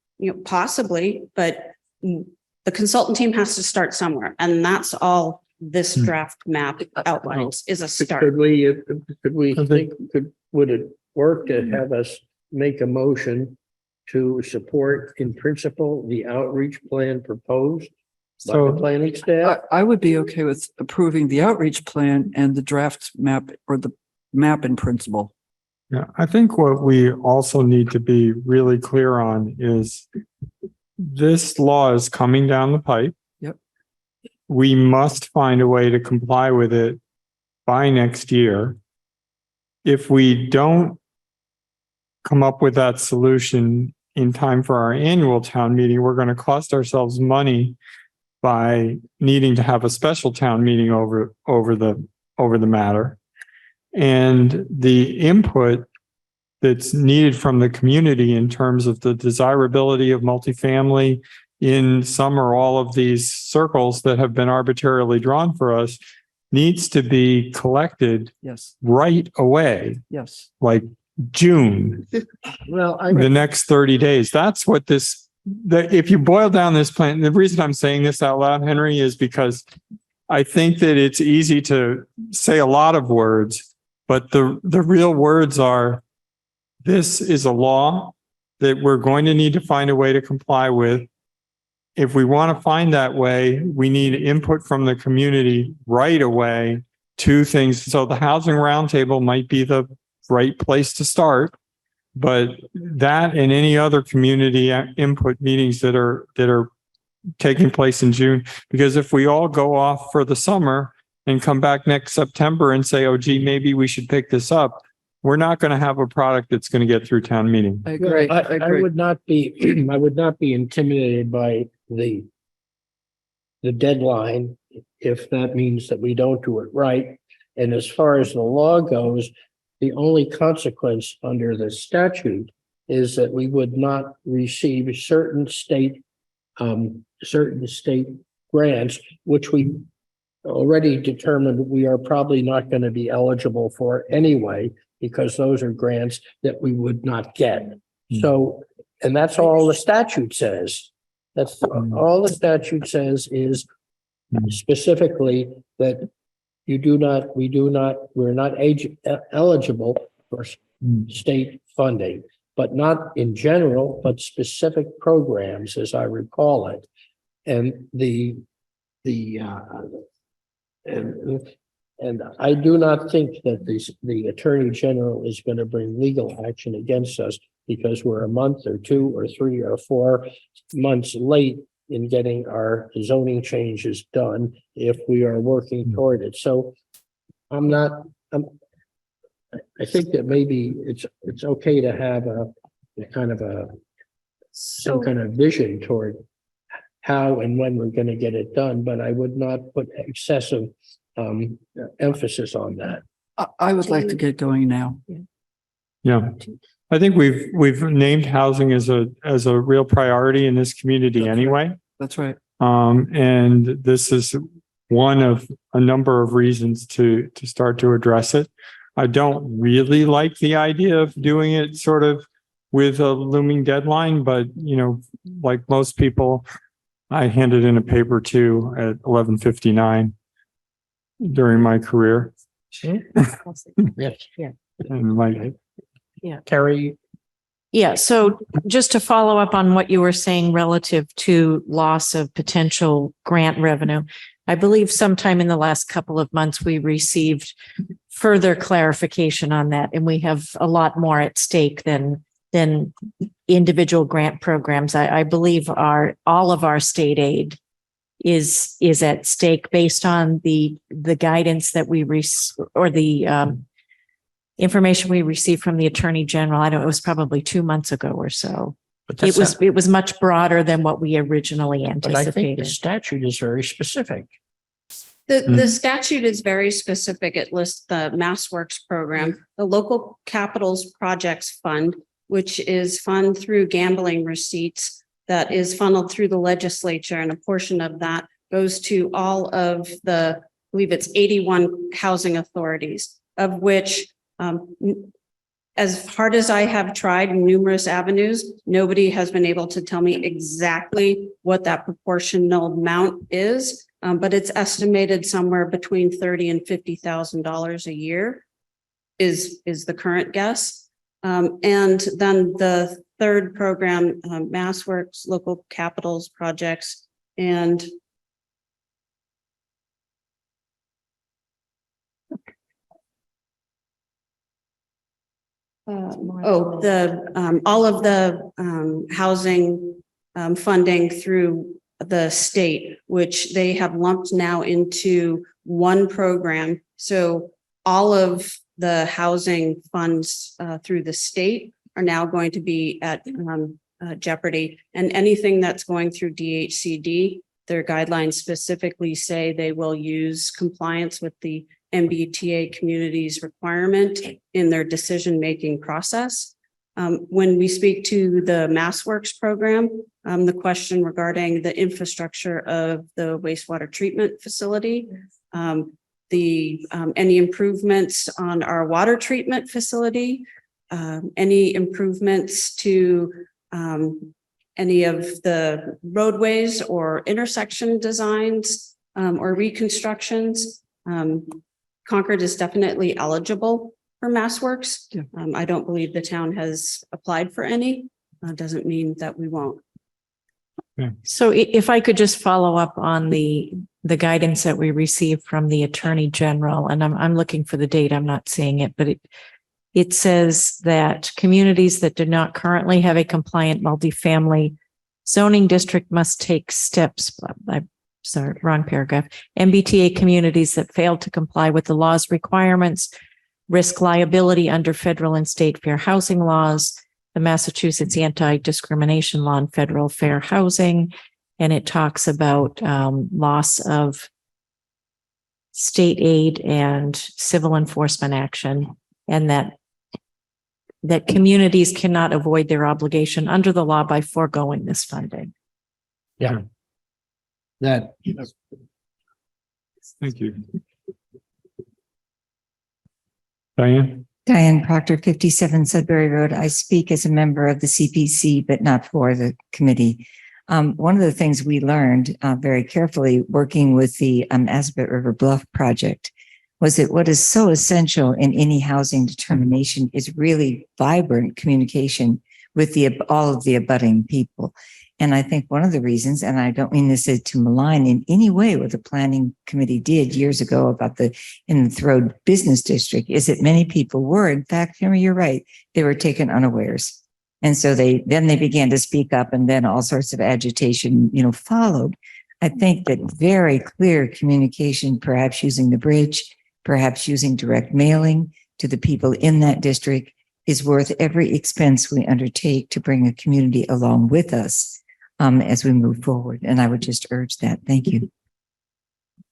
possibly, but the consultant team has to start somewhere. And that's all this draft map outlines is a start. Could we think, would it work to have us make a motion to support in principle the outreach plan proposed by the planning staff? I would be okay with approving the outreach plan and the draft map or the map in principle. Yeah, I think what we also need to be really clear on is this law is coming down the pipe. Yep. We must find a way to comply with it by next year. If we don't come up with that solution in time for our annual town meeting, we're going to cost ourselves money by needing to have a special town meeting over the matter. And the input that's needed from the community in terms of the desirability of multifamily in some or all of these circles that have been arbitrarily drawn for us needs to be collected Yes. right away, Yes. like June, Well, the next 30 days. That's what if you boil down this plan, the reason I'm saying this out loud, Henry, is because I think that it's easy to say a lot of words, but the real words are, this is a law that we're going to need to find a way to comply with. If we want to find that way, we need input from the community right away. Two things. So the housing roundtable might be the right place to start, but that and any other community input meetings that are taking place in June, because if we all go off for the summer and come back next September and say, oh, gee, maybe we should pick this up, we're not going to have a product that's going to get through town meeting. I agree. I would not be, I would not be intimidated by the deadline if that means that we don't do it right. And as far as the law goes, the only consequence under the statute is that we would not receive certain state grants, which we already determined we are probably not going to be eligible for anyway, because those are grants that we would not get. So, and that's all the statute says. That's all the statute says is specifically that we're not eligible for state funding, but not in general, but specific programs, as I recall it. And and I do not think that the Attorney General is going to bring legal action against us because we're a month or 2 or 3 or 4 months late in getting our zoning changes done if we are working toward it. So I think that maybe it's okay to have some kind of vision toward how and when we're going to get it done, but I would not put excessive emphasis on that. I would like to get going now. Yeah. I think we've named housing as a real priority in this community anyway. That's right. And this is one of a number of reasons to start to address it. I don't really like the idea of doing it sort of with a looming deadline, but like most people, I handed in a paper too at 11:59 during my career. Yes. Yeah. And Terry. Yeah, so just to follow up on what you were saying relative to loss of potential grant revenue, I believe sometime in the last couple of months, we received further clarification on that, and we have a lot more at stake than individual grant programs. I believe all of our state aid is at stake based on the guidance that we information we received from the Attorney General. I don't know, it was probably 2 months ago or so. But It was much broader than what we originally But I think the anticipated. statute is very specific. The statute is very specific. It lists the MassWorks program, the Local Capitals Projects Fund, which is fund through gambling receipts that is funneled through the legislature, and a portion of that goes to all of the, I believe it's 81 housing authorities, of which as hard as I have tried numerous avenues, nobody has been able to tell me exactly what that proportional amount is. but it's estimated somewhere between $30,000 and $50,000 a year is the current guess. And then the third program, MassWorks, local capitals projects, and all of the housing funding through the state, which they have lumped now into one program. So all of the housing funds through the state are now going to be at jeopardy, and anything that's going through DHCD, their guidelines specifically say they will use compliance with the MBTA communities requirement in their decision-making process. When we speak to the MassWorks program, the question regarding the infrastructure of the wastewater treatment facility, any improvements on our water treatment facility, any improvements to any of the roadways or intersection designs or reconstructions. Concord is definitely eligible for MassWorks. I don't believe the town has applied for any. Doesn't mean that we won't. So if I could just follow up on the guidance that we received from the Attorney General, and I'm looking for the date, I'm not seeing it, but it says that communities that do not currently have a compliant multifamily zoning district must take steps. Sorry, wrong paragraph. MBTA communities that fail to comply with the law's requirements risk liability under federal and state fair housing laws, the Massachusetts anti-discrimination law, and federal fair housing. And it talks about loss of state aid and civil enforcement action, and that communities cannot avoid their obligation under the law by foregoing this funding. Yeah. That. Thank you. Diane? Diane Proctor, 57 Sudbury Road. I speak as a member of the CPC, but not for the committee. One of the things we learned very carefully working with the Asabet River Bluff project was that what is so essential in any housing determination is really vibrant communication with all of the abutting people. And I think one of the reasons, and I don't mean this to malign in any way what the planning committee did years ago about in the Throad Business District, is that many people were, in fact, Henry, you're right, they were taken unawares. And so they began to speak up, and then all sorts of agitation, followed. I think that very clear communication, perhaps using the bridge, perhaps using direct mailing to the people in that district, is worth every expense we undertake to bring a community along with us as we move forward. And I would just urge that. Thank you.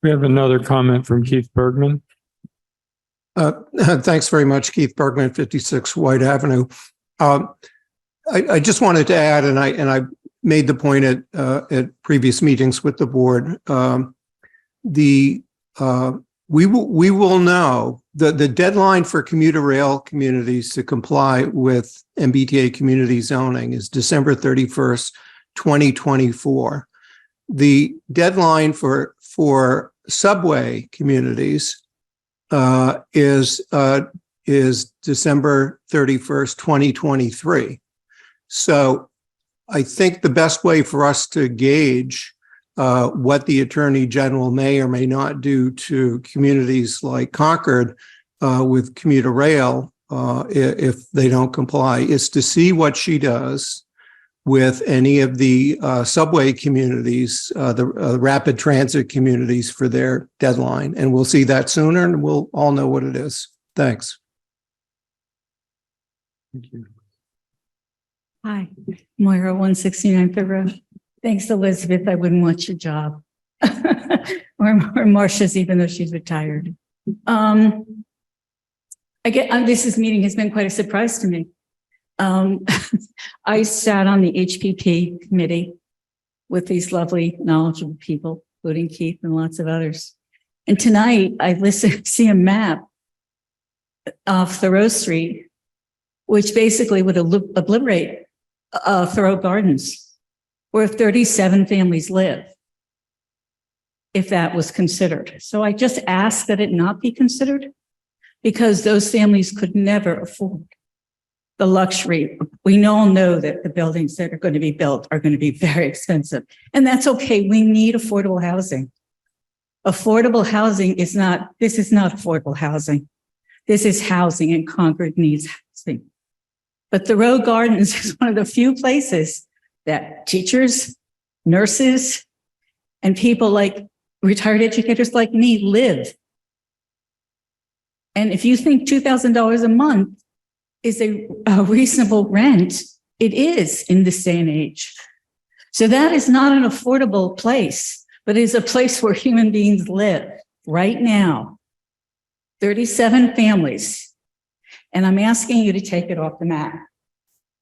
We have another comment from Keith Bergman. Thanks very much, Keith Bergman, 56 White Avenue. I just wanted to add, and I made the point at previous meetings with the board. We will know the deadline for commuter rail communities to comply with MBTA community zoning is December 31st, 2024. The deadline for subway communities is December 31st, 2023. So I think the best way for us to gauge what the Attorney General may or may not do to communities like Concord with commuter rail if they don't comply is to see what she does with any of the subway communities, the rapid transit communities for their deadline. And we'll see that sooner, and we'll all know what it is. Thanks. Thank you. Hi, Moira, 169 Fair Road. Thanks, Elizabeth. I wouldn't want your job. or Marcia's, even though she's retired. This meeting has been quite a surprise to me. I sat on the HPP committee with these lovely, knowledgeable people, including Keith and lots of others. And tonight I see a map of Thoreau Street, which basically would obliterate Thoreau Gardens, where 37 families live. if that was considered. So I just ask that it not be considered because those families could never afford the luxury. We all know that the buildings that are going to be built are going to be very expensive, and that's okay. We need affordable housing. Affordable housing is not, this is not affordable housing. This is housing, and Concord needs housing. But the Row Gardens is one of the few places that teachers, nurses, and people like retired educators like me live. And if you think $2,000 a month is a reasonable rent, it is in this day and age. So that is not an affordable place, but it is a place where human beings live right now. 37 families. And I'm asking you to take it off the map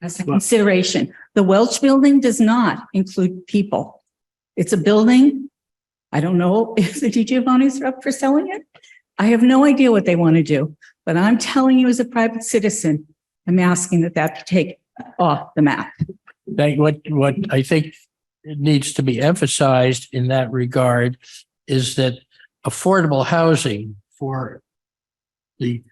as a consideration. The Welch building does not include people. It's a building. I don't know if the DiGiovannis are up for selling it. I have no idea what they want to do, but I'm telling you as a private citizen, I'm asking that that be taken off the map. What I think needs to be emphasized in that regard is that affordable housing for the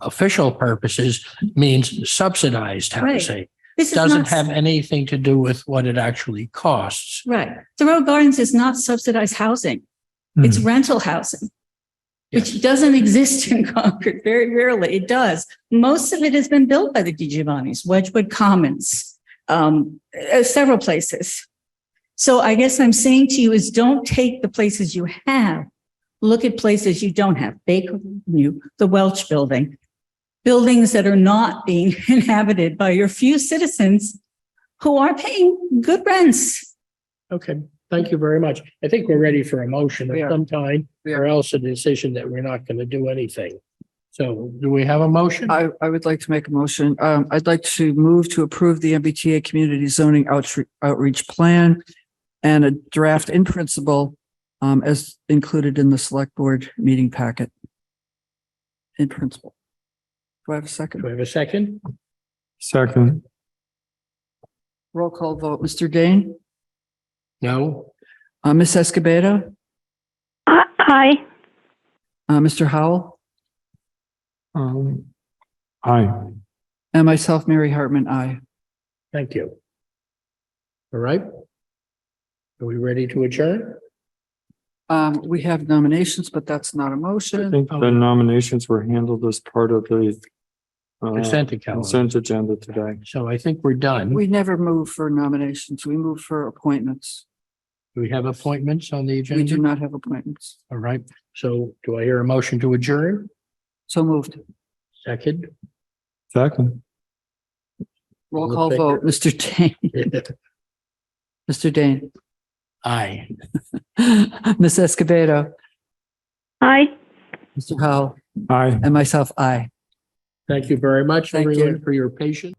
official purposes means subsidized housing. This is doesn't not- have anything to do with what it actually costs. Right. The Row Gardens is not subsidized housing. It's rental housing, which doesn't exist in Concord. Very rarely it does. Most of it has been built by the DiGiovannis, Wedgwood Commons, several places. So I guess I'm saying to you is don't take the places you have, look at places you don't have. Baker Avenue, the Welch building, buildings that are not being inhabited by your few citizens who are paying good rents. Okay, thank you very much. I think we're ready for a motion We of are. some kind, or else a decision that we're not going to do anything. So do we have a motion? I would like to make a motion. I'd like to move to approve the MBTA Community Zoning Outreach Plan and a draft in principle as included in the select board meeting packet. In principle. Do I have a second? Do we have a second? Second. Roll call vote. Mr. Dane? No? Ms. Escobedo? Aye. Mr. Howell? Aye. And myself, Mary Hartman, aye. Thank you. All right. Are we ready to adjourn? We have nominations, but that's not a I motion. think the nominations were handled as part of the Consent account. consent agenda today. So I think we're done. We never move for nominations. We move for appointments. Do we have appointments on the We agenda? do not have appointments. All right. So do I hear a motion to adjourn? So moved. Second? Second. Roll call vote. Mr. Dane? Mr. Dane? Aye. Ms. Escobedo? Aye. Mr. Howell? Aye. And myself, aye. Thank you very much, Thank everyone, you. for your patience.